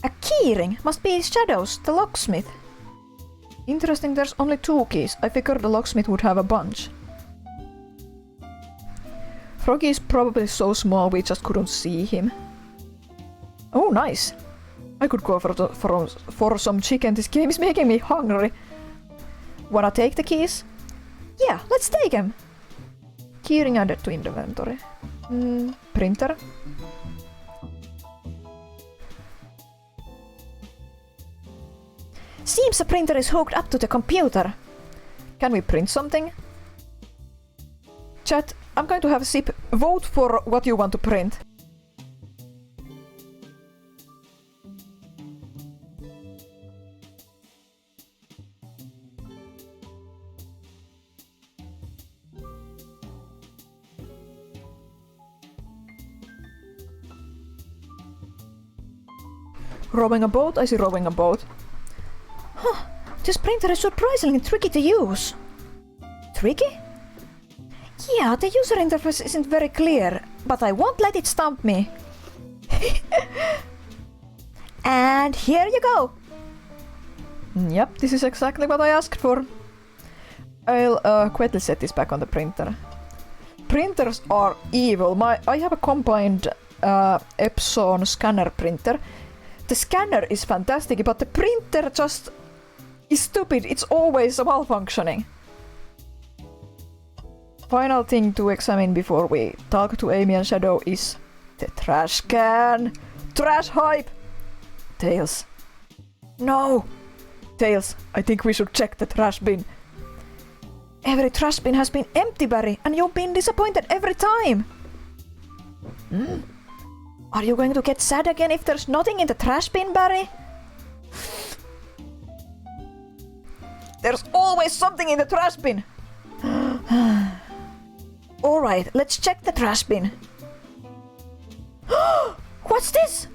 A keyring must be Shadows, the locksmith. Interesting, there's only 2 keys. I figured the locksmith would have a bunch. Froggy is probably so small we just couldn't see him. Oh, nice. I could go for some chicken. This game is making me hungry. Wanna take the keys? Yeah, let's take them. Keyring added to inventory. Printer. Seems a printer is hooked up to the computer. Can we print something? Chat, I'm going to have a sip. Vote for what you want to print. Rowing a boat? I see rowing a boat. Huh, this printer is surprisingly tricky to use. Tricky? Yeah, the user interface isn't very clear, but I won't let it stump me. And here you go! Yep, this is exactly what I asked for. I'll quickly set this back on the printer. Printers are evil. I have a combined Epson scanner printer. The scanner is fantastic, but the printer just is stupid. It's always malfunctioning. Final thing to examine before we talk to Amy and Shadow is the trash can. Trash hype! Tails. No! Tails, I think we should check the trash bin. Every trash bin has been empty, Barry, and you've been disappointed every time. Are you going to get sad again if there's nothing in the trash bin, Barry? There's always something in the trash bin! Alright, let's check the trash bin. What's this?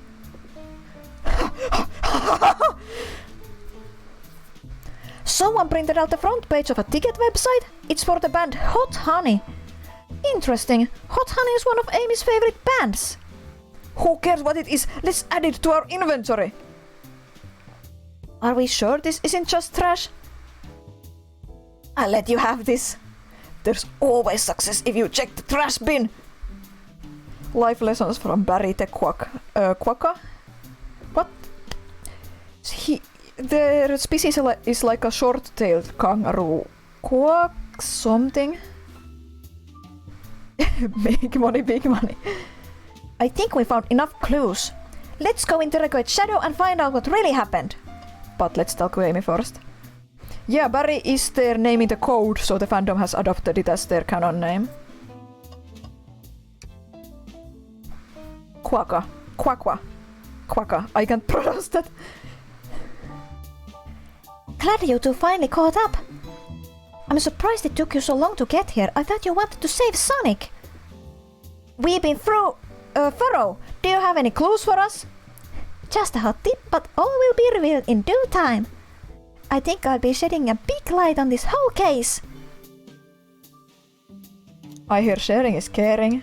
Someone printed out the front page of a ticket website. It's for the band Hot Honey. Interesting. Hot Honey is one of Amy's favorite bands. Who cares what it is? Let's add it to our inventory. Are we sure this isn't just trash? I'll let you have this. There's always success if you check the trash bin. Life lessons from Barry the Quokka. What? Their species is like a short-tailed kangaroo. Quack something. Big money, big money. I think we found enough clues. Let's go interrogate Shadow and find out what really happened. But let's talk to Amy first. Yeah, Barry is their name in the code, so the fandom has adopted it as their canon name. Quokka. Quokka. I can't pronounce that. Glad you two finally caught up. I'm surprised it took you so long to get here. I thought you wanted to save Sonic. We've been through thorough. Do you have any clues for us? Just a hot tip, but all will be revealed in due time. I think I'll be shedding a big light on this whole case. I hear sharing is caring.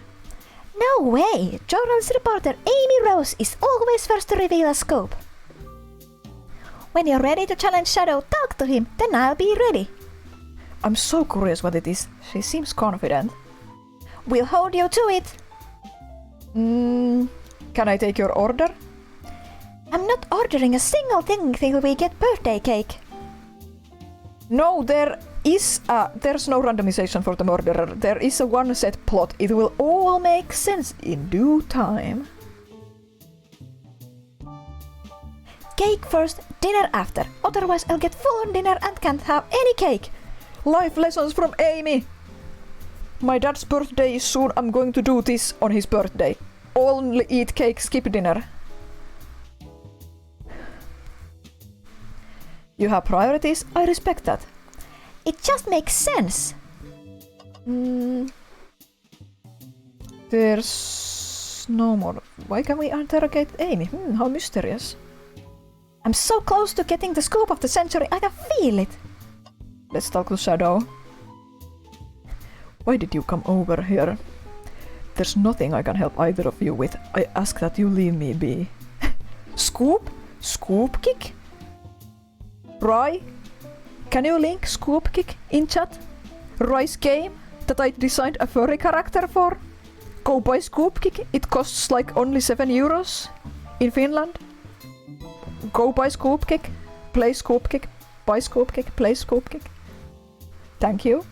No way! Journalist reporter Amy Rose is always first to reveal a scoop. When you're ready to challenge Shadow, talk to him, then I'll be ready. I'm so curious what it is. She seems confident. We'll hold you to it. Can I take your order? I'm not ordering a single thing till we get birthday cake. No, there's no randomization for the murderer. There is a one set plot. It will all make sense in due time. Cake first, dinner after. Otherwise I'll get full on dinner and can't have any cake. Life lessons from Amy. My dad's birthday is soon. I'm going to do this on his birthday. Only eat cake, skip dinner. You have priorities, I respect that. It just makes sense. There's no more. Why can we interrogate Amy? How mysterious. I'm so close to getting the scoop of the century, I can feel it. Let's talk to Shadow. Why did you come over here? There's nothing I can help either of you with. I ask that you leave me be. Scoop? Scoop kick? Rai? Can you link Scoop Kick in chat? Rai's game that I designed a furry character for? Go buy Scoop Kick, it costs like only 7 euros in Finland. Go buy Scoop Kick, play Scoop Kick, buy Scoop Kick, play Scoop Kick. Thank you.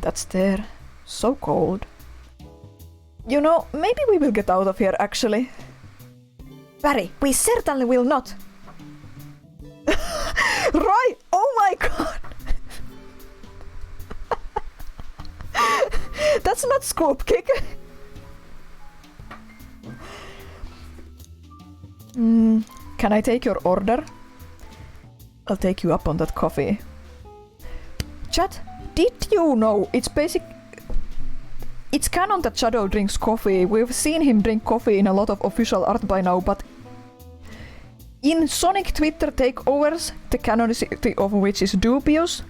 That's there. So cold. You know, maybe we will get out of here actually. Barry, we certainly will not. Right! Oh my god! That's not Scoop Kick. Can I take your order? I'll take you up on that coffee. Chat, did you know it's canon that Shadow drinks coffee. We've seen him drink coffee in a lot of official art by now, but in Sonic Twitter takeovers, the canonicity of which is dubious,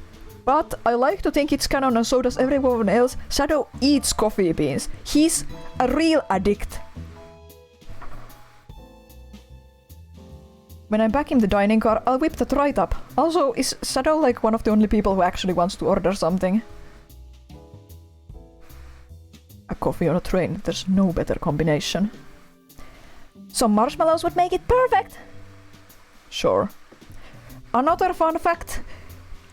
but I like to think it's canon and so does everyone else. Shadow eats coffee beans. He's a real addict. When I'm back in the dining car, I'll whip that right up. Also, is Shadow like one of the only people who actually wants to order something? A coffee on a train, there's no better combination. Some marshmallows would make it perfect! Sure. Another fun fact.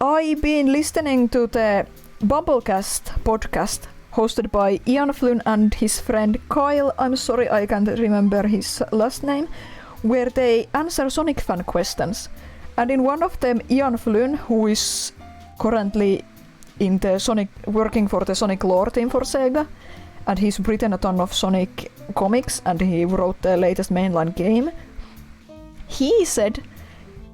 I've been listening to the Bubblecast podcast hosted by Ian Flynn and his friend Kyle. I'm sorry I can't remember his last name. Where they answer Sonic fan questions. And in one of them, Ian Flynn, who is currently in the working for the Sonic lore team for Sega, and he's written a ton of Sonic comics, and he wrote the latest mainline game. He said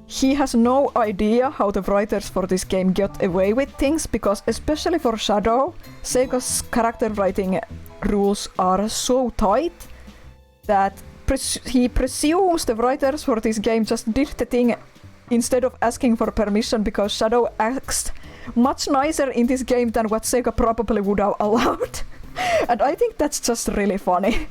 he has no idea how the writers for this game got away with things, because especially for Shadow, Sega's character writing rules are so tight that he presumes the writers for this game just did the thing instead of asking for permission, because Shadow acts much nicer in this game than what Sega probably would have allowed. And I think that's just really funny.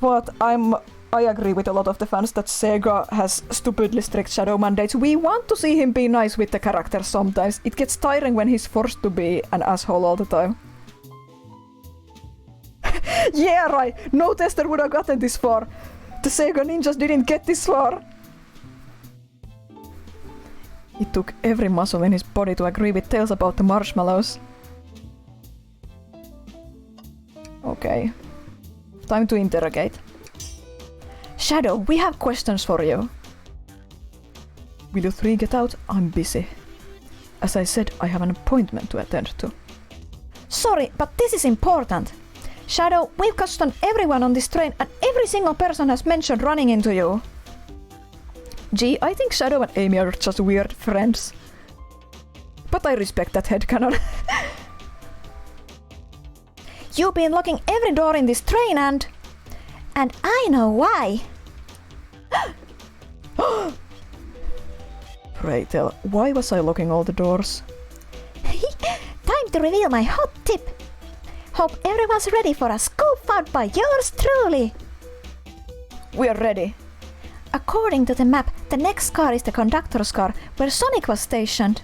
But I agree with a lot of the fans that Sega has stupidly strict shadow mandates. We want to see him be nice with the characters sometimes. It gets tiring when he's forced to be an asshole all the time. Yeah, right. No tester would have gotten this far. The Sega ninjas didn't get this far. It took every muscle in his body to agree with Tails about the marshmallows. Okay. Time to interrogate. Shadow, we have questions for you. Will you three get out? I'm busy. As I said, I have an appointment to attend to. Sorry, but this is important. Shadow, we've questioned everyone on this train and every single person has mentioned running into you. Gee, I think Shadow and Amy are just weird friends. But I respect that headcanon. You've been locking every door in this train and I know why. Pray tell, why was I locking all the doors? Time to reveal my hot tip. Hope everyone's ready for a scoop found by yours truly. We're ready. According to the map, the next car is the conductor's car where Sonic was stationed.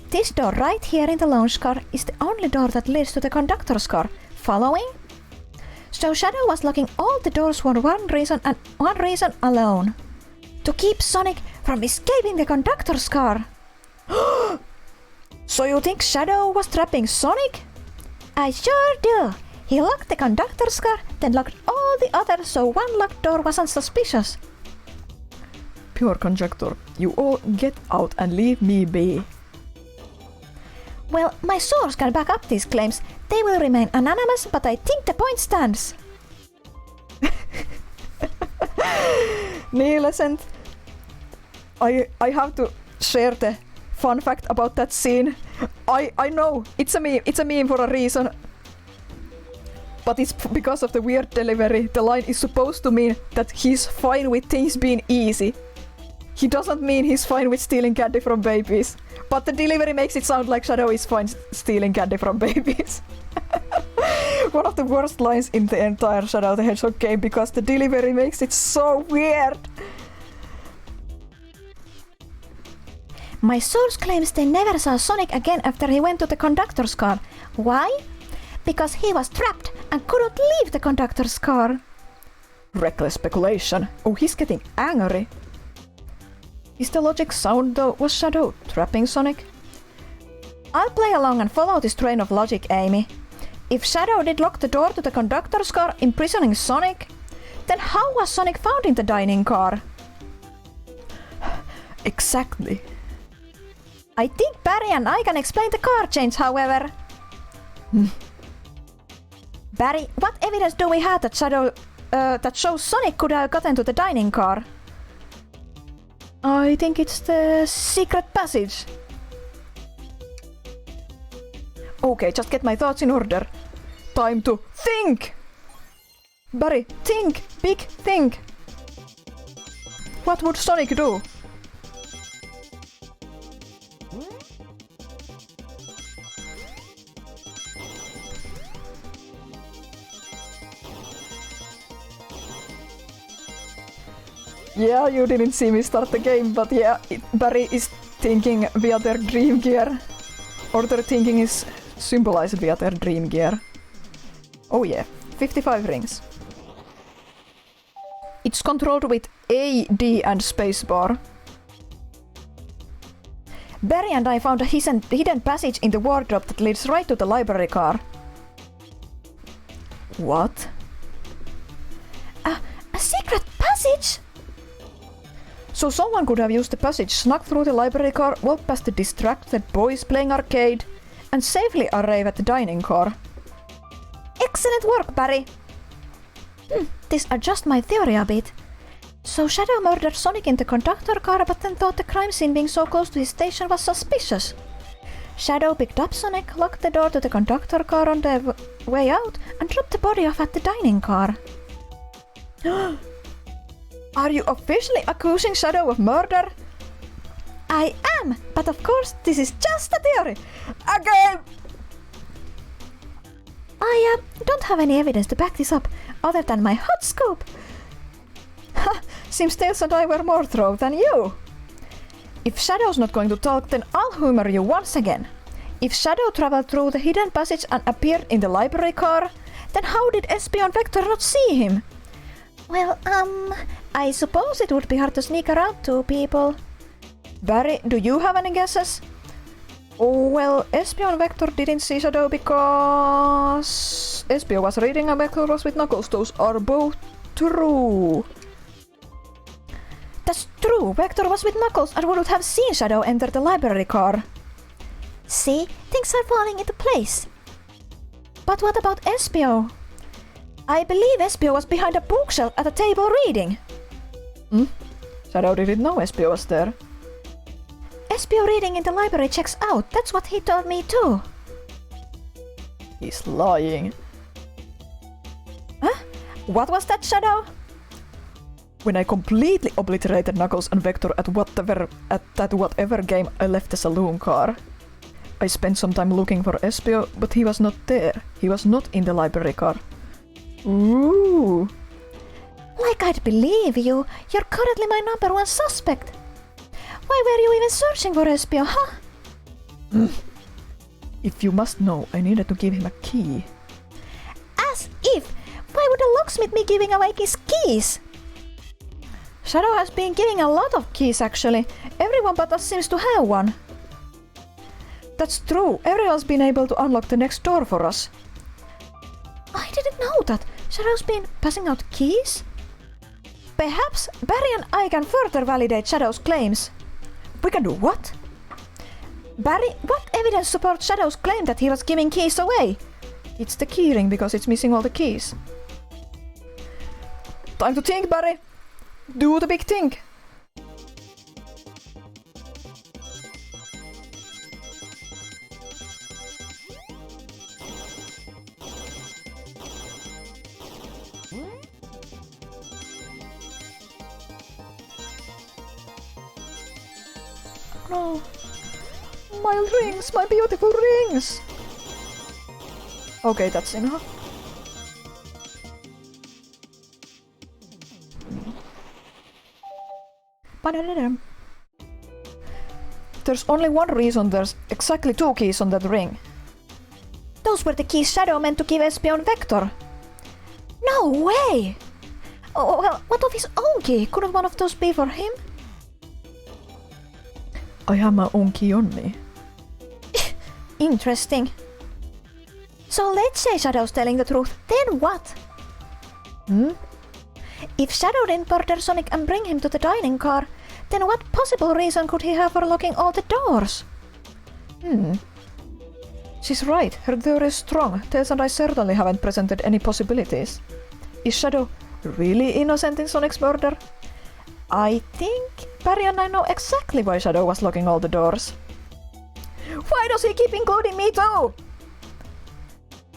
This door right here in the lounge car is the only door that leads to the conductor's car. Following? So Shadow was locking all the doors for one reason and one reason alone. To keep Sonic from escaping the conductor's car. So you think Shadow was trapping Sonic? I sure do. He locked the conductor's car, then locked all the others so one locked door wasn't suspicious. Pure conjecture. You all get out and leave me be. Well, my source can back up these claims. They will remain anonymous, but I think the point stands. Nielsen, I have to share the fun fact about that scene. I know it's a meme for a reason, but it's because of the weird delivery. The line is supposed to mean that he's fine with things being easy. He doesn't mean he's fine with stealing candy from babies, but the delivery makes it sound like Shadow is fine stealing candy from babies. One of the worst lines in the entire Shadow the Hedgehog game because the delivery makes it so weird. My source claims they never saw Sonic again after he went to the conductor's car. Why? Because he was trapped and couldn't leave the conductor's car. Reckless speculation. Oh, he's getting angry. Is the logic sound though? Was Shadow trapping Sonic? I'll play along and follow this train of logic, Amy. If Shadow did lock the door to the conductor's car, imprisoning Sonic, then how was Sonic found in the dining car? Exactly. I think Barry and I can explain the car change, however. Barry, what evidence do we have that that shows Sonic could have gotten to the dining car? I think it's the secret passage. Okay, just get my thoughts in order. Time to think! Barry, think! Big think! What would Sonic do? Yeah, you didn't see me start the game, but yeah, Barry is thinking via their dream gear. Or their thinking is symbolized via their dream gear. Oh yeah, 55 rings. It's controlled with A, D and spacebar. Barry and I found a hidden passage in the wardrobe that leads right to the library car. What? A secret passage? So someone could have used the passage, snuck through the library car, walked past the distracted boys playing arcade, and safely arrive at the dining car. Excellent work, Barry! This adjusts my theory a bit. So Shadow murdered Sonic in the conductor car but then thought the crime scene being so close to his station was suspicious. Shadow picked up Sonic, locked the door to the conductor car on the way out, and dropped the body off at the dining car. Are you officially accusing Shadow of murder? I am, but of course this is just a theory. Again! I don't have any evidence to back this up, other than my hot scoop. Ha! Seems Tails and I were more through than you. If Shadow's not going to talk, then I'll humor you once again. If Shadow traveled through the hidden passage and appeared in the library car, then how did Espio and Vector not see him? Well, I suppose it would be hard to sneak around two people. Barry, do you have any guesses? Oh, well, Espio and Vector didn't see Shadow because Espio was reading and Vector was with Knuckles. Those are both true. That's true, Vector was with Knuckles and wouldn't have seen Shadow enter the library car. See, things are falling into place. But what about Espio? I believe Espio was behind a bookshelf at a table reading. Shadow didn't know Espio was there. Espio reading in the library checks out, that's what he told me too. He's lying. Huh? What was that, Shadow? When I completely obliterated Knuckles and Vector at that whatever game I left the saloon car, I spent some time looking for Espio, but he was not there. He was not in the library car. Ooh! Like I'd believe you. You're currently my number one suspect. Why were you even searching for Espio, huh? If you must know, I needed to give him a key. As if! Why would a locksmith be giving away his keys? Shadow has been giving a lot of keys actually. Everyone but us seems to have one. That's true. Everyone's been able to unlock the next door for us. I didn't know that. Shadow's been passing out keys? Perhaps Barry and I can further validate Shadow's claims. We can do what? Barry, what evidence supports Shadow's claim that he was giving keys away? It's the keyring because it's missing all the keys. Time to think, Barry. Do the big thing. No. My rings, my beautiful rings! Okay, that's enough. There's only one reason there's exactly two keys on that ring. Those were the keys Shadow meant to give Espio and Vector. No way! Oh, well, what of his own key? Couldn't one of those be for him? I have my own key on me. Interesting. So let's say Shadow's telling the truth, then what? If Shadow didn't murder Sonic and bring him to the dining car, then what possible reason could he have for locking all the doors? She's right, her theory is strong. Tails and I certainly haven't presented any possibilities. Is Shadow really innocent in Sonic's murder? I think Barry and I know exactly why Shadow was locking all the doors. Why does he keep including me too?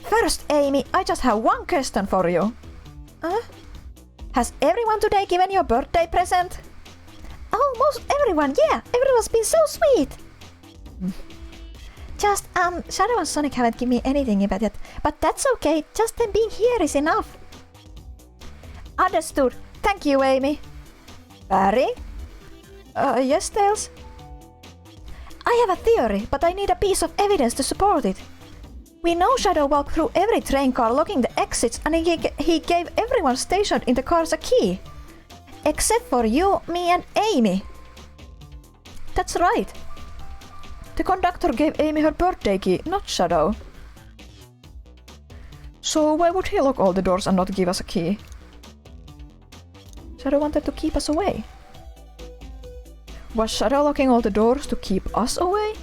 First, Amy, I just have one question for you. Has everyone today given you a birthday present? Oh, most everyone, yeah. Everyone's been so sweet. Just, Shadow and Sonic haven't given me anything about it, but that's okay. Just them being here is enough. Understood. Thank you, Amy. Barry? Yes, Tails? I have a theory, but I need a piece of evidence to support it. We know Shadow walked through every train car locking the exits and he gave everyone stationed in the cars a key. Except for you, me and Amy. That's right. The conductor gave Amy her birthday key, not Shadow. So why would he lock all the doors and not give us a key? Shadow wanted to keep us away. Was Shadow locking all the doors to keep us away?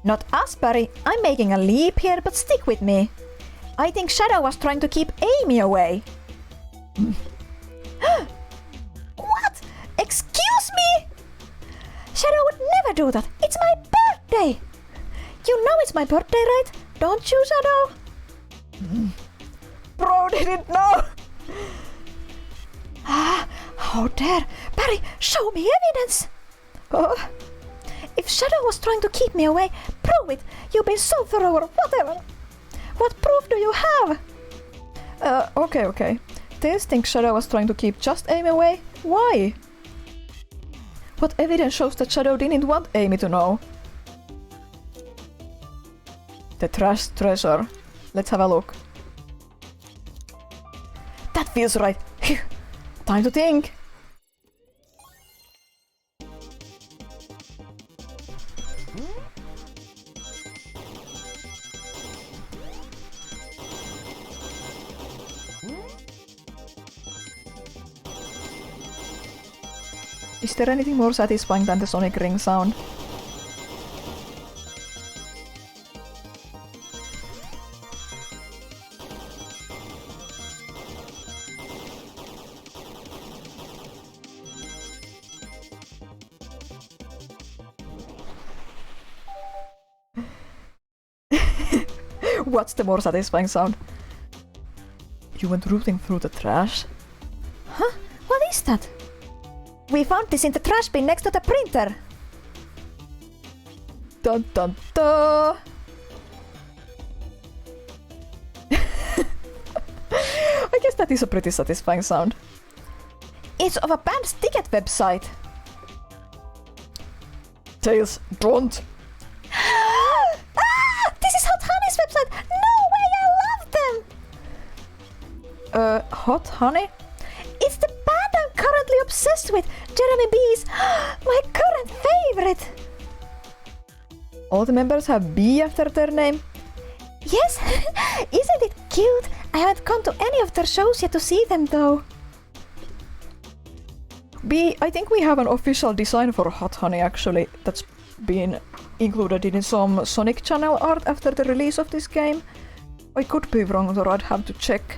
Not us, Barry. I'm making a leap here, but stick with me. I think Shadow was trying to keep Amy away. What? Excuse me? Shadow would never do that. It's my birthday. You know it's my birthday, right? Don't you, Shadow? Bro didn't know! How dare! Barry, show me evidence! If Shadow was trying to keep me away, prove it! You've been so thorough or whatever! What proof do you have? Okay. Tails thinks Shadow was trying to keep just Amy away? Why? What evidence shows that Shadow didn't want Amy to know? The trash treasure. Let's have a look. That feels right. Time to think. Is there anything more satisfying than the sonic ring sound? What's the more satisfying sound? You went rooting through the trash? Huh? What is that? We found this in the trash bin next to the printer! Dun dun dun! I guess that is a pretty satisfying sound. It's of a band's ticket website! Tails, don't! This is Hot Honey's website! No way, I love them! Hot Honey? It's the band I'm currently obsessed with! Jeremy B's my current favorite! All the members have B after their name? Yes! Isn't it cute? I haven't gone to any of their shows yet to see them though. B, I think we have an official design for Hot Honey actually that's been included in some Sonic Channel art after the release of this game. I could be wrong, or I'd have to check.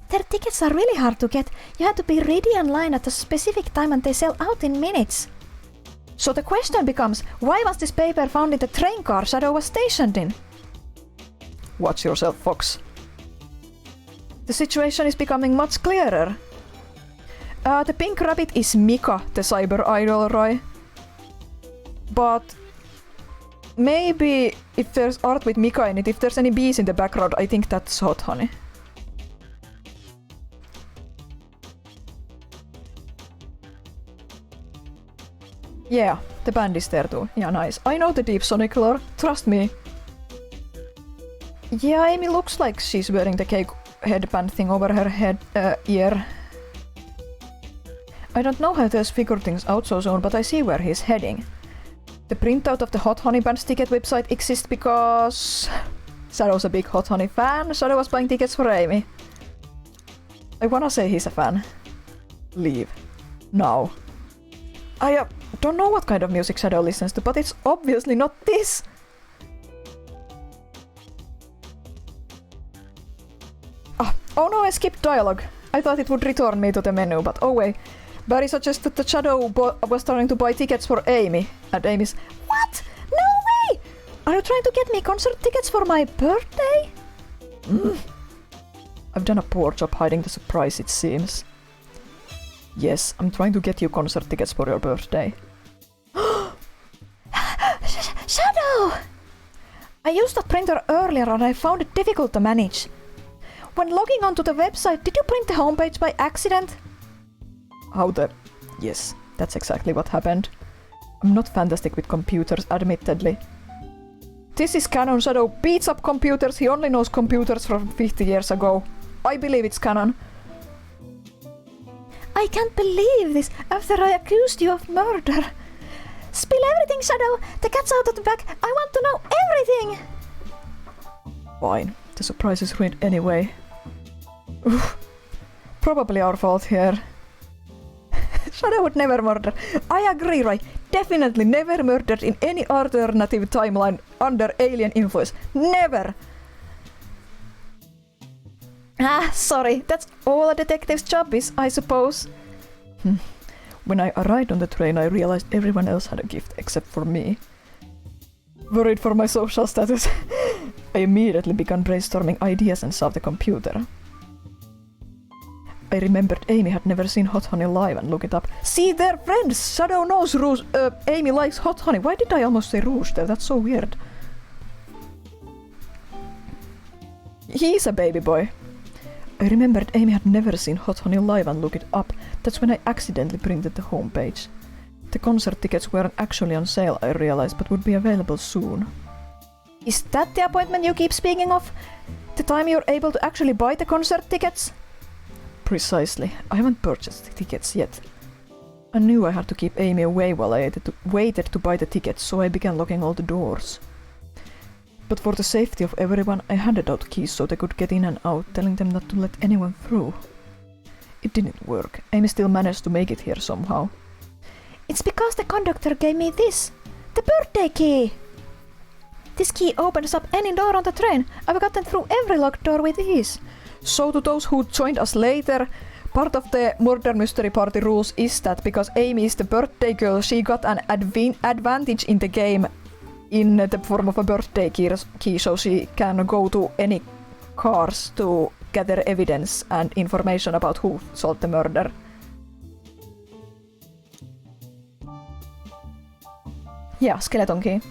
Their tickets are really hard to get. You have to be ready online at a specific time and they sell out in minutes. So the question becomes, why was this paper found in the train car Shadow was stationed in? Watch yourself, Fox. The situation is becoming much clearer. The pink rabbit is Mika, the cyber idol, right? But maybe if there's art with Mika in it, if there's any bees in the background, I think that's Hot Honey. Yeah, the band is there too. Yeah, nice. I know the Deep Sonic lore, trust me. Yeah, Amy looks like she's wearing the cake headband thing over her head, ear. I don't know how Tails figured things out so soon, but I see where he's heading. The printout of the Hot Honey Band's ticket website exists because Shadow's a big Hot Honey fan. Shadow was buying tickets for Amy. I wanna say he's a fan. Leave. Now. I don't know what kind of music Shadow listens to, but it's obviously not this! Oh no, I skipped dialogue. I thought it would return me to the menu, but oh wait. Barry suggested that Shadow was trying to buy tickets for Amy, and Amy's, What? No way! Are you trying to get me concert tickets for my birthday? I've done a poor job hiding the surprise, it seems. Yes, I'm trying to get you concert tickets for your birthday. Shadow! I used that printer earlier and I found it difficult to manage. When logging onto the website, did you print the homepage by accident? Yes, that's exactly what happened. I'm not fantastic with computers, admittedly. This is canon. Shadow beats up computers. He only knows computers from 50 years ago. I believe it's canon. I can't believe this after I accused you of murder. Spill everything, Shadow! The cat's out of the bag! I want to know everything! Fine. The surprise is ruined anyway. Oof. Probably our fault here. Shadow would never murder. I agree, right? Definitely never murdered in any alternative timeline under alien influence. Never! Sorry. That's all a detective's job is, I suppose. When I arrived on the train, I realized everyone else had a gift except for me. Worried for my social status, I immediately began brainstorming ideas and solved the computer. I remembered Amy had never seen hot honey live and looked it up. See, they're friends! Shadow knows Amy likes hot honey. Why did I almost say rouge there? That's so weird. He's a baby boy. I remembered Amy had never seen hot honey live and looked it up. That's when I accidentally printed the homepage. The concert tickets weren't actually on sale, I realized, but would be available soon. Is that the appointment you keep speaking of? The time you're able to actually buy the concert tickets? Precisely. I haven't purchased the tickets yet. I knew I had to keep Amy away while I waited to buy the tickets, so I began locking all the doors. But for the safety of everyone, I handed out keys so they could get in and out, telling them not to let anyone through. It didn't work. Amy still managed to make it here somehow. It's because the conductor gave me this. The birthday key! This key opens up any door on the train. I've gotten through every locked door with ease. So to those who joined us later, part of the murder mystery party rules is that because Amy is the birthday girl, she got an advantage in the game in the form of a birthday key, so she can go to any cars to gather evidence and information about who solved the murder. Yeah, skeleton key.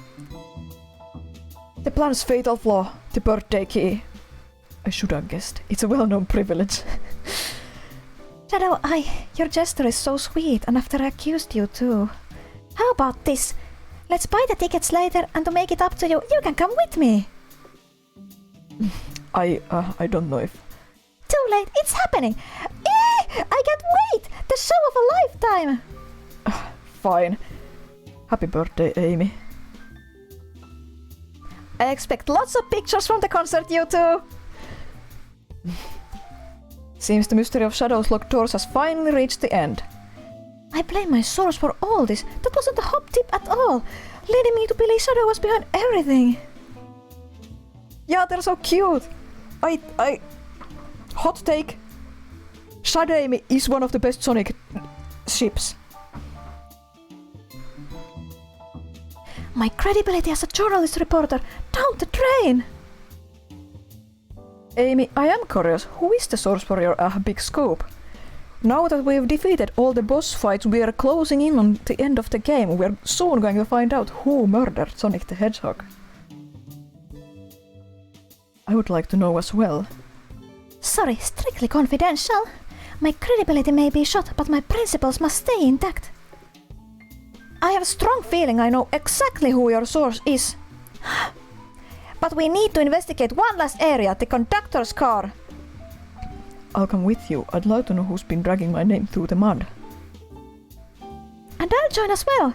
The plan's fatal flaw, the birthday key. I should have guessed. It's a well-known privilege. Shadow, your gesture is so sweet, and after I accused you too. How about this? Let's buy the tickets later, and to make it up to you, you can come with me. I don't know if... Too late, it's happening! I can't wait! The show of a lifetime! Fine. Happy birthday, Amy. I expect lots of pictures from the concert, you two! Seems the mystery of Shadow's locked doors has finally reached the end. I blame my source for all this. That wasn't a hop tip at all, leading me to believe Shadow was behind everything. Yeah, they're so cute. Hot take. Shadow Amy is one of the best Sonic ships. My credibility as a journalist reporter down the drain. Amy, I am curious, who is the source for your big scoop? Now that we've defeated all the boss fights, we are closing in on the end of the game. We're soon going to find out who murdered Sonic the Hedgehog. I would like to know as well. Sorry, strictly confidential. My credibility may be shot, but my principles must stay intact. I have a strong feeling I know exactly who your source is. But we need to investigate one last area, the conductor's car. I'll come with you. I'd like to know who's been dragging my name through the mud. And I'll join as well.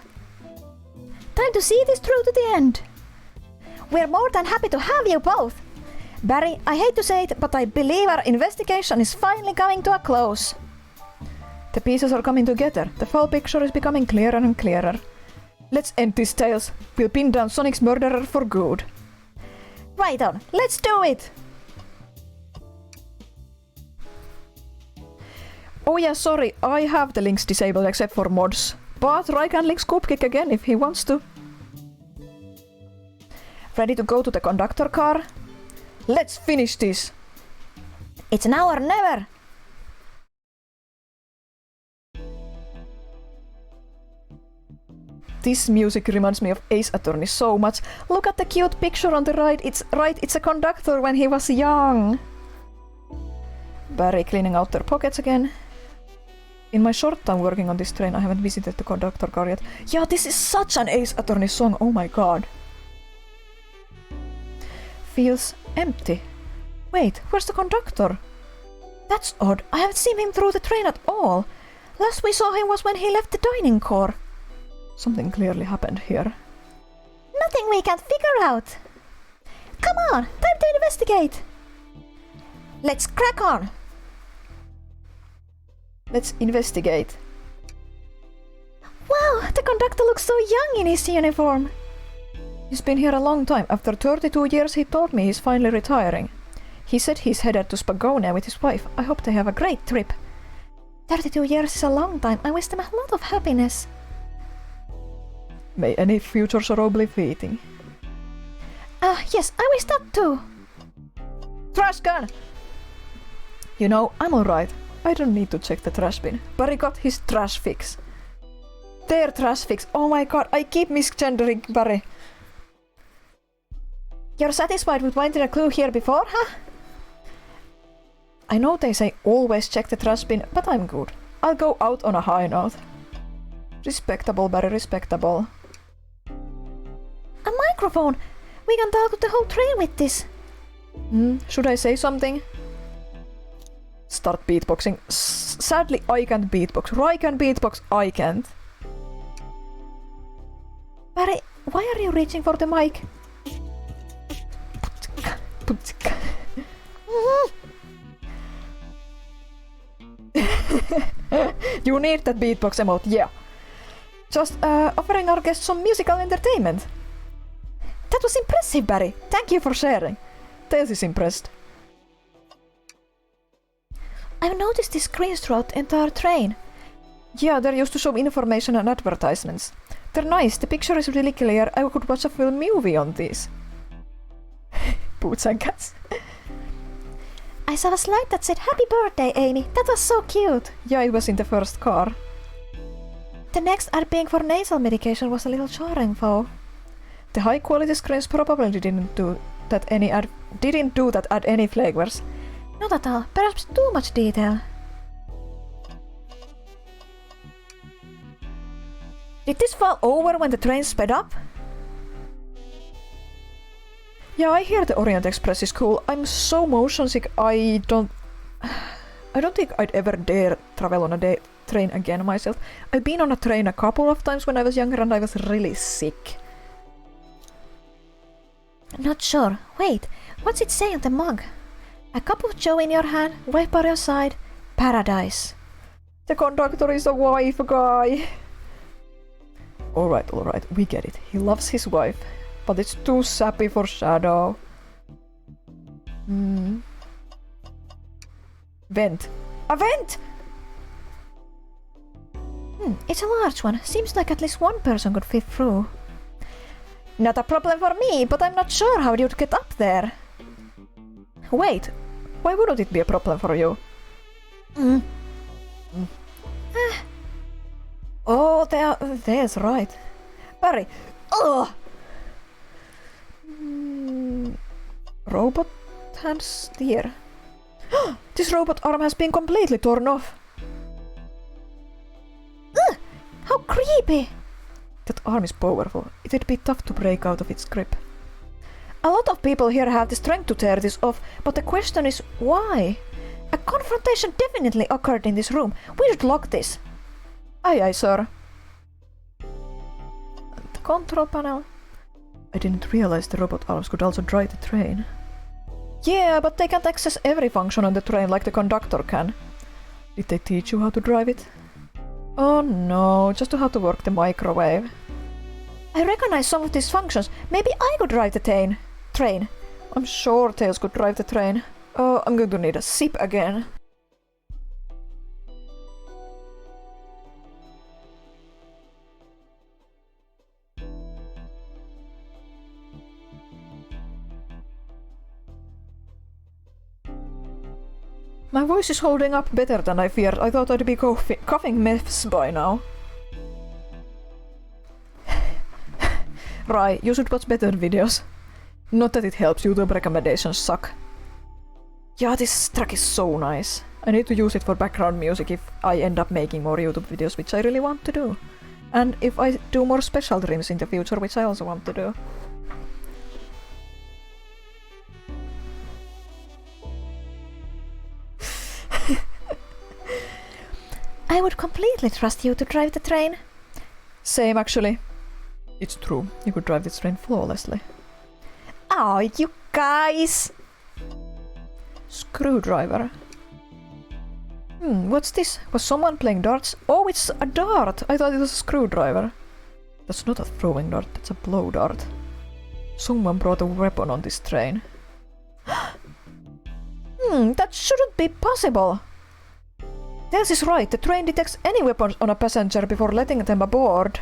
Time to see this through to the end. We're more than happy to have you both. Barry, I hate to say it, but I believe our investigation is finally coming to a close. The pieces are coming together. The full picture is becoming clearer and clearer. Let's end these tales. We'll pin down Sonic's murderer for good. Right on, let's do it! Oh yeah, sorry, I have the links disabled except for mods. But Rai can link Scoop Kick again if he wants to. Ready to go to the conductor car? Let's finish this! It's now or never! This music reminds me of Ace Attorney so much. Look at the cute picture on the right. It's a conductor when he was young. Barry cleaning out their pockets again. In my short time working on this train, I haven't visited the conductor car yet. Yeah, this is such an Ace Attorney song. Oh my god. Feels empty. Wait, where's the conductor? That's odd. I haven't seen him through the train at all. Last we saw him was when he left the dining car. Something clearly happened here. Nothing we can't figure out. Come on, time to investigate. Let's crack on. Let's investigate. Wow, the conductor looks so young in his uniform. He's been here a long time. After 32 years, he told me he's finally retiring. He said he's headed to Spagonia with his wife. I hope they have a great trip. 32 years is a long time. I wish them a lot of happiness. May any future sorrow be fleeting. Yes, I wish that too. Trash can! You know, I'm alright. I don't need to check the trash bin. Barry got his trash fix. Their trash fix. Oh my god, I keep misgendering Barry. You're satisfied with finding a clue here before, huh? I know they say always check the trash bin, but I'm good. I'll go out on a high note. Respectable, Barry, respectable. A microphone! We can talk to the whole train with this. Should I say something? Start beatboxing. Sadly, I can't beatbox. Rai can beatbox, I can't. Barry, why are you reaching for the mic? You need that beatbox emote, yeah. Just offering our guests some musical entertainment. That was impressive, Barry. Thank you for sharing. Tails is impressed. I've noticed these screens throughout the entire train. Yeah, they're used to show information and advertisements. They're nice, the picture is really clear. I could watch a full movie on these. Boots and cats. I saw a slide that said "Happy birthday, Amy." That was so cute. Yeah, it was in the first car. The next ad being for nasal medication was a little jarring though. The high quality screens probably didn't do that add any flavors. Not at all. Perhaps too much detail. Did this fall over when the train sped up? Yeah, I hear the Orient Express is cool. I'm so motion sick, I don't think I'd ever dare travel on a train again myself. I've been on a train a couple of times when I was younger and I was really sick. Not sure. Wait, what's it say on the mug? A cup of joe in your hand, wife by your side, paradise. The conductor is a wife guy. Alright, we get it. He loves his wife, but it's too sappy for Shadow. Vent. A vent! It's a large one. Seems like at least one person could fit through. Not a problem for me, but I'm not sure how you'd get up there. Wait, why wouldn't it be a problem for you? Oh, there's right. Barry. Ugh. Robot hand steer. This robot arm has been completely torn off. How creepy! That arm is powerful. It'd be tough to break out of its grip. A lot of people here have the strength to tear this off, but the question is why? A confrontation definitely occurred in this room. We should lock this. Aye, sir. The control panel. I didn't realize the robot arms could also drive the train. Yeah, but they can't access every function on the train like the conductor can. Did they teach you how to drive it? Oh no, just how to work the microwave. I recognize some of these functions. Maybe I could drive the train. I'm sure Tails could drive the train. Oh, I'm going to need a sip again. My voice is holding up better than I feared. I thought I'd be coughing mess by now. Right, you should watch better videos. Not that it helps, YouTube recommendations suck. Yeah, this track is so nice. I need to use it for background music if I end up making more YouTube videos, which I really want to do. And if I do more special dreams in the future, which I also want to do. I would completely trust you to drive the train. Same, actually. It's true, you could drive this train flawlessly. Oh, you guys! Screwdriver. What's this? Was someone playing darts? Oh, it's a dart! I thought it was a screwdriver. That's not a throwing dart, that's a blow dart. Someone brought a weapon on this train. That shouldn't be possible! Tails is right, the train detects any weapons on a passenger before letting them aboard.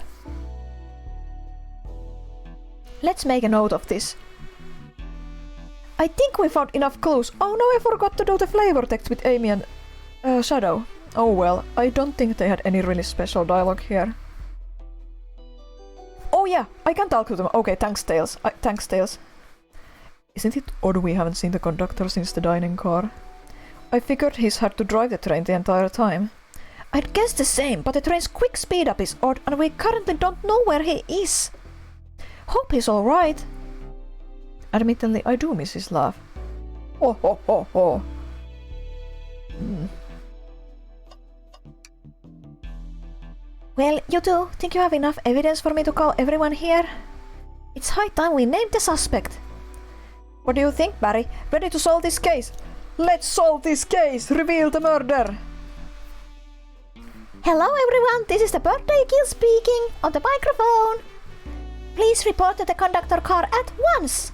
Let's make a note of this. I think we found enough clues. Oh no, I forgot to do the flavor text with Amy and Shadow. Oh well, I don't think they had any really special dialogue here. Oh yeah, I can talk to them. Okay, thanks Tails. Thanks Tails. Isn't it odd we haven't seen the conductor since the dining car? I figured he's had to drive the train the entire time. I'd guess the same, but the train's quick speed up is odd and we currently don't know where he is. Hope he's alright. Admittedly, I do miss his laugh. Ho ho ho ho. Well, you two, think you have enough evidence for me to call everyone here? It's high time we named the suspect. What do you think, Barry? Ready to solve this case? Let's solve this case! Reveal the murder! Hello everyone, this is the birthday kill speaking on the microphone. Please report to the conductor car at once.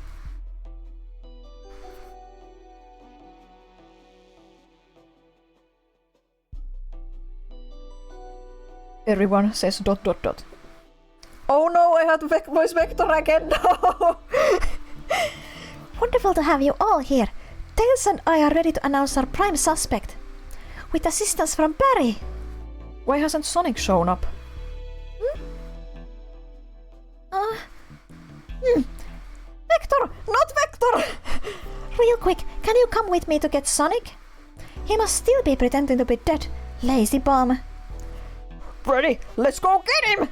Everyone says dot dot dot. Oh no, I had voice vector again, no! Wonderful to have you all here. Tails and I are ready to announce our prime suspect. With assistance from Barry. Why hasn't Sonic shown up? Vector! Not Vector! Real quick, can you come with me to get Sonic? He must still be pretending to be dead. Lazy bum. Ready, let's go get him!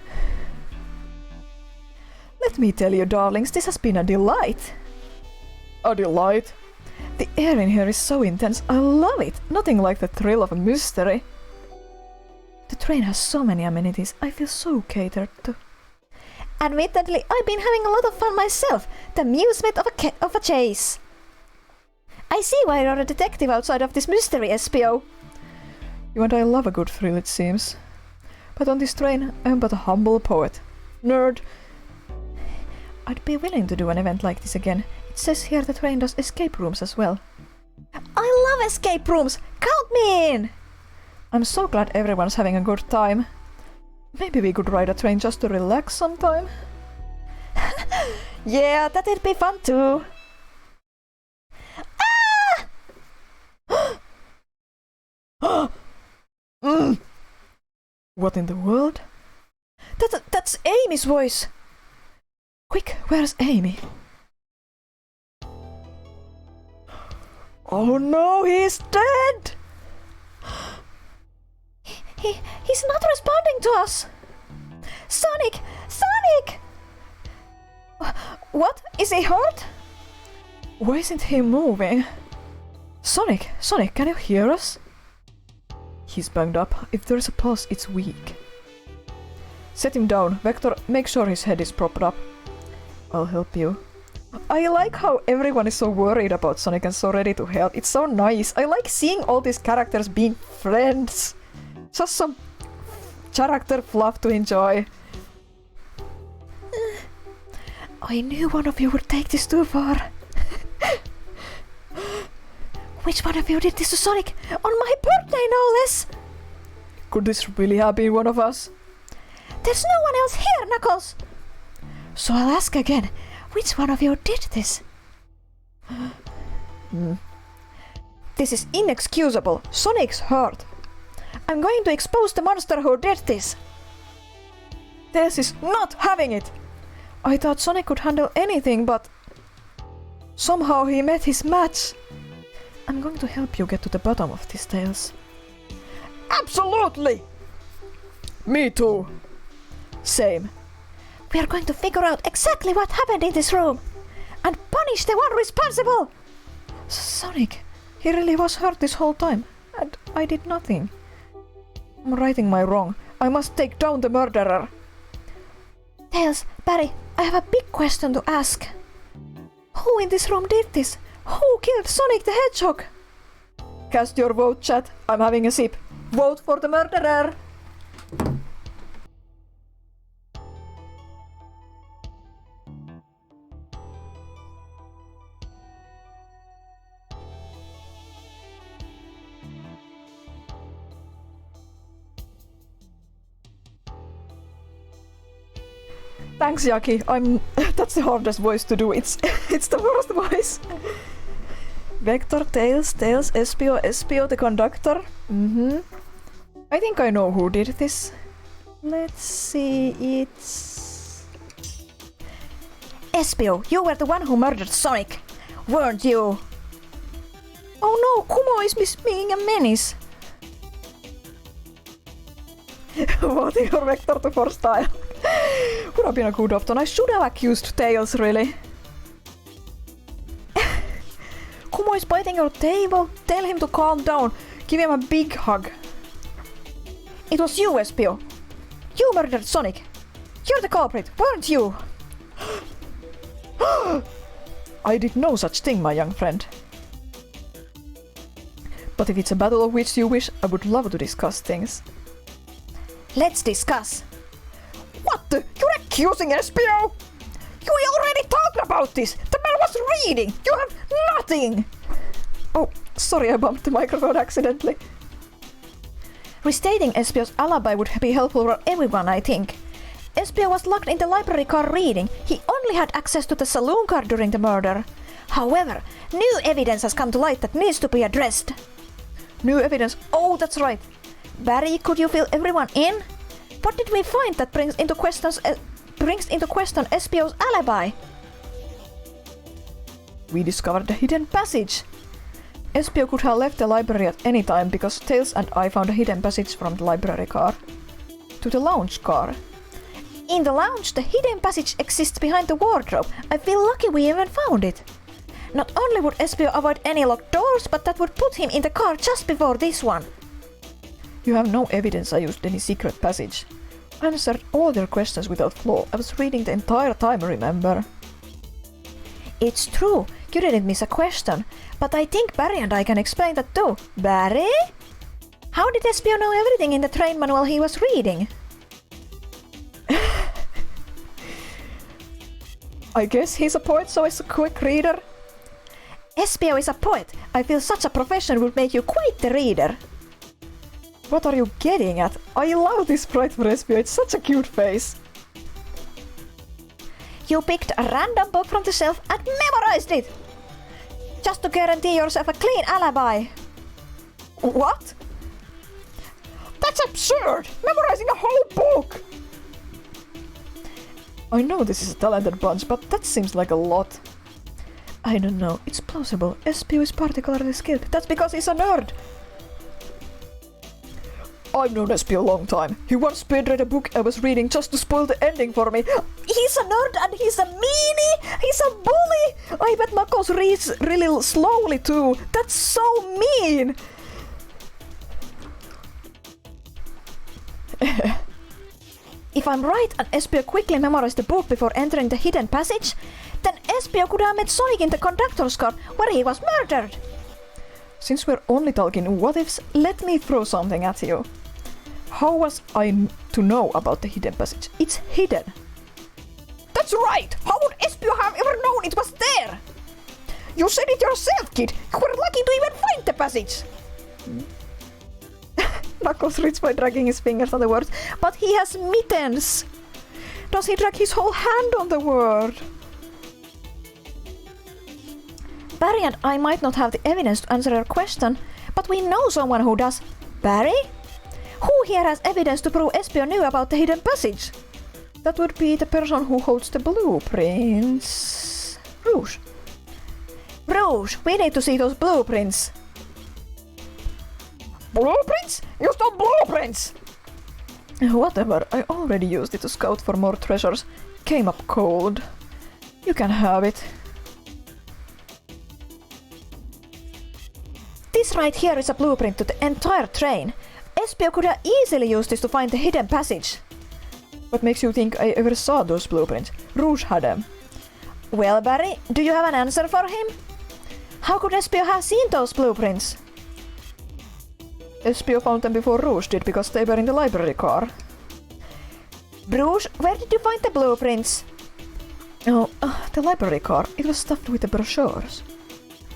Let me tell you, darlings, this has been a delight. A delight? The air in here is so intense, I love it! Nothing like the thrill of a mystery. The train has so many amenities, I feel so catered to. Admittedly, I've been having a lot of fun myself. The amusement of a chase. I see why you're a detective outside of this mystery, SPO. You and I love a good thrill, it seems. But on this train, I'm but a humble poet. Nerd. I'd be willing to do an event like this again. It says here the train does escape rooms as well. I love escape rooms! Count me in! I'm so glad everyone's having a good time. Maybe we could ride a train just to relax sometime? Yeah, that'd be fun too. What in the world? That's Amy's voice! Quick, where's Amy? Oh no, he's dead! He's not responding to us! Sonic! Sonic! What? Is he hurt? Why isn't he moving? Sonic, can you hear us? He's banged up. If there's a pulse, it's weak. Set him down. Vector, make sure his head is propped up. I'll help you. I like how everyone is so worried about Sonic and so ready to help. It's so nice. I like seeing all these characters being friends. Just some character fluff to enjoy. I knew one of you would take this too far. Which one of you did this to Sonic? On my birthday, no less! Could this really have been one of us? There's no one else here, Knuckles! So I'll ask again. Which one of you did this? This is inexcusable. Sonic's hurt. I'm going to expose the monster who did this. Tails is not having it. I thought Sonic could handle anything, but somehow he met his match. I'm going to help you get to the bottom of this, Tails. Absolutely! Me too. Same. We are going to figure out exactly what happened in this room and punish the one responsible! Sonic, he really was hurt this whole time, and I did nothing. I'm righting my wrong. I must take down the murderer. Tails, Barry, I have a big question to ask. Who in this room did this? Who killed Sonic the Hedgehog? Cast your vote, chat. I'm having a sip. Vote for the murderer! Thanks, Yaki. That's the hardest voice to do. It's the worst voice. Vector, Tails, Espio the conductor. I think I know who did this. Let's see, it's... Espio, you were the one who murdered Sonic, weren't you? Oh no, Kumo is being a menace. Voting for Vector to force style. Would have been a good option. I should have accused Tails, really. Kumo is biting your table. Tell him to calm down. Give him a big hug. It was you, Espio. You murdered Sonic. You're the culprit, weren't you? I did no such thing, my young friend. But if it's a battle of which you wish, I would love to discuss things. Let's discuss. What the? You're accusing Espio? You already talked about this! The man was reading! You have nothing! Oh, sorry, I bumped the microphone accidentally. Restating Espio's alibi would be helpful for everyone, I think. Espio was locked in the library car reading. He only had access to the saloon car during the murder. However, new evidence has come to light that needs to be addressed. New evidence? Oh, that's right. Barry, could you fill everyone in? What did we find that brings into question Espio's alibi? We discovered the hidden passage. Espio could have left the library at any time because Tails and I found a hidden passage from the library car to the lounge car. In the lounge, the hidden passage exists behind the wardrobe. I feel lucky we even found it. Not only would Espio avoid any locked doors, but that would put him in the car just before this one. You have no evidence I used any secret passage. I answered all their questions without flaw. I was reading the entire time, remember? It's true, you didn't miss a question, but I think Barry and I can explain that too. Barry? How did Espio know everything in the train manual he was reading? I guess he's a poet, so he's a quick reader. Espio is a poet. I feel such a profession would make you quite the reader. What are you getting at? I love this sprite for Espio, it's such a cute face. You picked a random book from the shelf and memorized it! Just to guarantee yourself a clean alibi. What? That's absurd! Memorizing a whole book! I know this is a talented bunch, but that seems like a lot. I don't know, it's plausible. Espio is particularly skilled. That's because he's a nerd! I've known Espio a long time. He once speed-read a book I was reading just to spoil the ending for me. He's a nerd and he's a meanie! He's a bully! I bet Knuckles reads really slowly too. That's so mean! If I'm right and Espio quickly memorized the book before entering the hidden passage, then Espio could have met Sonic in the conductor's car where he was murdered. Since we're only talking what ifs, let me throw something at you. How was I to know about the hidden passage? It's hidden. That's right! How would Espio have ever known it was there? You said it yourself, kid! You were lucky to even find the passage! Knuckles reads by dragging his fingers on the words, but he has mittens! Does he drag his whole hand on the word? Barry and I might not have the evidence to answer your question, but we know someone who does. Barry? Who here has evidence to prove Espio knew about the hidden passage? That would be the person who holds the blueprints. Rouge. Rouge, we need to see those blueprints. Blueprints? You stole blueprints! Whatever, I already used it to scout for more treasures. Came up cold. You can have it. This right here is a blueprint to the entire train. Espio could have easily used this to find the hidden passage. What makes you think I ever saw those blueprints? Rouge had them. Well, Barry, do you have an answer for him? How could Espio have seen those blueprints? Espio found them before Rouge did because they were in the library car. Rouge, where did you find the blueprints? Oh, the library car. It was stuffed with the brochures.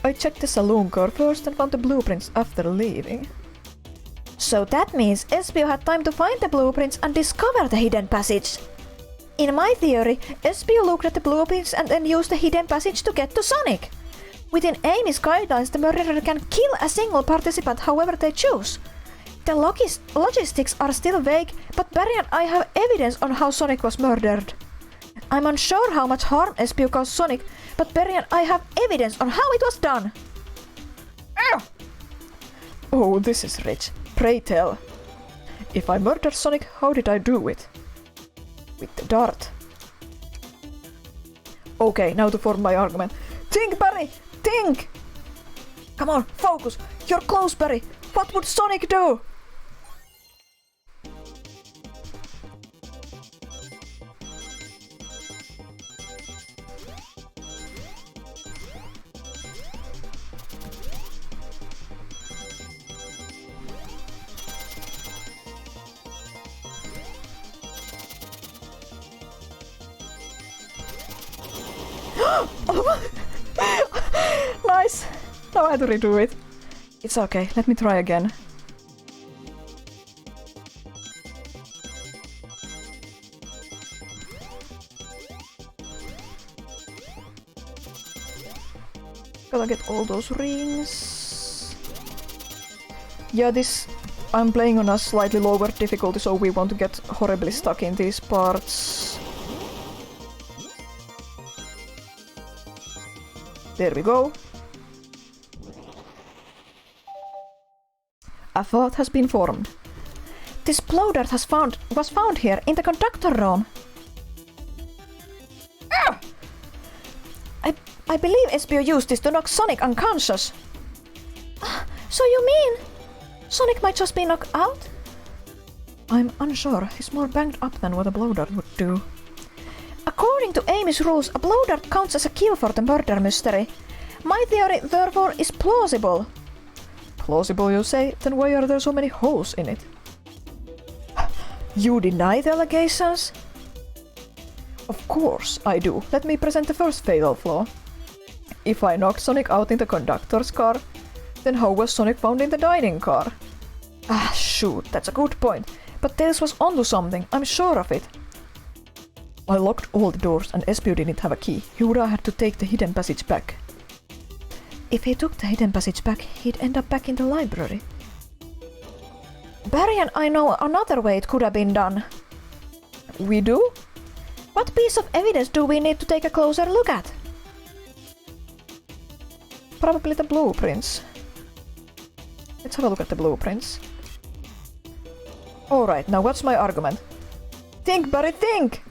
I checked the saloon car first and found the blueprints after leaving. So that means Espio had time to find the blueprints and discover the hidden passage. In my theory, Espio looked at the blueprints and then used the hidden passage to get to Sonic. Within Amy's guidelines, the murderer can kill a single participant however they choose. The logistics are still vague, but Barry and I have evidence on how Sonic was murdered. I'm unsure how much harm SPU caused Sonic, but Barry and I have evidence on how it was done. Oh, this is rich. Pray tell. If I murdered Sonic, how did I do it? With the dart. Okay, now to form my argument. Think, Barry! Think! Come on, focus! You're close, Barry! What would Sonic do? Nice! Now I had to redo it. It's okay, let me try again. Gotta get all those rings. Yeah, I'm playing on a slightly lower difficulty, so we want to get horribly stuck in these parts. There we go. A thought has been formed. This blow dart was found here in the conductor room. I believe SPO used this to knock Sonic unconscious. So you mean Sonic might just be knocked out? I'm unsure. He's more banged up than what a blow dart would do. According to Amy's rules, a blow dart counts as a kill for the murder mystery. My theory, therefore, is plausible. Plausible, you say? Then why are there so many holes in it? You deny the allegations? Of course I do. Let me present the first fatal flaw. If I knocked Sonic out in the conductor's car, then how was Sonic found in the dining car? Ah, shoot, that's a good point. But Tails was onto something, I'm sure of it. I locked all the doors and SPO didn't have a key. He would have had to take the hidden passage back. If he took the hidden passage back, he'd end up back in the library. Barry and I know another way it could have been done. We do? What piece of evidence do we need to take a closer look at? Probably the blueprints. Let's have a look at the blueprints. Alright, now what's my argument? Think, Barry, think!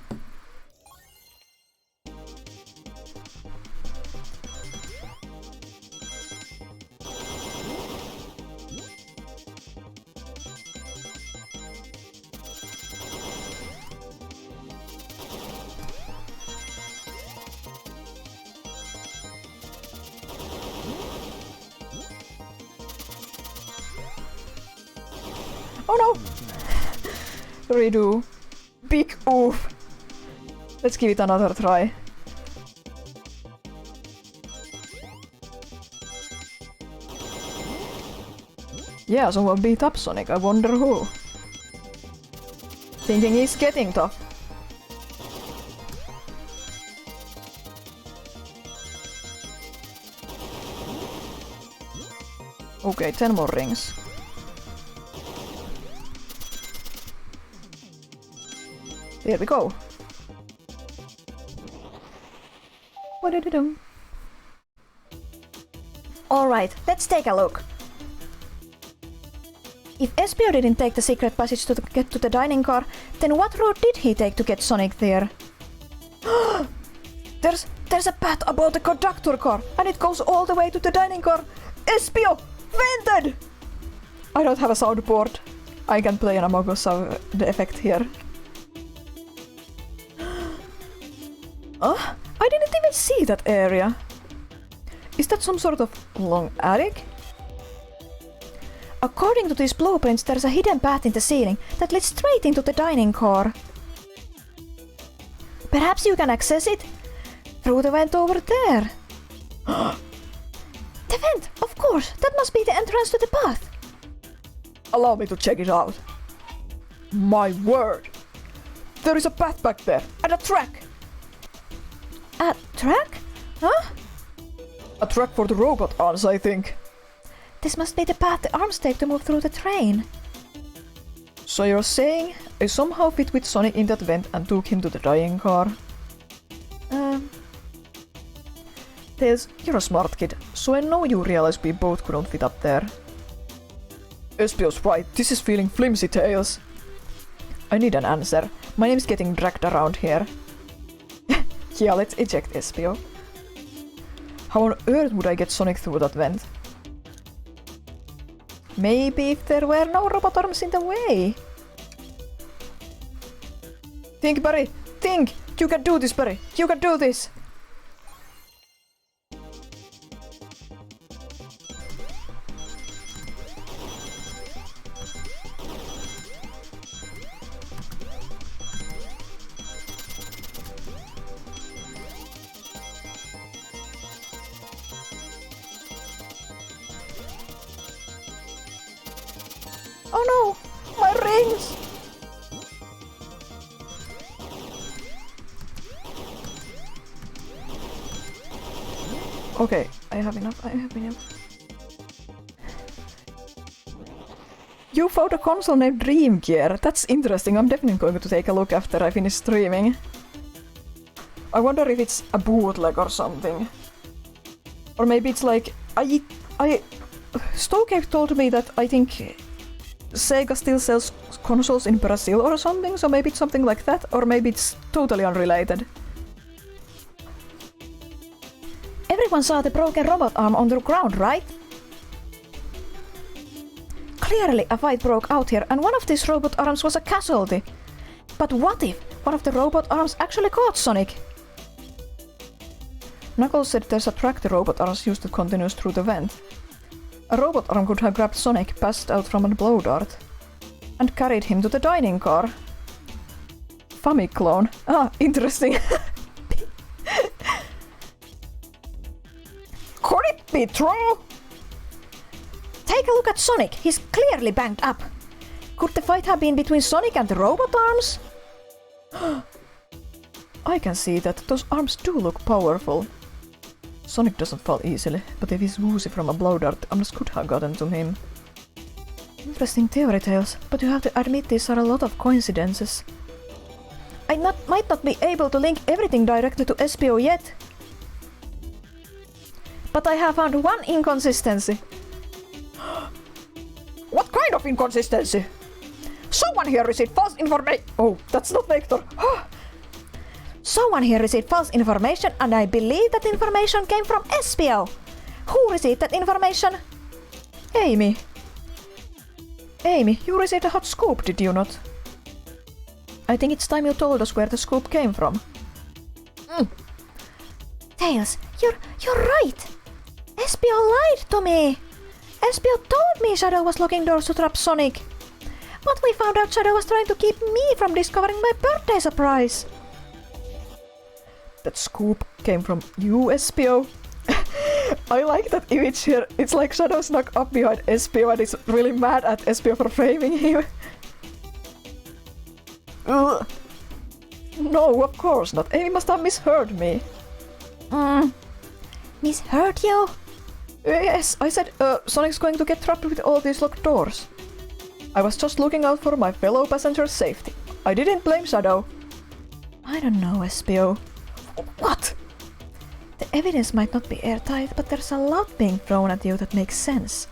Oh no! Redo. Big oof. Let's give it another try. Yeah, someone beat up Sonic. I wonder who. Thinking he's getting tough. Okay, 10 more rings. There we go. What did it do? Alright, let's take a look. If SPO didn't take the secret passage to get to the dining car, then what route did he take to get Sonic there? There's a path about the conductor car, and it goes all the way to the dining car. SPO vented! I don't have a soundboard. I can play an Among Us the effect here. I didn't even see that area. Is that some sort of long attic? According to these blueprints, there's a hidden path in the ceiling that leads straight into the dining car. Perhaps you can access it through the vent over there. The vent, of course! That must be the entrance to the path. Allow me to check it out. My word! There is a path back there, and a track! A track? Huh? A track for the robot arms, I think. This must be the path the arms take to move through the train. So you're saying I somehow fit with Sonic in that vent and took him to the dying car? Tails, you're a smart kid, so I know you realize we both couldn't fit up there. Espio's right, this is feeling flimsy, Tails. I need an answer. My name's getting dragged around here. Yeah, let's eject Espio. How on earth would I get Sonic through that vent? Maybe if there were no robot arms in the way. Think, Barry! Think! You can do this, Barry! You can do this! Oh no! My rings! Okay, I have enough. You found a console named Dream Gear. That's interesting. I'm definitely going to take a look after I finish streaming. I wonder if it's a bootleg or something. Or maybe it's like... Stokecave told me that I think Sega still sells consoles in Brazil or something, so maybe it's something like that, or maybe it's totally unrelated. Everyone saw the broken robot arm on the ground, right? Clearly a fight broke out here and one of these robot arms was a casualty. But what if one of the robot arms actually caught Sonic? Knuckles said there's a track the robot arms used that continues through the vent. A robot arm could have grabbed Sonic, passed out from a blow dart, and carried him to the dining car. Famiclone. Ah, interesting. Could it be true? Take a look at Sonic, he's clearly banged up. Could the fight have been between Sonic and the robot arms? I can see that those arms do look powerful. Sonic doesn't fall easily, but if he's woozy from a blow dart, the arms could have gotten to him. Interesting theory, Tails, but you have to admit these are a lot of coincidences. I might not be able to link everything directly to Espio yet. But I have found one inconsistency. What kind of inconsistency? Someone here received false information. Oh, that's not Vector. Someone here received false information and I believe that information came from Espio. Who received that information? Amy. Amy, you received a hot scoop, did you not? I think it's time you told us where the scoop came from. Tails, you're right. Espio lied to me. Espio told me Shadow was locking doors to trap Sonic. But we found out Shadow was trying to keep me from discovering my birthday surprise. That scoop came from you, Espio. I like that image here. It's like Shadow snuck up behind Espio and is really mad at Espio for framing him. Ugh. No, of course not. Amy must have misheard me. Misheard you? Yes, I said Sonic's going to get trapped with all these locked doors. I was just looking out for my fellow passenger's safety. I didn't blame Shadow. I don't know, Espio. What? The evidence might not be airtight, but there's a lot being thrown at you that makes sense.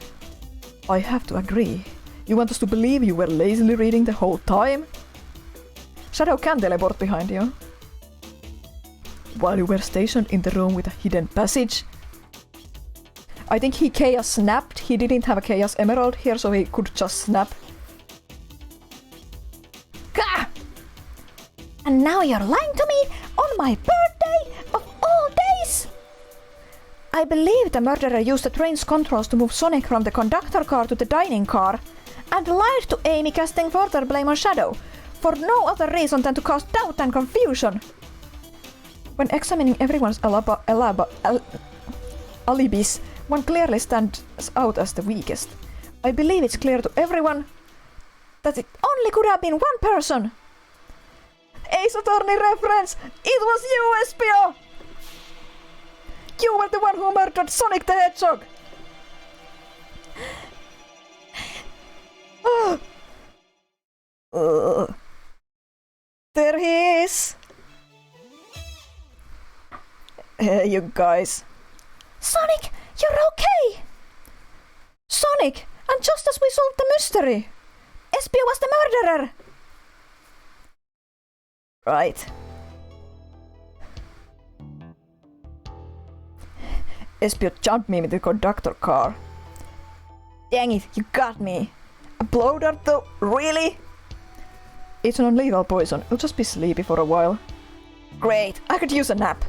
I have to agree. You want us to believe you were lazily reading the whole time? Shadow can teleport behind you. While you were stationed in the room with a hidden passage. I think he Chaos snapped. He didn't have a Chaos Emerald here, so he could just snap. Gah! And now you're lying to me on my birthday of all days! I believe the murderer used the train's controls to move Sonic from the conductor car to the dining car, and lied to Amy, casting further blame on Shadow, for no other reason than to cause doubt and confusion. When examining everyone's alibis, one clearly stands out as the weakest. I believe it's clear to everyone that it only could have been one person. Ace Attorney reference! It was you, Espio! You were the one who murdered Sonic the Hedgehog! There he is! Hey, you guys. Sonic, you're okay! Sonic, and just as we solved the mystery, Espio was the murderer! Right. Espio jumped me with the conductor car. Dang it, you got me. A blow dart though? Really? It's an non-lethal poison. I'll just be sleepy for a while. Great, I could use a nap.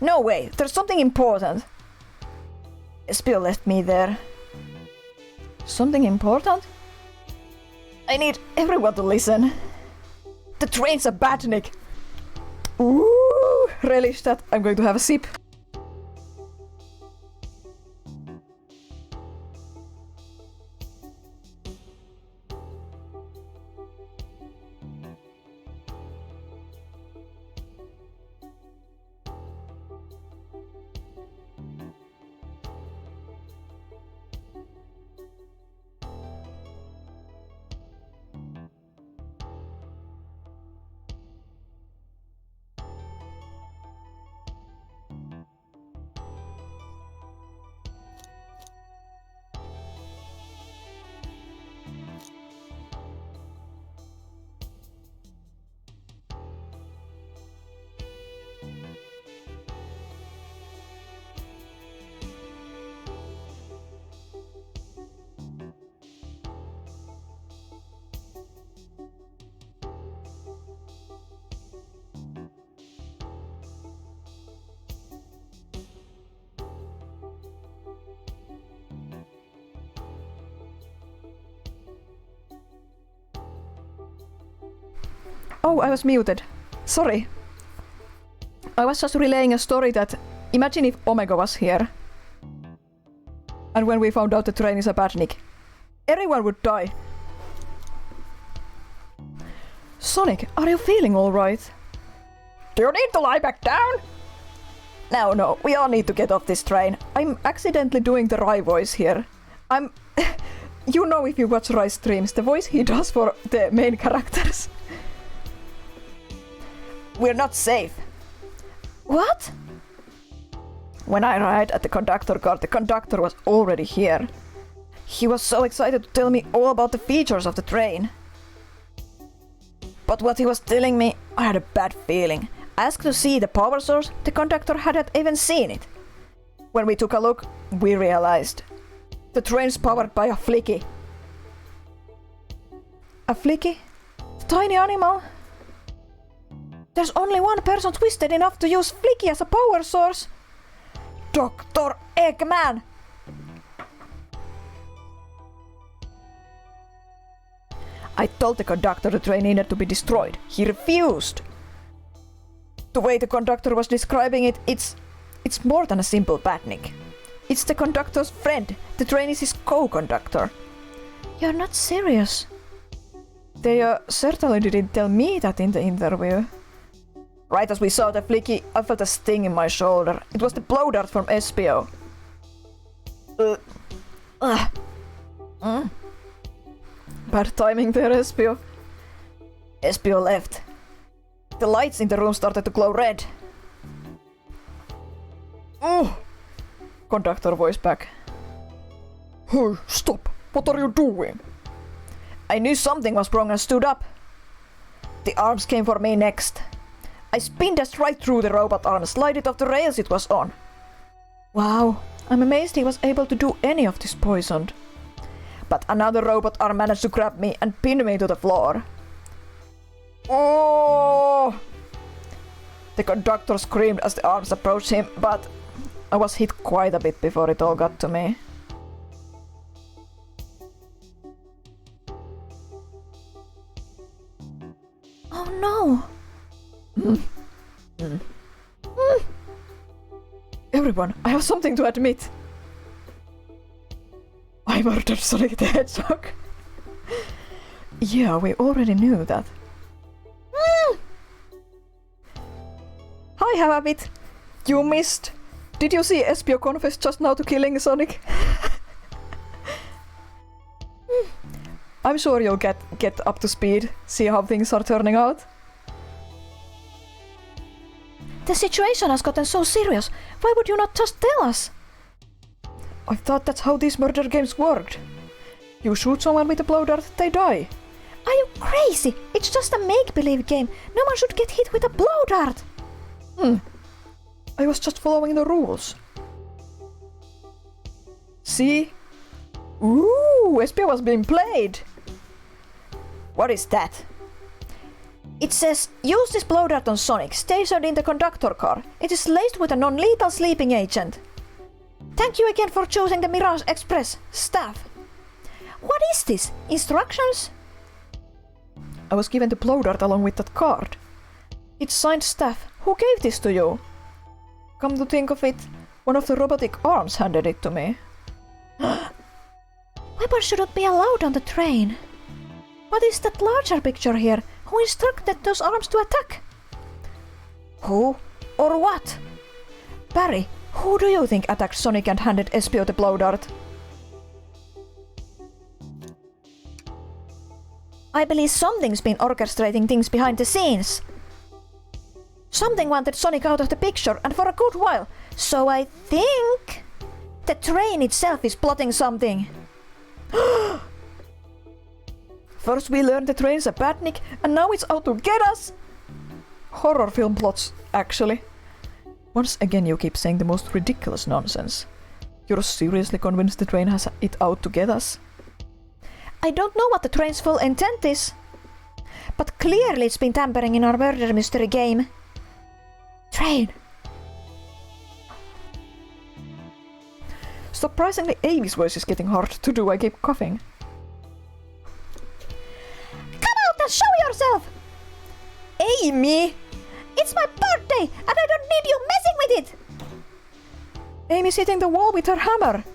No way, there's something important. Espio left me there. Something important? I need everyone to listen. The train's a badnik. Ooh, relish that. I'm going to have a sip. Oh, I was muted. Sorry. I was just relaying a story that... Imagine if Omega was here. And when we found out the train is a badnik. Everyone would die. Sonic, are you feeling alright? Do you need to lie back down? No, we all need to get off this train. I'm accidentally doing the Rai voice here. I'm... You know, if you watch Rai streams, the voice he does for the main characters. We're not safe. What? When I arrived at the conductor car, the conductor was already here. He was so excited to tell me all about the features of the train. But what he was telling me, I had a bad feeling. Asked to see the power source, the conductor hadn't even seen it. When we took a look, we realized the train's powered by a flicky. A flicky? The tiny animal? There's only one person twisted enough to use flicky as a power source. Dr. Eggman! I told the conductor the train needed to be destroyed. He refused. The way the conductor was describing it, it's more than a simple badnik. It's the conductor's friend. The train is his co-conductor. You're not serious. They certainly didn't tell me that in the interview. Right as we saw the flicky, I felt a sting in my shoulder. It was the blow dart from Espio. Bad timing there, Espio. Espio left. The lights in the room started to glow red. Conductor voice back. Hey, stop! What are you doing? I knew something was wrong and stood up. The arms came for me next. I spin dashed right through the robot arm, slided off the rails it was on. Wow, I'm amazed he was able to do any of this poisoned. But another robot arm managed to grab me and pin me to the floor. Oh! The conductor screamed as the arms approached him, but I was hit quite a bit before it all got to me. Oh no! Everyone, I have something to admit. I murdered Sonic the Hedgehog. Yeah, we already knew that. I have a bit. You missed. Did you see Espio confess just now to killing Sonic? I'm sure you'll get up to speed, see how things are turning out. The situation has gotten so serious. Why would you not just tell us? I thought that's how these murder games worked. You shoot someone with a blow dart, they die. Are you crazy? It's just a make-believe game. No one should get hit with a blow dart. I was just following the rules. See? Ooh, Espio was being played. What is that? It says, use this blow dart on Sonic, stationed in the conductor car. It is laced with a non-lethal sleeping agent. Thank you again for choosing the Mirage Express, staff. What is this? Instructions? I was given the blow dart along with that card. It's signed staff. Who gave this to you? Come to think of it, one of the robotic arms handed it to me. Weapons shouldn't be allowed on the train. What is that larger picture here? Who instructed those arms to attack? Who? Or what? Barry, who do you think attacked Sonic and handed Espio the blow dart? I believe something's been orchestrating things behind the scenes. Something wanted Sonic out of the picture, and for a good while. So I think the train itself is plotting something. First we learned the train's a badnik, and now it's out to get us! Horror film plots, actually. Once again you keep saying the most ridiculous nonsense. You're seriously convinced the train has it out to get us? I don't know what the train's full intent is. But clearly it's been tampering in our murder mystery game. Train. Surprisingly, Amy's voice is getting hard to do. I keep coughing. Come out and show yourself! Amy! It's my birthday and I don't need you messing with it! Amy's hitting the wall with her hammer.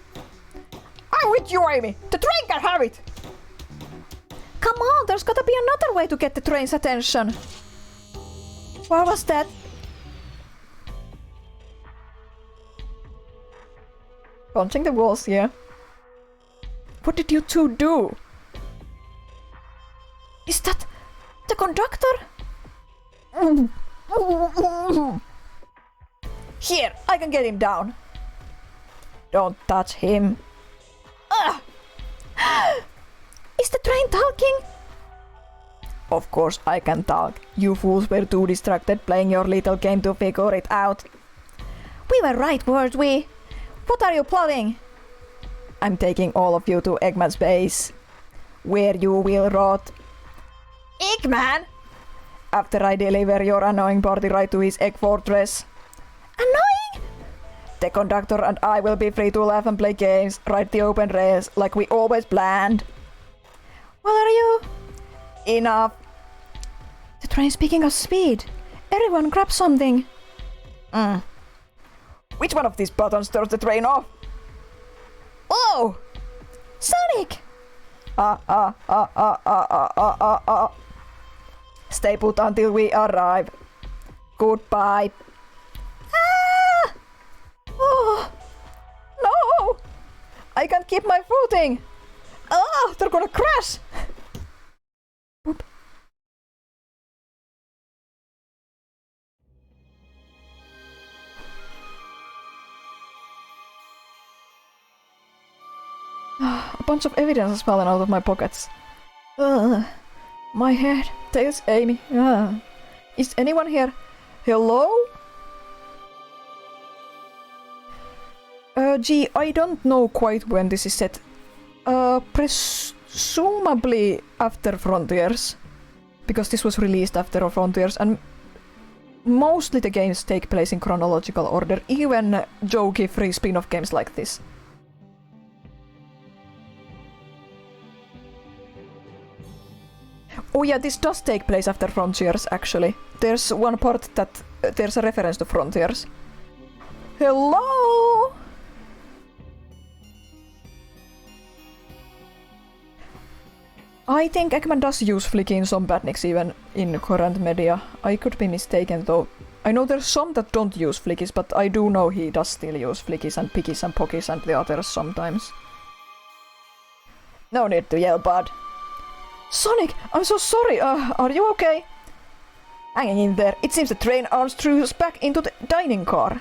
I'm with you, Amy! The train can have it! Come on, there's gotta be another way to get the train's attention. What was that? Punching the walls, yeah. What did you two do? Is that the conductor? Here, I can get him down. Don't touch him. Ugh. Is the train talking? Of course I can talk. You fools were too distracted playing your little game to figure it out. We were right, weren't we? What are you plotting? I'm taking all of you to Eggman's base, where you will rot. Eggman? After I deliver your annoying party right to his egg fortress. Annoying? The conductor and I will be free to laugh and play games, ride the open rails like we always planned. What are you? Enough. The train's picking up speed. Everyone grab something. Which one of these buttons turns the train off? Oh! Sonic! Stay put until we arrive. Goodbye. Ah! Oh! No! I can't keep my footing. Ah! They're gonna crash! Oop. A bunch of evidence has fallen out of my pockets. My head. There's Amy. Is anyone here? Hello? Gee, I don't know quite when this is set. Presumably after Frontiers. Because this was released after Frontiers, and mostly the games take place in chronological order, even jokey free spin-off games like this. Oh yeah, this does take place after Frontiers, actually. There's one part that there's a reference to Frontiers. Hello? I think Eggman does use Flicky in some badniks even in current media. I could be mistaken though. I know there's some that don't use flickies, but I do know he does still use flickies and pickies and pockies and the others sometimes. No need to yell, bud. Sonic, I'm so sorry. Are you okay? Hanging in there. It seems the train arms threw us back into the dining car.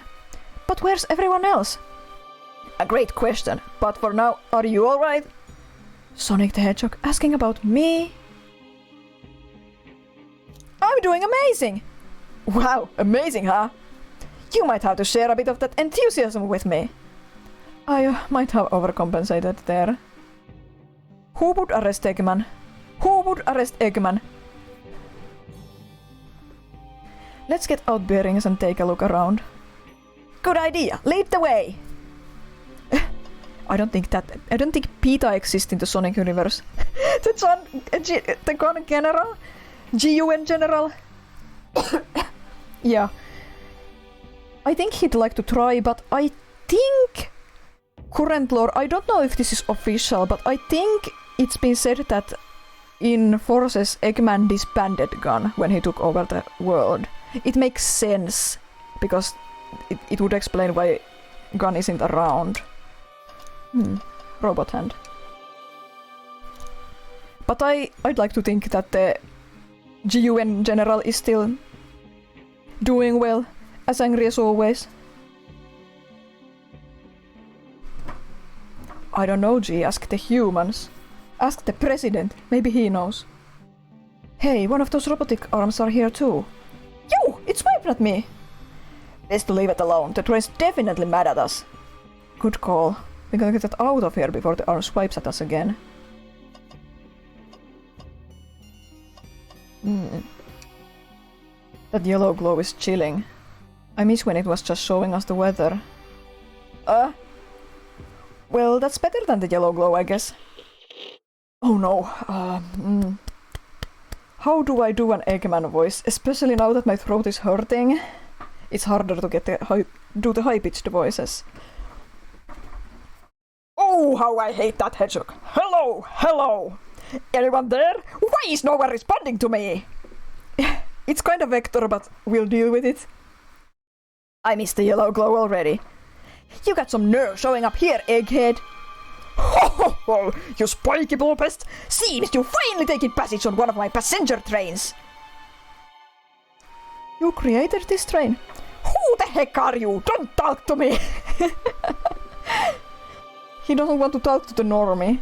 But where's everyone else? A great question, but for now, are you alright? Sonic the Hedgehog asking about me? I'm doing amazing! Wow, amazing, huh? You might have to share a bit of that enthusiasm with me. I might have overcompensated there. Who would arrest Eggman? Who would arrest Eggman? Let's get out bearings and take a look around. Good idea. Lead the way. I don't think PETA exists in the Sonic universe. the gun general? GUN general? Yeah. I think he'd like to try, but I think current lore, I don't know if this is official, but I think it's been said that in Forces Eggman disbanded Gun when he took over the world. It makes sense because it would explain why Gun isn't around. Robot hand. But I'd like to think that the GUN general is still doing well, as angry as always. I don't know, G. Ask the humans. Ask the president. Maybe he knows. Hey, one of those robotic arms are here too. You! It's wiping at me! Best to leave it alone. The train's definitely mad at us. Good call. We gotta get that out of here before the arm swipes at us again. That yellow glow is chilling. I miss when it was just showing us the weather. Well, that's better than the yellow glow, I guess. Oh no. How do I do an Eggman voice? Especially now that my throat is hurting. It's harder to get do the high-pitched voices. Oh, how I hate that hedgehog. Hello, hello. Anyone there? Why is no one responding to me? It's kind of vector, but we'll deal with it. I missed the yellow glow already. You got some nerve showing up here, Egghead. Ho ho ho, you spiky bullpest! Seems you finally taken passage on one of my passenger trains. You created this train? Who the heck are you? Don't talk to me! He doesn't want to talk to the normie.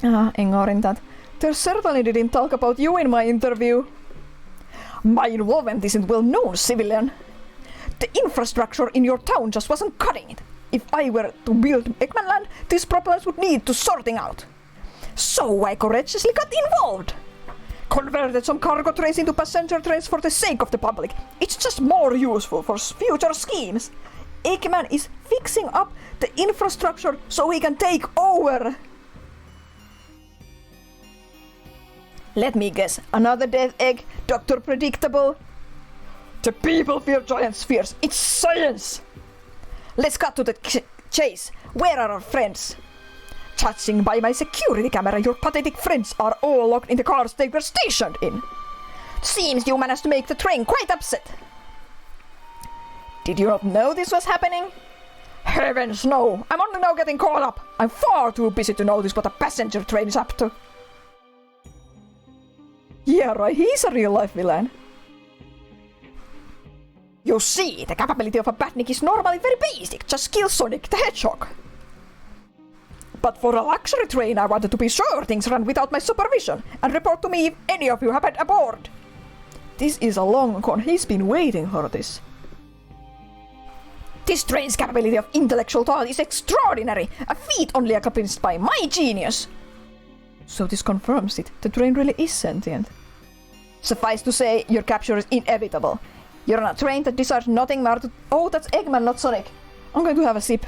Ignoring that. They certainly didn't talk about you in my interview. My involvement isn't well known, civilian. The infrastructure in your town just wasn't cutting it. If I were to build Eggman Land, these problems would need to sorting out. So I courageously got involved. Converted some cargo trains into passenger trains for the sake of the public. It's just more useful for future schemes. Eggman is fixing up the infrastructure so he can take over. Let me guess, another death egg, Dr. Predictable. The people fear giant spheres. It's science! Let's cut to the chase. Where are our friends? Judging by my security camera, your pathetic friends are all locked in the cars they were stationed in. Seems you managed to make the train quite upset. Did you not know this was happening? Heavens no! I'm only now getting caught up. I'm far too busy to notice what a passenger train is up to. Yeah, right, he's a real-life villain. You see, the capability of a Batnik is normally very basic, just kill Sonic the Hedgehog. But for a luxury train, I wanted to be sure things run without my supervision, and report to me if any of you happened aboard. This is a long con, he's been waiting for this. This train's capability of intellectual thought is extraordinary, a feat only accomplished by my genius. So this confirms it, the train really is sentient. Suffice to say, your capture is inevitable. You're on a train that desires nothing more to... Oh, that's Eggman, not Sonic. I'm going to have a sip.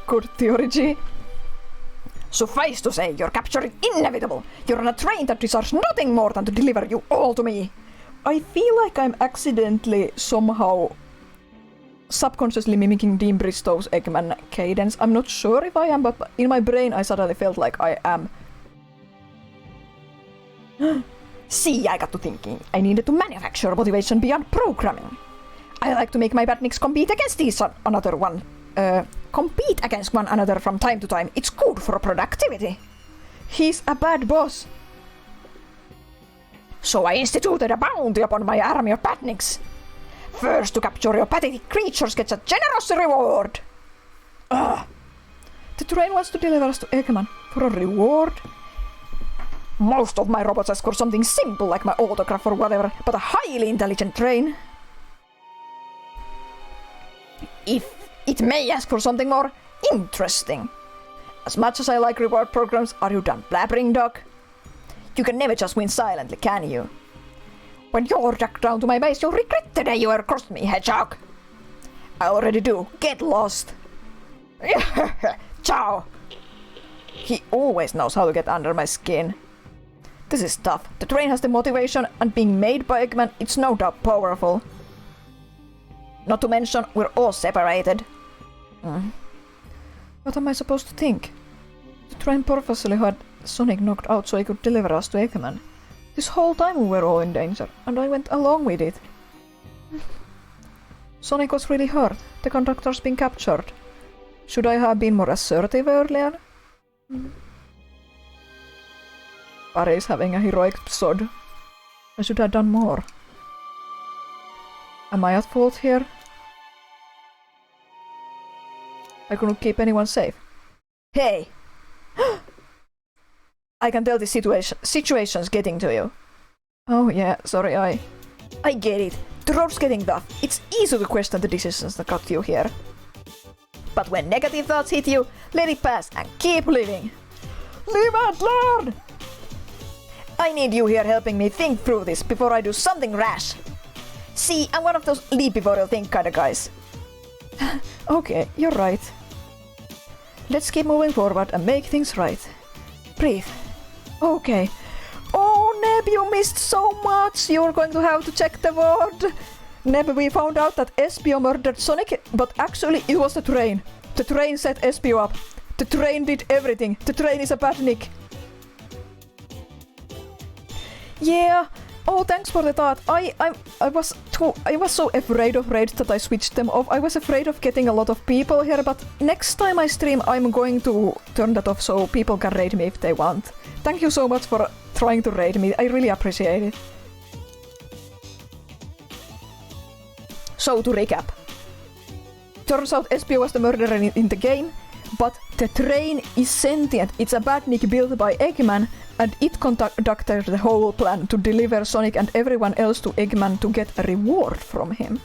Good theory, G. Suffice to say, your capture is inevitable. You're on a train that deserves nothing more than to deliver you all to me. I feel like I'm accidentally somehow subconsciously mimicking Dean Bristow's Eggman cadence. I'm not sure if I am, but in my brain I suddenly felt like I am. See, I got to thinking. I needed to manufacture motivation beyond programming. I like to make my badniks compete against one another from time to time. It's good for productivity. He's a bad boss. So I instituted a bounty upon my army of badniks. First to capture your pathetic creatures gets a generous reward. The train wants to deliver us to Eggman for a reward. Most of my robots ask for something simple like my autograph or whatever, but a highly intelligent train, if it may ask for something more interesting. As much as I like reward programs, are you done blabbering, Doc? You can never just win silently, can you? When you're jacked down to my base, you'll regret the day you ever crossed me, Hedgehog. I already do. Get lost. Ciao. He always knows how to get under my skin. This is tough. The train has the motivation, and being made by Eggman, it's no doubt powerful. Not to mention, we're all separated. What am I supposed to think? The train purposely had Sonic knocked out so he could deliver us to Eggman. This whole time we were all in danger, and I went along with it. Sonic was really hurt. The conductor's been captured. Should I have been more assertive earlier? Barry's having a heroic episode. I should have done more. Am I at fault here? I couldn't keep anyone safe. Hey! I can tell this situation's getting to you. Oh yeah, sorry, I get it. The road's getting tough. It's easy to question the decisions that got you here. But when negative thoughts hit you, let it pass and keep living. Live and learn! I need you here helping me think through this before I do something rash. See, I'm one of those leap before you think kind of guys. Okay, you're right. Let's keep moving forward and make things right. Breathe. Okay. Oh, Neb, you missed so much! You're going to have to check the ward! Neb, we found out that Espio murdered Sonic, but actually it was the train. The train set Espio up. The train did everything. The train is a badnik. Yeah. Oh, thanks for the thought. I was so afraid of raids that I switched them off. I was afraid of getting a lot of people here, but next time I stream, I'm going to turn that off so people can raid me if they want. Thank you so much for trying to raid me. I really appreciate it. So to recap. Turns out Espio was the murderer in the game, but the train is sentient. It's a badnik built by Eggman, and it conducted the whole plan to deliver Sonic and everyone else to Eggman to get a reward from him.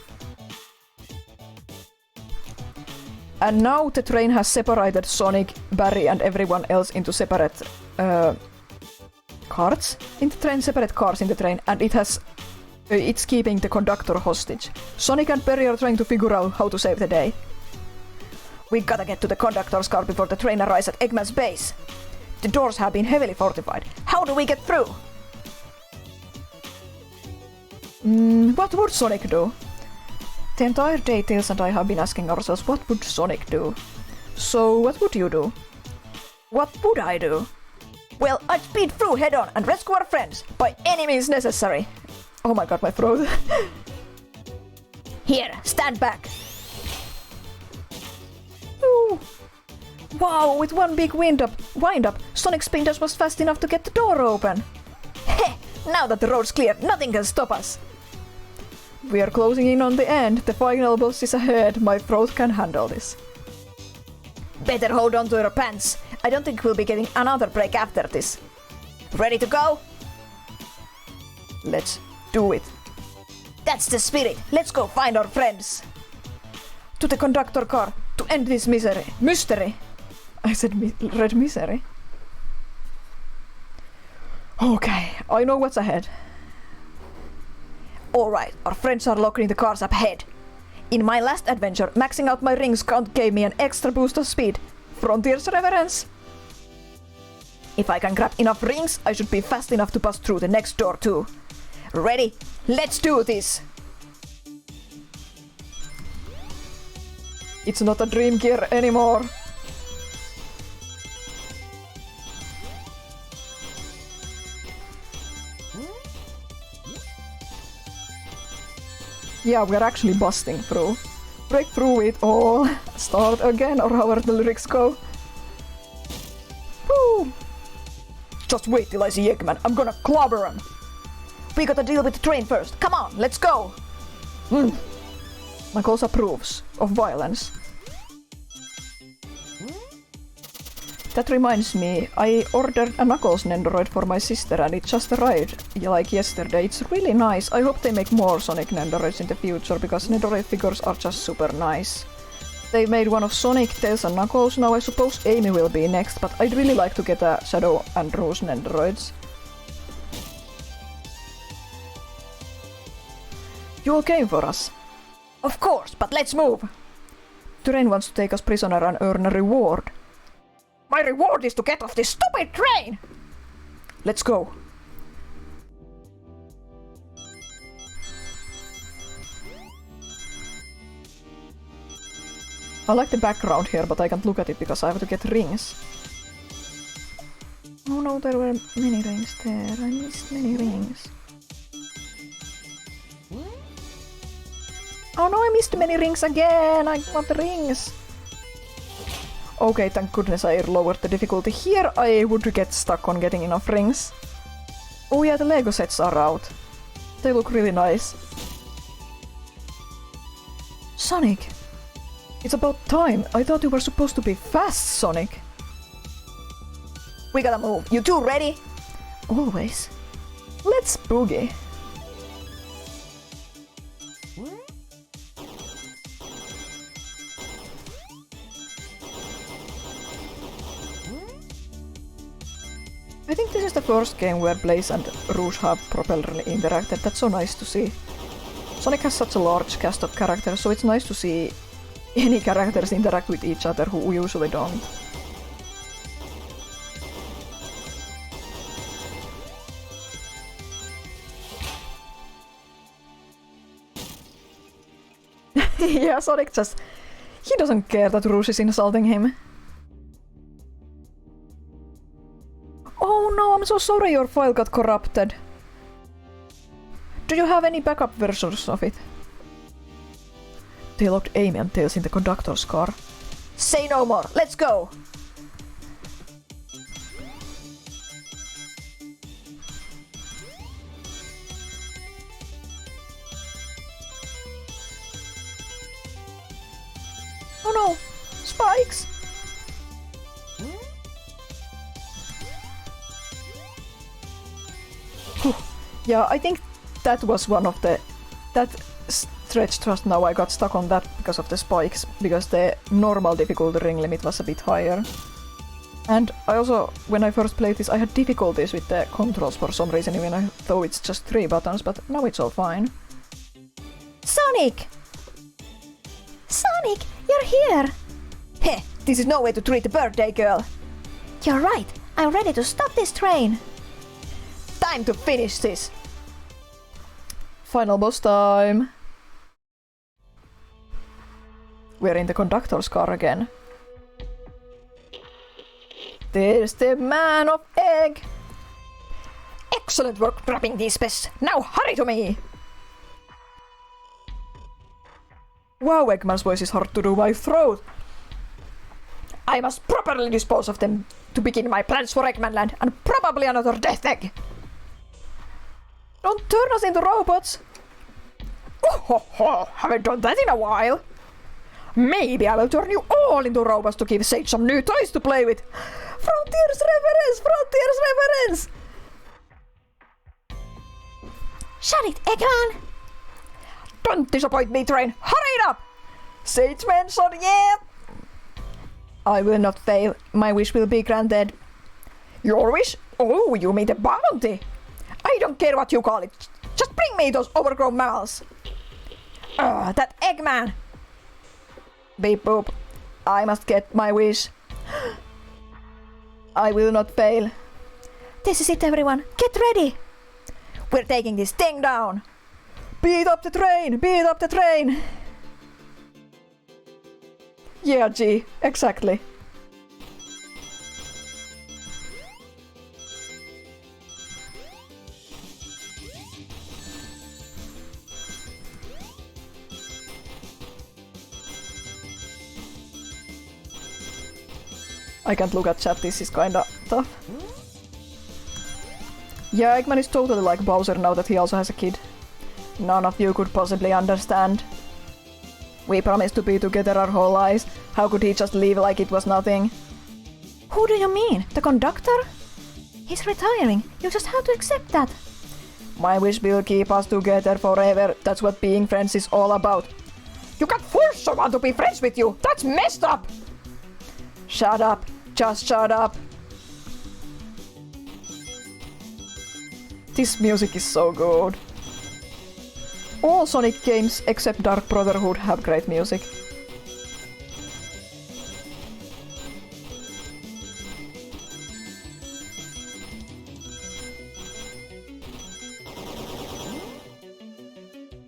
And now the train has separated Sonic, Barry and everyone else into separate carts in the train, separate cars in the train, and it's keeping the conductor hostage. Sonic and Barry are trying to figure out how to save the day. We gotta get to the conductor's car before the train arrives at Eggman's base. The doors have been heavily fortified. How do we get through? What would Sonic do? The entire day Tails and I have been asking ourselves, what would Sonic do? So, what would you do? What would I do? Well, I'd speed through head-on and rescue our friends, by any means necessary. Oh my god, my throat. Here, stand back. Ooh. Wow, with one big wind up, Sonic's spin dash was fast enough to get the door open. Heh, now that the road's clear, nothing can stop us. We are closing in on the end. The final boss is ahead. My throat can handle this. Better hold on to your pants. I don't think we'll be getting another break after this. Ready to go? Let's do it. That's the spirit. Let's go find our friends. To the conductor car to end this mystery. I said red misery. Okay, I know what's ahead. Alright, our friends are locking the cars up ahead. In my last adventure, maxing out my rings count gave me an extra boost of speed. Frontier's reverence. If I can grab enough rings, I should be fast enough to pass through the next door too. Ready? Let's do this! It's not a dream gear anymore. Yeah, we're actually busting through. Break through it all. Start again, or however the lyrics go. Woo! Just wait till I see Eggman. I'm gonna clobber him. We gotta deal with the train first. Come on, let's go! Knuckles approves of violence. That reminds me, I ordered a Knuckles Nendoroid for my sister and it just arrived like yesterday. It's really nice. I hope they make more Sonic Nendoroids in the future because Nendoroid figures are just super nice. They made one of Sonic, Tails and Knuckles. Now I suppose Amy will be next, but I'd really like to get a Shadow and Rouge Nendoroids. You all came for us? Of course, but let's move! Terrain wants to take us prisoner and earn a reward. My reward is to get off this stupid train! Let's go. I like the background here, but I can't look at it because I have to get rings. Oh no, there were many rings there. I missed many rings. Oh no, I missed many rings again! I want the rings! Okay, thank goodness I lowered the difficulty. Here I would get stuck on getting enough rings. Oh yeah, the Lego sets are out. They look really nice. Sonic! It's about time. I thought you were supposed to be fast, Sonic. We gotta move. You two ready? Always. Let's boogie. I think this is the first game where Blaze and Rouge have properly interacted. That's so nice to see. Sonic has such a large cast of characters, so it's nice to see any characters interact with each other who usually don't. Yeah, Sonic just... he doesn't care that Rouge is insulting him. Oh no, I'm so sorry your file got corrupted. Do you have any backup versions of it? They locked Amy and Tails in the conductor's car. Say no more, let's go! Oh no! Spikes! Yeah, I think that was one of the... that stretch just now I got stuck on that because of the spikes, because the normal difficulty ring limit was a bit higher. And I also, when I first played this, I had difficulties with the controls for some reason, even though it's just 3 buttons, but now it's all fine. Sonic! Sonic, you're here! Heh, this is no way to treat a birthday girl! You're right, I'm ready to stop this train! Time to finish this! Final boss time! We're in the conductor's car again. There's the man of egg! Excellent work grabbing these pests! Now hurry to me! Wow, Eggman's voice is hard to do by throat! I must properly dispose of them to begin my plans for Eggmanland and probably another death egg! Don't turn us into robots! Oh ho ho! Haven't done that in a while! Maybe I will turn you all into robots to give Sage some new toys to play with! Frontiers reference! Frontiers reference! Shut it, Eggman! Don't disappoint me, train! Hurry it up! Sage mention, yeah! I will not fail. My wish will be granted. Your wish? Oh, you mean the bounty? I don't care what you call it. Just bring me those overgrown mammals. That Eggman! Beep boop. I must get my wish. I will not fail. This is it, everyone. Get ready. We're taking this thing down. Beat up the train! Beat up the train! Yeah, G, exactly. I can't look at chat, this is kinda tough. Yeah, Eggman is totally like Bowser now that he also has a kid. None of you could possibly understand. We promised to be together our whole lives. How could he just leave like it was nothing? Who do you mean? The conductor? He's retiring. You just have to accept that. My wish will keep us together forever. That's what being friends is all about. You can't force someone to be friends with you! That's messed up! Shut up. Just shut up. This music is so good. All Sonic games except Dark Brotherhood have great music.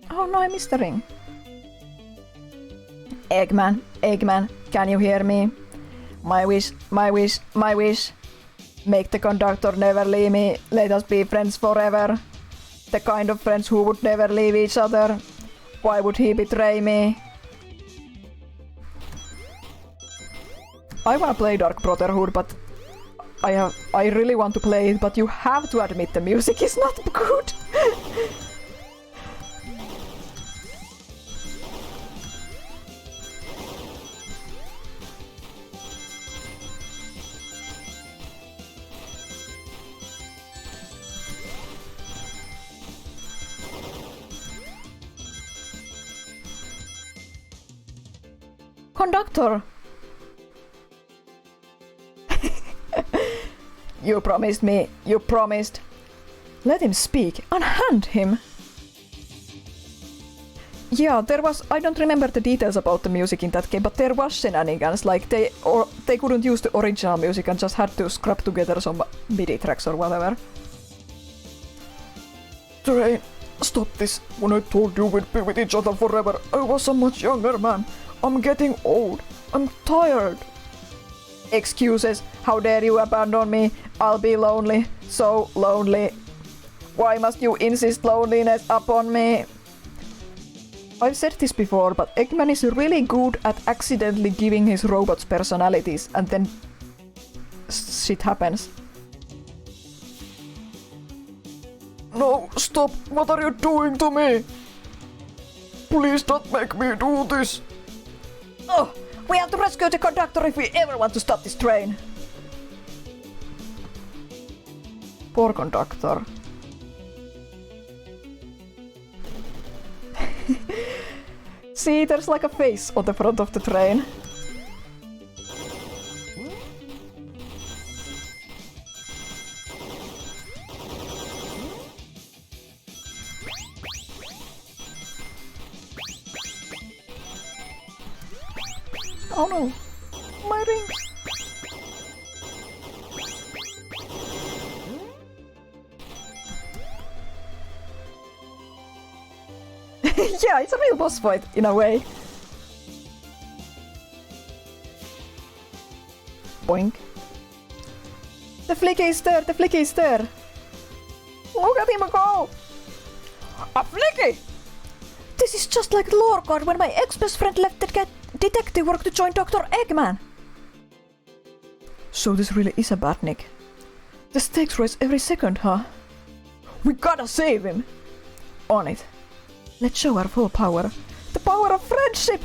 Oh no, I missed the ring. Eggman, Eggman, can you hear me? My wish, my wish, my wish. Make the conductor never leave me. Let us be friends forever. The kind of friends who would never leave each other. Why would he betray me? I wanna play Dark Brotherhood, but I really want to play it, but you have to admit the music is not good. Conductor! You promised me, you promised. Let him speak, unhand him. Yeah, there was, I don't remember the details about the music in that game, but there was shenanigans, like they couldn't use the original music and just had to scrap together some MIDI tracks or whatever. Train, stop this. When I told you we'd be with each other forever, I was a much younger man. I'm getting old. I'm tired. Excuses. How dare you abandon me? I'll be lonely. So lonely. Why must you insist loneliness upon me? I've said this before, but Eggman is really good at accidentally giving his robots personalities and then shit happens. No, stop. What are you doing to me? Please don't make me do this. Oh, we have to rescue the conductor if we ever want to stop this train. Poor conductor. See, there's like a face on the front of the train. Oh no, my ring! Yeah, it's a real boss fight, in a way. Boink. The flicky is there, the flicky is there! Look at him go! A flicky! This is just like the lore card when my ex-best friend left the detective work to join Dr. Eggman. So this really is a badnik. The stakes rise every second, huh? We gotta save him! On it. Let's show our full power. The power of friendship!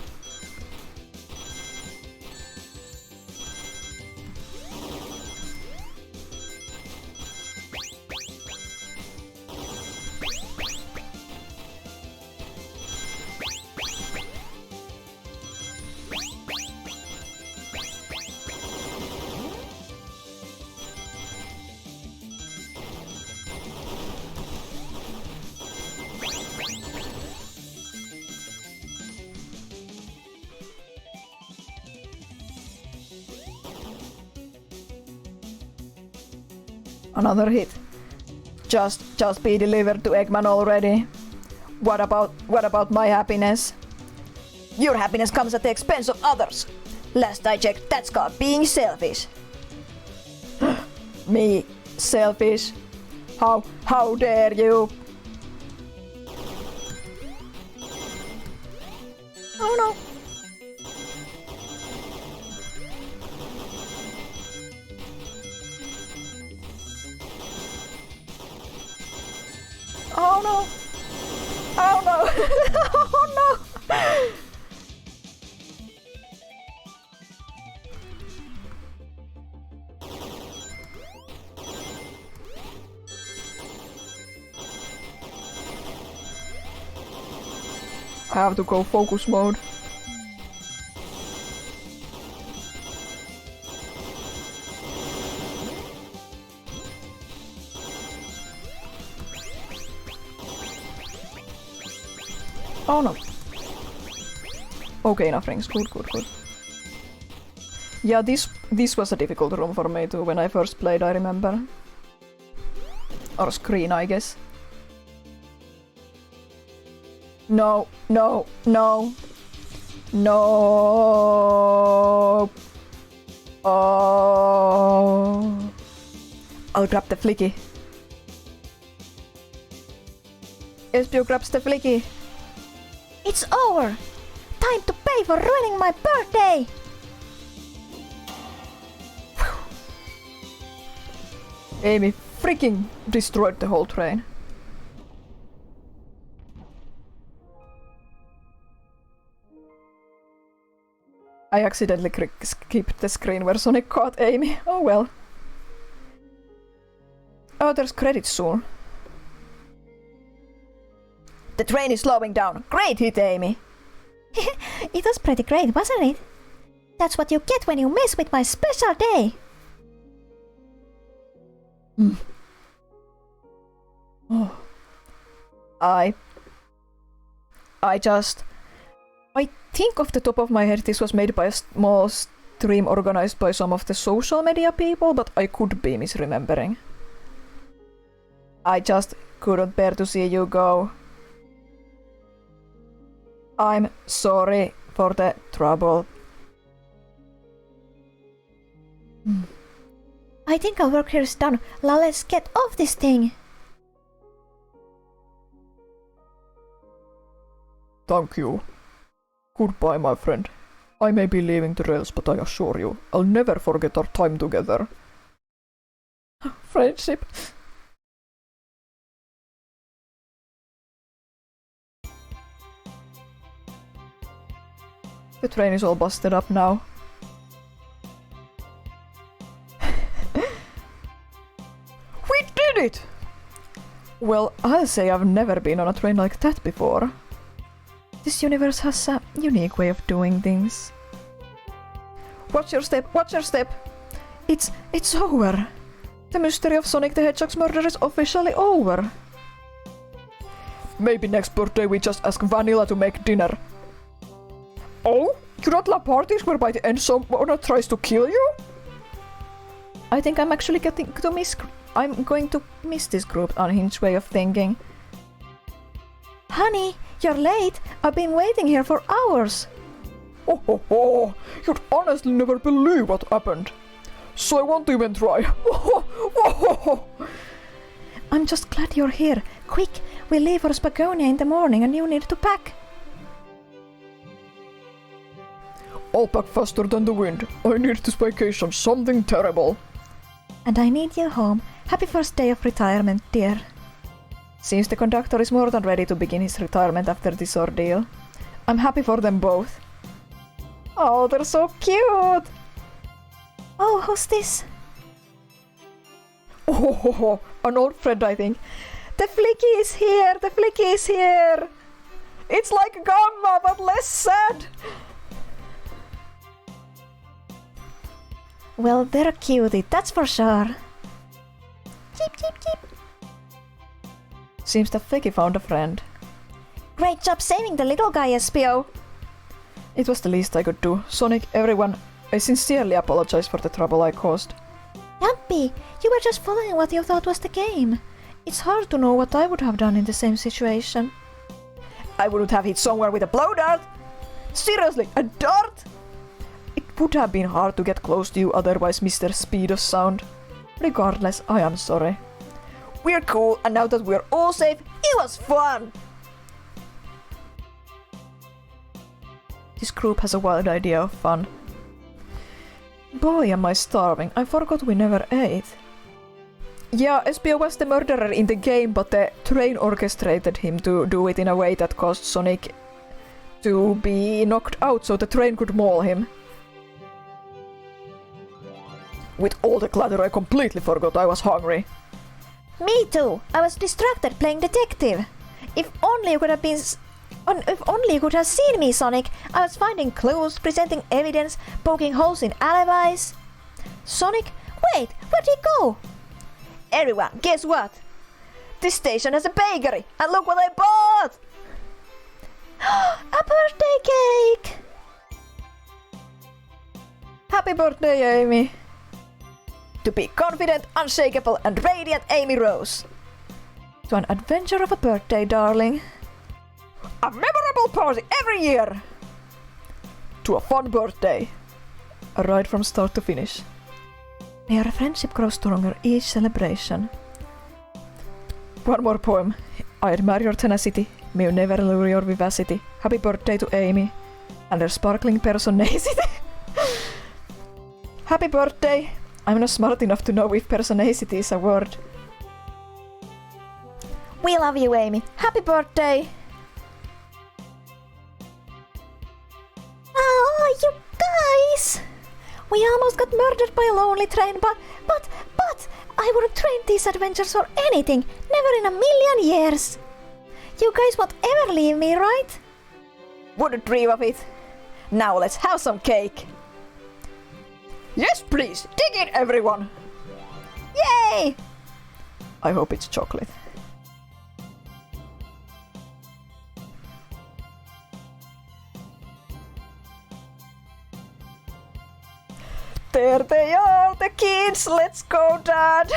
Another hit. Just be delivered to Eggman already. What about my happiness? Your happiness comes at the expense of others. Last I checked, that's called being selfish. Me selfish? How dare you? Oh no. Oh no! Oh no! Oh no! I have to go focus mode. Oh no. Okay, nothing's good. Yeah, this was a difficult room for me too when I first played, I remember. Or screen, I guess. No. Oh. I'll grab the flicky. Espio grabs the flicky. It's over! Time to pay for ruining my birthday! Amy freaking destroyed the whole train. I accidentally skipped the screen where Sonic caught Amy. Oh well. Oh, there's credits soon. The train is slowing down. Great hit, Amy. It was pretty great, wasn't it? That's what you get when you mess with my special day. Oh. I think off the top of my head this was made by a small stream organized by some of the social media people, but I could be misremembering. I just couldn't bear to see you go. I'm sorry for the trouble. I think our work here is done. Now let's get off this thing. Thank you. Goodbye, my friend. I may be leaving the rails, but I assure you, I'll never forget our time together. Friendship. The train is all busted up now. We did it! Well, I'll say I've never been on a train like that before. This universe has a unique way of doing things. Watch your step, watch your step! It's over! The mystery of Sonic the Hedgehog's murder is officially over! Maybe next birthday we just ask Vanilla to make dinner. Oh? You don't love parties where by the end someone tries to kill you? I think I'm actually I'm going to miss this group unhinged way of thinking. Honey, you're late. I've been waiting here for hours. Oh ho ho! You'd honestly never believe what happened. So I won't even try. I'm just glad you're here. Quick, we leave for Spagonia in the morning and you need to pack. I'll pack faster than the wind. I need this vacation, something terrible. And I need you home. Happy first day of retirement, dear. Seems the conductor is more than ready to begin his retirement after this ordeal. I'm happy for them both. Oh, they're so cute! Oh, who's this? Oh, ho, ho, an old friend, I think. The Flicky is here! The Flicky is here! It's like Gamma, but less sad! Well, they're cutie, that's for sure. Cheep, cheep, cheep. Seems that Flicky found a friend. Great job saving the little guy, Espio. It was the least I could do. Sonic, everyone, I sincerely apologize for the trouble I caused. Jumpy, you were just following what you thought was the game. It's hard to know what I would have done in the same situation. I wouldn't have hit somewhere with a blow dart. Seriously, a dart? It would have been hard to get close to you otherwise, Mr. Speedos Sound. Regardless, I am sorry. We're cool, and now that we're all safe, it was fun! This group has a wild idea of fun. Boy, am I starving. I forgot we never ate. Yeah, SBO was the murderer in the game, but the train orchestrated him to do it in a way that caused Sonic to be knocked out so the train could maul him. With all the clatter, I completely forgot I was hungry. Me too. I was distracted playing detective. If only you could have been... If only you could have seen me, Sonic. I was finding clues, presenting evidence, poking holes in alibis. Sonic, wait, where'd he go? Everyone, guess what? This station has a bakery, and look what I bought! A birthday cake! Happy birthday, Amy! To be confident, unshakable, and radiant Amy Rose. To an adventure of a birthday, darling. A memorable party every year! To a fun birthday. A ride from start to finish. May our friendship grow stronger each celebration. One more poem. I admire your tenacity. May you never lose your vivacity. Happy birthday to Amy. And her sparkling personacity. Happy birthday. I'm not smart enough to know if personacity is a word. We love you, Amy. Happy birthday! Oh, you guys! We almost got murdered by a lonely train, but I wouldn't trade these adventures for anything. Never in a million years. You guys won't ever leave me, right? Wouldn't dream of it. Now let's have some cake. Yes, please. Dig in, everyone. Yay! I hope it's chocolate. There they are, the kids! Let's go, Dad!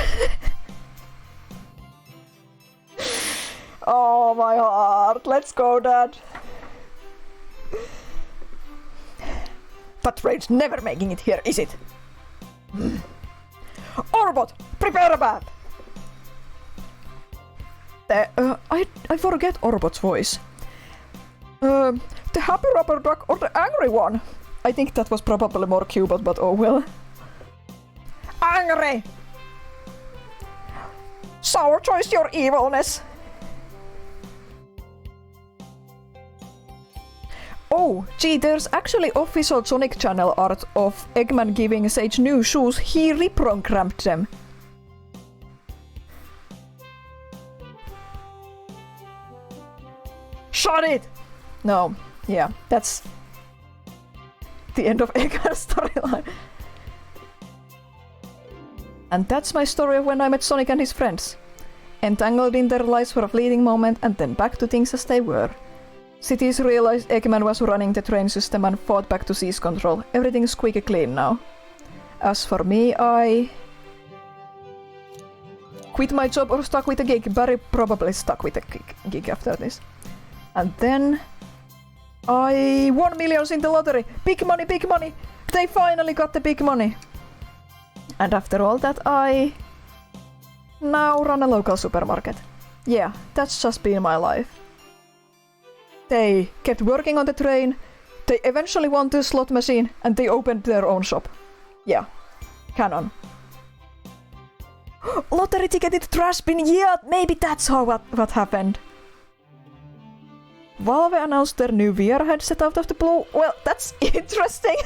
Oh, my heart! Let's go, Dad! That train's never making it here, is it? Orbot, prepare a bath! I forget Orbot's voice. The happy rubber duck or the angry one? I think that was probably more Cubot, but oh well. Angry! Sour choice your evilness! Oh, gee, there's actually official Sonic Channel art of Eggman giving Sage new shoes. He reprogrammed them. Shut it! No, yeah, that's the end of Eggman's storyline. And that's my story of when I met Sonic and his friends. Entangled in their lives for a fleeting moment and then back to things as they were. Cities realized Eggman was running the train system and fought back to seize control. Everything's squeaky clean now. As for me, I quit my job or stuck with a gig. Barry probably stuck with a gig after this. And then I won millions in the lottery. Big money, big money. They finally got the big money. And after all that, I now run a local supermarket. Yeah, that's just been my life. They kept working on the train, they eventually won the slot machine, and they opened their own shop. Yeah, canon. Lottery ticketed trash bin, yeah, maybe that's how what happened. Valve announced their new VR headset out of the blue. Well, that's interesting.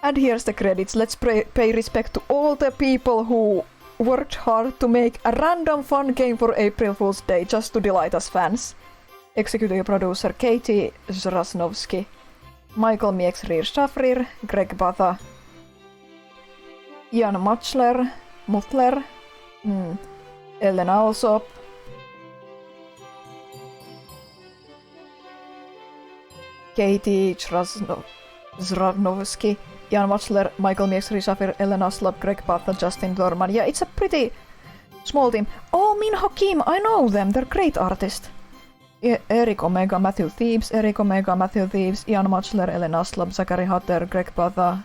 And here's the credits. Let's pay respect to all the people who worked hard to make a random fun game for April Fool's Day just to delight us fans. Executive producer Katie Zrasnovsky, Michael Miexrir-Shafrir, Greg Batha, Ian Mutler, Ellen Alsop, Katie Zrasnovsky, Jan Watzler, Michael Miex, Risafir, Elena Slab, Greg Patha, Justin Dorman. Yeah, it's a pretty small team. Oh, Min Hakim, I know them, they're great artists. Eric Omega, Matthew Thebes, Eric Omega, Matthew Thebes, Jan Watzler, Elena Slab, Zachary Hutter, Greg Patha.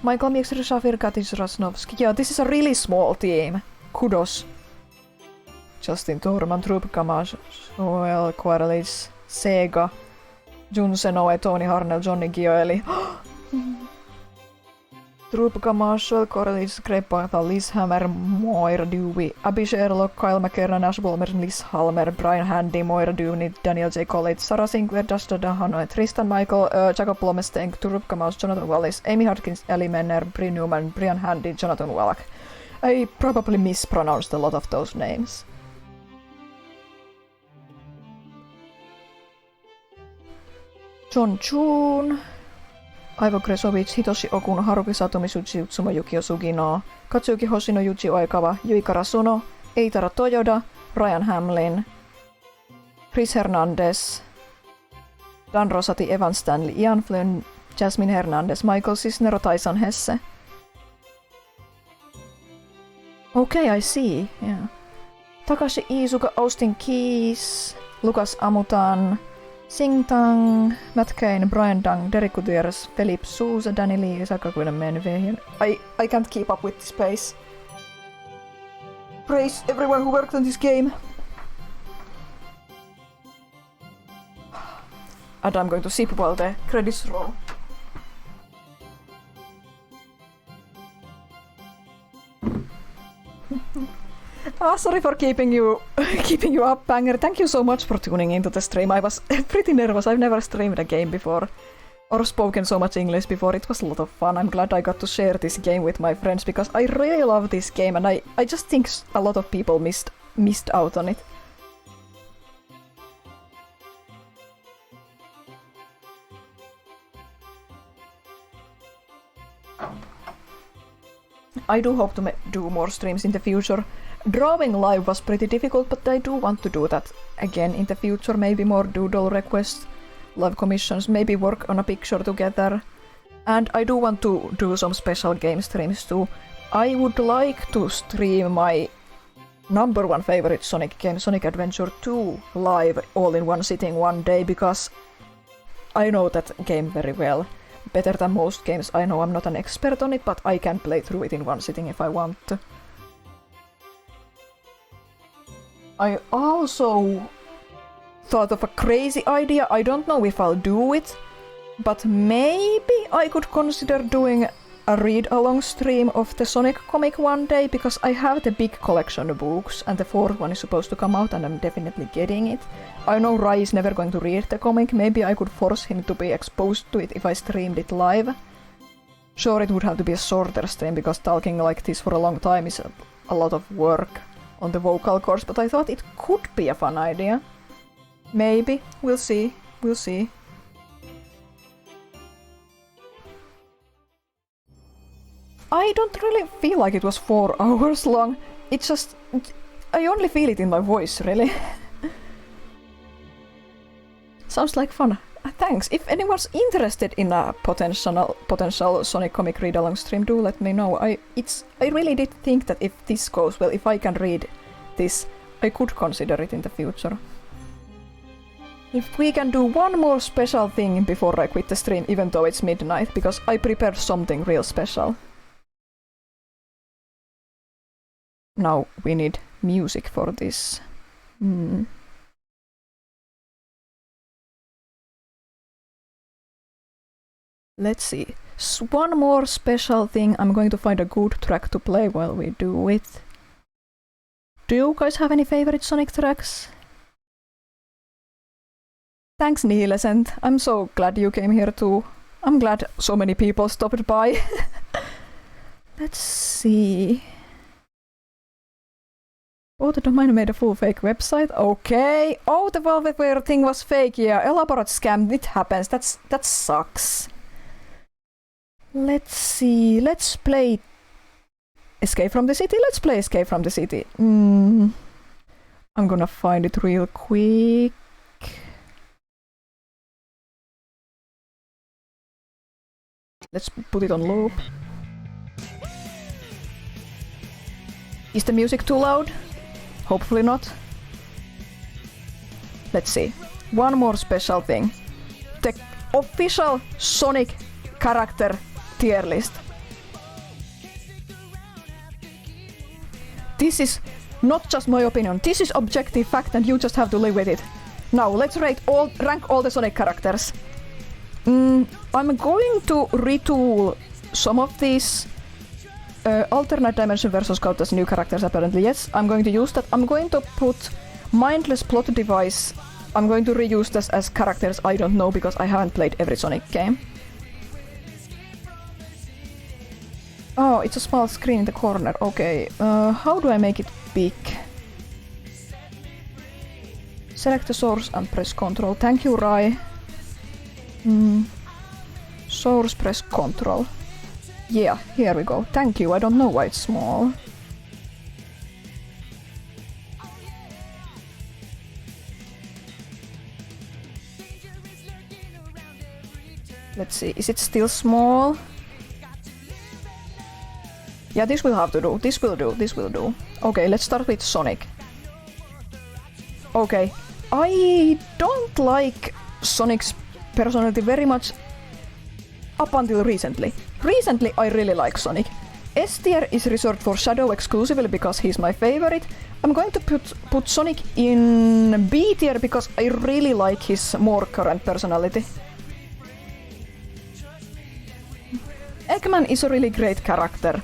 Michael Miex, Risafir, Katis Rasnovsky. Yeah, this is a really small team. Kudos. Justin Dorman, Troop Kamash, Joel Quarlis, Sega, Jun Senoe, Tony Harnell, Johnny Gioeli. Troop Kamash, Joel Quarlis, Greg Patha, Liz Hammer, Moira Dewey, Abby Sherlock, Kyle McKernan, Ash Bolmer, Liz Halmer, Brian Handy, Moira Dewey, Daniel J. College, Sarah Sinclair, Dashta Dahano, Tristan Michael, Jacob Blomestein, Troop Kamash, Jonathan Wallis, Amy Hodgkins, Ellie Menner, Bree Newman, Brian Handy, Jonathan Wallach. I probably mispronounced a lot of those names. John June, Aivo Kresovic, Hitoshi Okuno, Haruki Satomi, Suji Utsumo, Yukio Sugino, Katsuki Hoshino, Yuji Oikawa, Yuika Rasuno, Eitaro Toyoda, Ryan Hamlin, Chris Hernandez, Dan Rosati, Evan Stanley, Ian Flynn, Jasmine Hernandez, Michael Cisnero, Tyson Hesse. Okay, I see, yeah. Takashi Iizuka, Austin Keys, Lucas Amutan, Sing Tang, Matt Kane, Brian Dang, Derek Gutierrez, Philip Sousa, Danny Lee, Saka Kuinen. I can't keep up with this pace. Praise everyone who worked on this game. And I'm going to sip while the credits roll. Sorry for keeping you up, Banger. Thank you so much for tuning into the stream. I was pretty nervous. I've never streamed a game before or spoken so much English before. It was a lot of fun. I'm glad I got to share this game with my friends because I really love this game and I just think a lot of people missed out on it. I do hope to do more streams in the future. Drawing live was pretty difficult, but I do want to do that again in the future. Maybe more doodle requests, live commissions, maybe work on a picture together. And I do want to do some special game streams too. I would like to stream my number one favorite Sonic game, Sonic Adventure 2, live all in one sitting one day because I know that game very well. Better than most games. I know I'm not an expert on it, but I can play through it in one sitting if I want to. I also thought of a crazy idea. I don't know if I'll do it, but maybe I could consider doing a read-along stream of the Sonic comic one day, because I have the big collection of books and the fourth one is supposed to come out and I'm definitely getting it. I know Rai is never going to read the comic. Maybe I could force him to be exposed to it if I streamed it live. Sure, it would have to be a shorter stream because talking like this for a long time is a lot of work on the vocal cords, but I thought it could be a fun idea. Maybe. We'll see. We'll see. I don't really feel like it was 4 hours long. It's just... I only feel it in my voice, really. Sounds like fun. Thanks. If anyone's interested in a potential Sonic comic read-along stream, do let me know. I really did think that if this goes well, if I can read this, I could consider it in the future. If we can do one more special thing before I quit the stream, even though it's midnight, because I prepared something real special. Now we need music for this. Let's see. One more special thing. I'm going to find a good track to play while we do it. Do you guys have any favorite Sonic tracks? Thanks, Nihilescent. I'm so glad you came here too. I'm glad so many people stopped by. Let's see. Oh, the domain made a full fake website. Okay. Oh, the Valveware thing was fake. Yeah, elaborate scam. It happens. That sucks. Let's see. Let's play Escape from the City. Let's play Escape from the City. I'm gonna find it real quick. Let's put it on loop. Is the music too loud? Hopefully not. Let's see. One more special thing. The official Sonic character tier list. This is not just my opinion. This is objective fact and you just have to live with it. Now let's rank all the Sonic characters. I'm going to retool some of these alternate dimension versus count as new characters apparently. Yes, I'm going to use that. I'm going to put mindless plot device. I'm going to reuse this as characters I don't know because I haven't played every Sonic game. Oh, it's a small screen in the corner. Okay, how do I make it big? Select the source and press Ctrl. Thank you, Rai. Source, press Ctrl. Yeah, here we go. Thank you. I don't know why it's small. Let's see. Is it still small? Yeah, this will have to do. This will do. This will do. Okay, let's start with Sonic. Okay. I don't like Sonic's personality very much up until recently. Recently, I really like Sonic. S tier is reserved for Shadow exclusively because he's my favorite. I'm going to put Sonic in B tier because I really like his more current personality. Eggman is a really great character.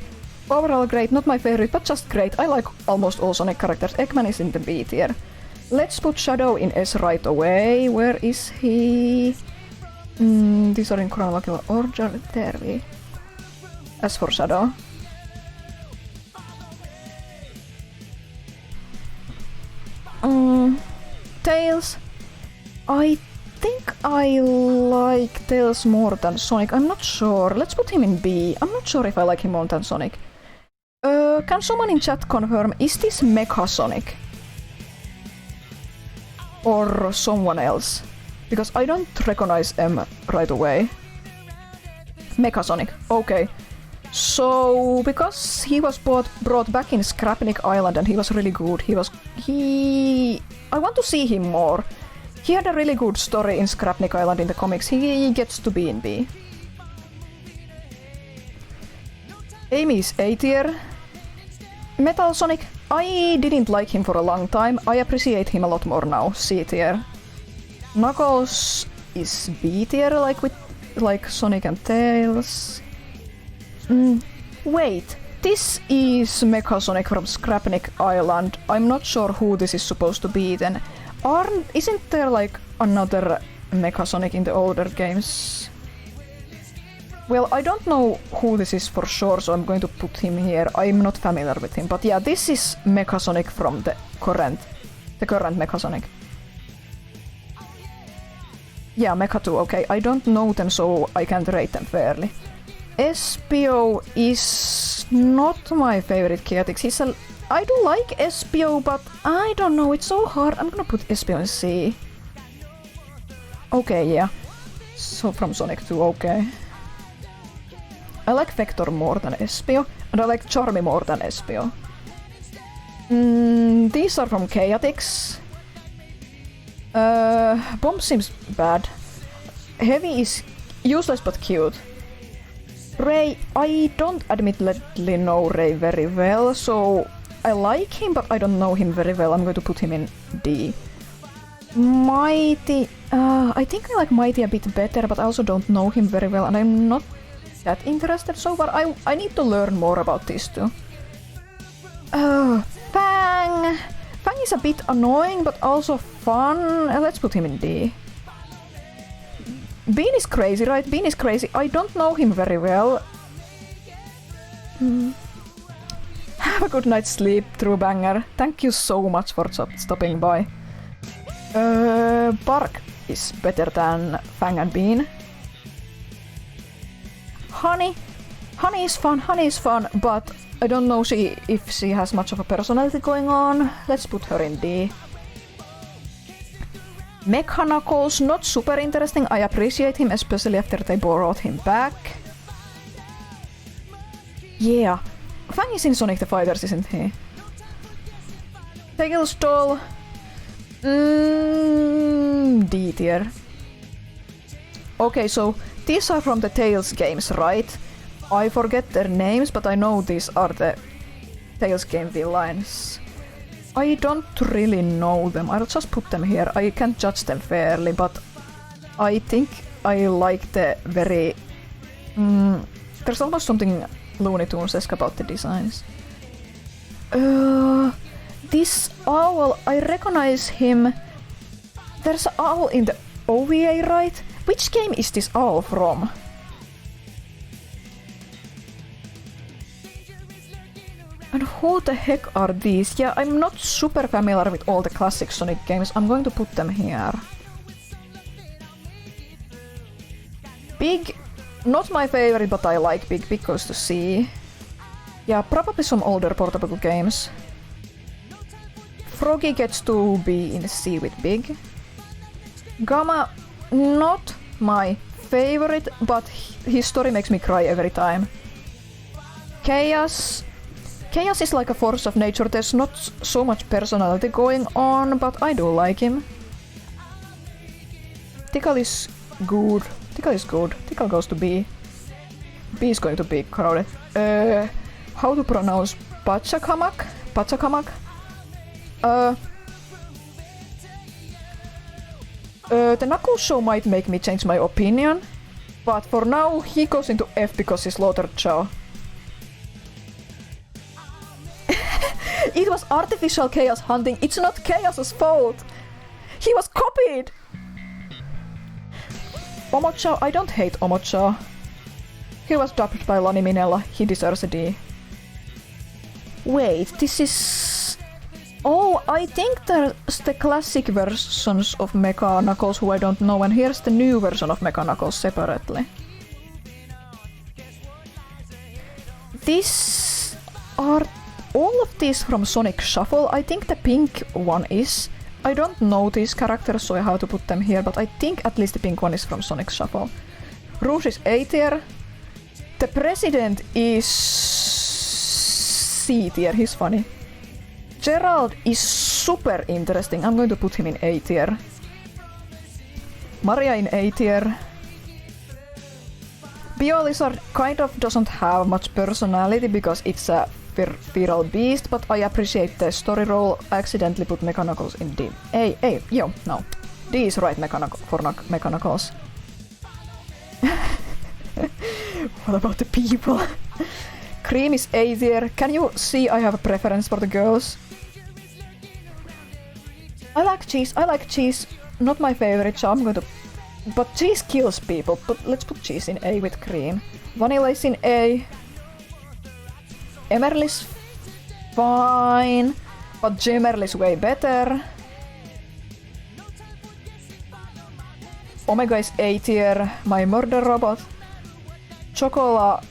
Overall great, not my favorite, but just great. I like almost all Sonic characters. Eggman is in the B tier. Let's put Shadow in S right away. Where is he? These are in chronological order. There we. As for Shadow. Tails. I think I like Tails more than Sonic. I'm not sure. Let's put him in B. I'm not sure if I like him more than Sonic. Can someone in chat confirm, is this Mecha Sonic? Or someone else? Because I don't recognize M right away. Mecha Sonic. Okay. So, because he was brought back in Scrapnik Island and he was really good, I want to see him more. He had a really good story in Scrapnik Island in the comics. He gets to be in B. Amy is A tier. Metal Sonic. I didn't like him for a long time. I appreciate him a lot more now. C tier. Knuckles is B tier, like Sonic and Tails. Wait, this is Mecha Sonic from Scrapnik Island. I'm not sure who this is supposed to be then. Isn't there like another Mecha Sonic in the older games? Well, I don't know who this is for sure, so I'm going to put him here. I'm not familiar with him, but yeah, this is Mecha Sonic from the current Mecha Sonic. Yeah, Mecha 2, okay. I don't know them, so I can't rate them fairly. Espio is not my favorite Chaotix. I do like Espio, but I don't know, it's so hard. I'm gonna put Espio in C. Okay, yeah. So from Sonic 2, okay. I like Vector more than Espio, and I like Charmy more than Espio. These are from Chaotix. Bomb seems bad. Heavy is useless but cute. Ray, I don't admittedly know Ray very well, so I like him, but I don't know him very well. I'm going to put him in D. Mighty, I think I like Mighty a bit better, but I also don't know him very well, and I'm not that interested so far. I need to learn more about these two. Fang! Fang is a bit annoying, but also fun. Let's put him in D. Bean is crazy, right? Bean is crazy. I don't know him very well. Have a good night's sleep, True Banger. Thank you so much for stopping by. Bark is better than Fang and Bean. Honey is fun, but I don't know if she has much of a personality going on. Let's put her in D. Mecha Knuckles, not super interesting. I appreciate him, especially after they brought him back. Yeah. Fang is in Sonic the Fighters, isn't he? Tails doll. D tier. Okay, so these are from the Tails games, right? I forget their names, but I know these are the Tails game villains. I don't really know them. I'll just put them here. I can't judge them fairly, but I think I like the very... there's almost something Looney Tunes-esque about the designs. This owl, I recognize him. There's an owl in the OVA, right? Which game is this owl from? And who the heck are these? Yeah, I'm not super familiar with all the classic Sonic games. I'm going to put them here. Big, not my favorite, but I like Big. Big goes to C. Yeah, probably some older portable games. Froggy gets to be in C with Big. Gamma, not my favorite, but his story makes me cry every time. Chaos. Chaos is like a force of nature. There's not so much personality going on, but I do like him. Tickle is good. Tickle is good. Tickle goes to B. B is going to be crowded. How to pronounce Pachacamac? Pachacamac? The Knuckles show might make me change my opinion, but for now he goes into F because he slaughtered Chow. It was artificial chaos hunting. It's not Chaos's fault. He was copied. Omocha, I don't hate Omocha. He was dubbed by Lani Minella. He deserves a D. Wait, this is... Oh, I think there's the classic versions of Mecha Knuckles who I don't know, and here's the new version of Mecha Knuckles separately. These are all of these from Sonic Shuffle. I think the pink one is. I don't know these characters, so I have to put them here, but I think at least the pink one is from Sonic Shuffle. Rouge is A tier. The President is C tier, he's funny. Gerald is super interesting. I'm going to put him in A tier. Maria in A tier. BioLizard kind of doesn't have much personality because it's a feral beast, but I appreciate the story role. I accidentally put Mechanicals in D. A, yo, no. D is right for Mechanicals. What about the people? Cream is A tier. Can you see I have a preference for the girls? I like cheese. Not my favorite, so I'm going to... But cheese kills people, but let's put cheese in A with cream. Vanilla is in A. Emerald is fine, but Gemerald is way better. Omega is A tier, my murder robot. Chocola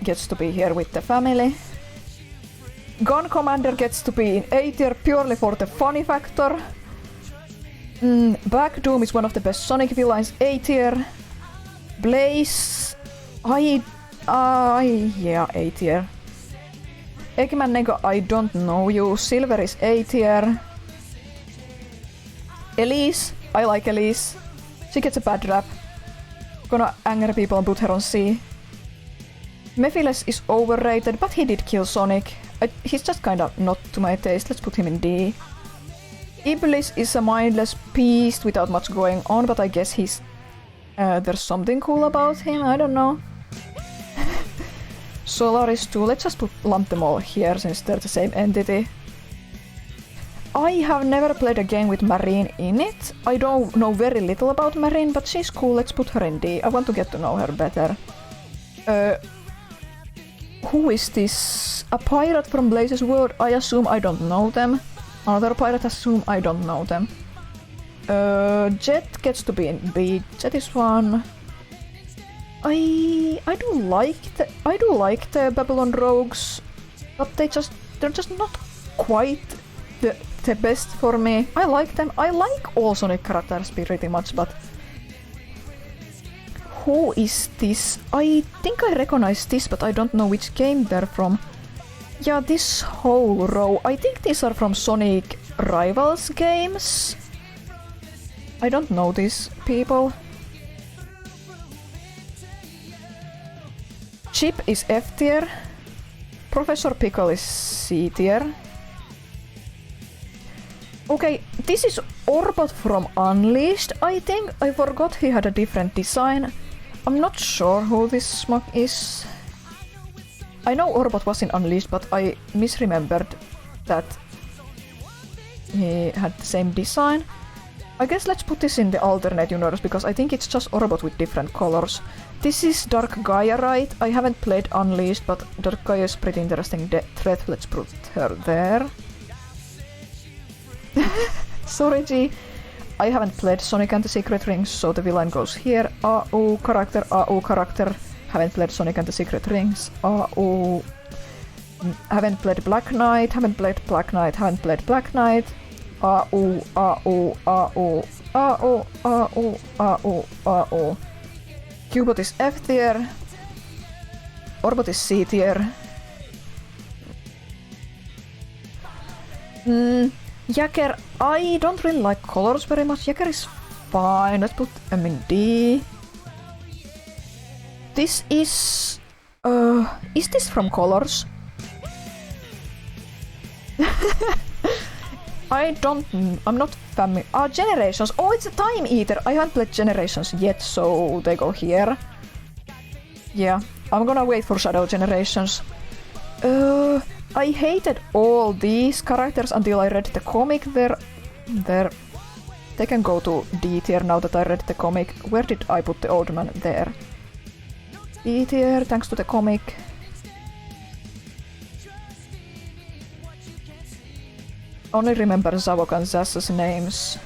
gets to be here with the family. Gun Commander gets to be in A tier purely for the funny factor. Black Doom is one of the best Sonic villains, A tier. Blaze... yeah, A tier. Eggman Nego, I don't know you. Silver is A tier. Elise, I like Elise. She gets a bad rap. Gonna anger people and put her on C. Mephiles is overrated, but he did kill Sonic. He's just kinda not to my taste. Let's put him in D. Iblis is a mindless beast without much going on, but I guess he's... there's something cool about him, I don't know. Solaris 2, let's just lump them all here since they're the same entity. I have never played a game with Marine in it. I don't know very little about Marine, but she's cool, let's put her in D. I want to get to know her better. Who is this? A pirate from Blaze's world? I assume I don't know them. Another pirate, assume I don't know them. Jet gets to be in B. Jet is one. I do like the Babylon Rogues, but they're just not quite the best for me. I like them. I like all Sonic characters pretty much, but Who is this? I think I recognize this, but I don't know which game they're from. Yeah, this whole row. I think these are from Sonic Rivals games. I don't know these people. Chip is F tier. Professor Pickle is C tier. Okay, this is Orbot from Unleashed, I think. I forgot he had a different design. I'm not sure who this smug is. I know Orbot was in Unleashed, but I misremembered that he had the same design. I guess let's put this in the alternate universe, because I think it's just Orbot with different colors. This is Dark Gaia, right? I haven't played Unleashed, but Dark Gaia is pretty interesting threat. Let's put her there. Sorry, G. I haven't played Sonic and the Secret Rings, so the villain goes here. AU character, AU character. Haven't played Sonic and the Secret Rings. AU. Haven't played Black Knight, haven't played Black Knight, haven't played Black Knight. AU, AU, AU, AU, AU, AU, AU. Cubot is F tier. Orbot is C tier. Jacker, I don't really like colors very much. Jacker is fine. Let's put M in D. This is this from Colors? I'm not familiar. Generations. Oh, it's a Time Eater. I haven't played Generations yet, so they go here. Yeah, I'm gonna wait for Shadow Generations. I hated all these characters until I read the comic. They can go to D tier now that I read the comic. Where did I put the old man? There. D tier, thanks to the comic. Only remember Zavok and Zaz's names.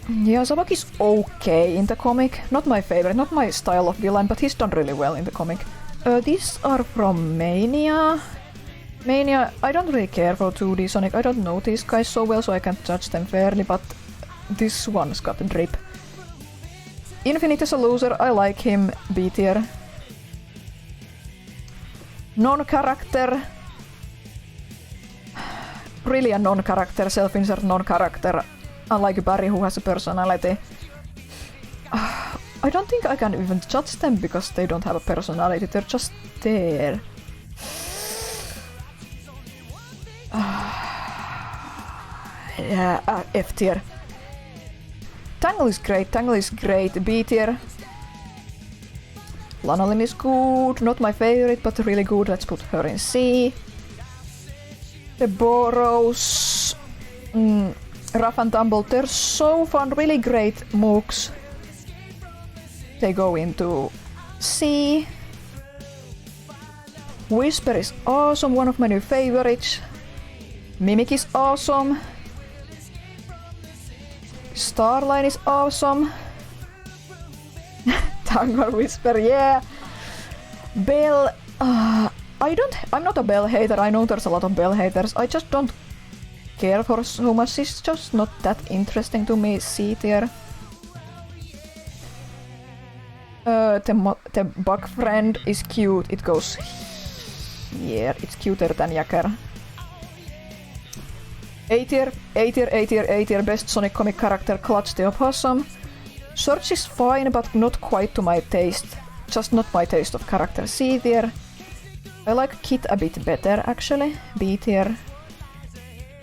Yeah, Zavok is okay in the comic. Not my favorite, not my style of villain, but he's done really well in the comic. These are from Mania. Mania, I don't really care for 2D Sonic. I don't know these guys so well, so I can't judge them fairly, but this one's got a drip. Infinite is a loser, I like him, B tier. Non-character. Really a non-character, self-insert non-character. Unlike Barry, who has a personality. I don't think I can even judge them because they don't have a personality, they're just there. Yeah, F tier. Tangle is great, B tier. Lanolin is good, not my favorite, but really good, let's put her in C. The Boros... Rough and Tumble, they're so fun, really great mooks. They go into C. Whisper is awesome, one of my new favorites. Mimic is awesome. Starline is awesome. Tangle Whisper, yeah. Bell, I'm not a Bell hater, I know there's a lot of Bell haters, I just don't care for so much, it's just not that interesting to me, C tier. The bug friend is cute, it goes here, it's cuter than Jacker. A tier, best Sonic comic character, Clutch the Opossum. Search is fine, but not quite to my taste, just not my taste of character, C tier. I like Kit a bit better actually, B tier.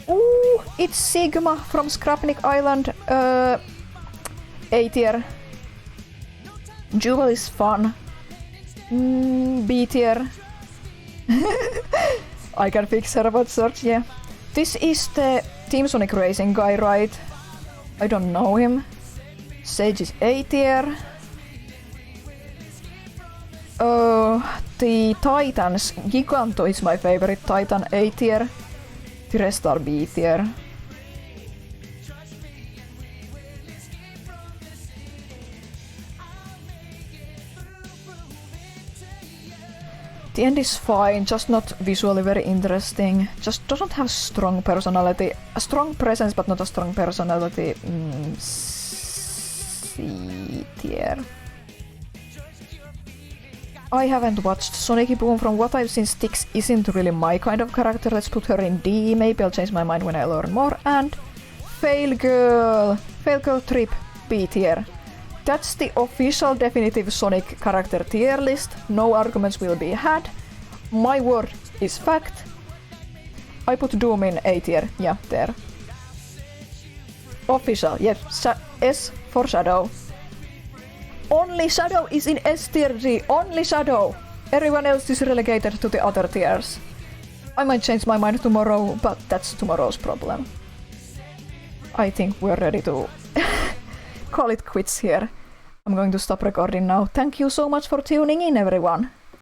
Ooh, it's Sigma from Scrapnik Island. A tier. Jewel is fun. B tier. I can fix her about Search, yeah. This is the Team Sonic Racing guy, right? I don't know him. Sage is A tier. The Titans. Giganto is my favorite Titan, A tier. The rest are B tier. The end is fine, just not visually very interesting. Just doesn't have strong personality. A strong presence, but not a strong personality. C tier. I haven't watched Sonic Boom. From what I've seen, Styx isn't really my kind of character. Let's put her in D. Maybe I'll change my mind when I learn more. And Fail Girl. Fail Girl Trip, B tier. That's the official definitive Sonic character tier list. No arguments will be had. My word is fact. I put Doom in A tier. Yeah, there. Official, yes. S for Shadow. Only Shadow is in S tier G. Only Shadow. Everyone else is relegated to the other tiers. I might change my mind tomorrow, but that's tomorrow's problem. I think we're ready to call it quits here. I'm going to stop recording now. Thank you so much for tuning in, everyone.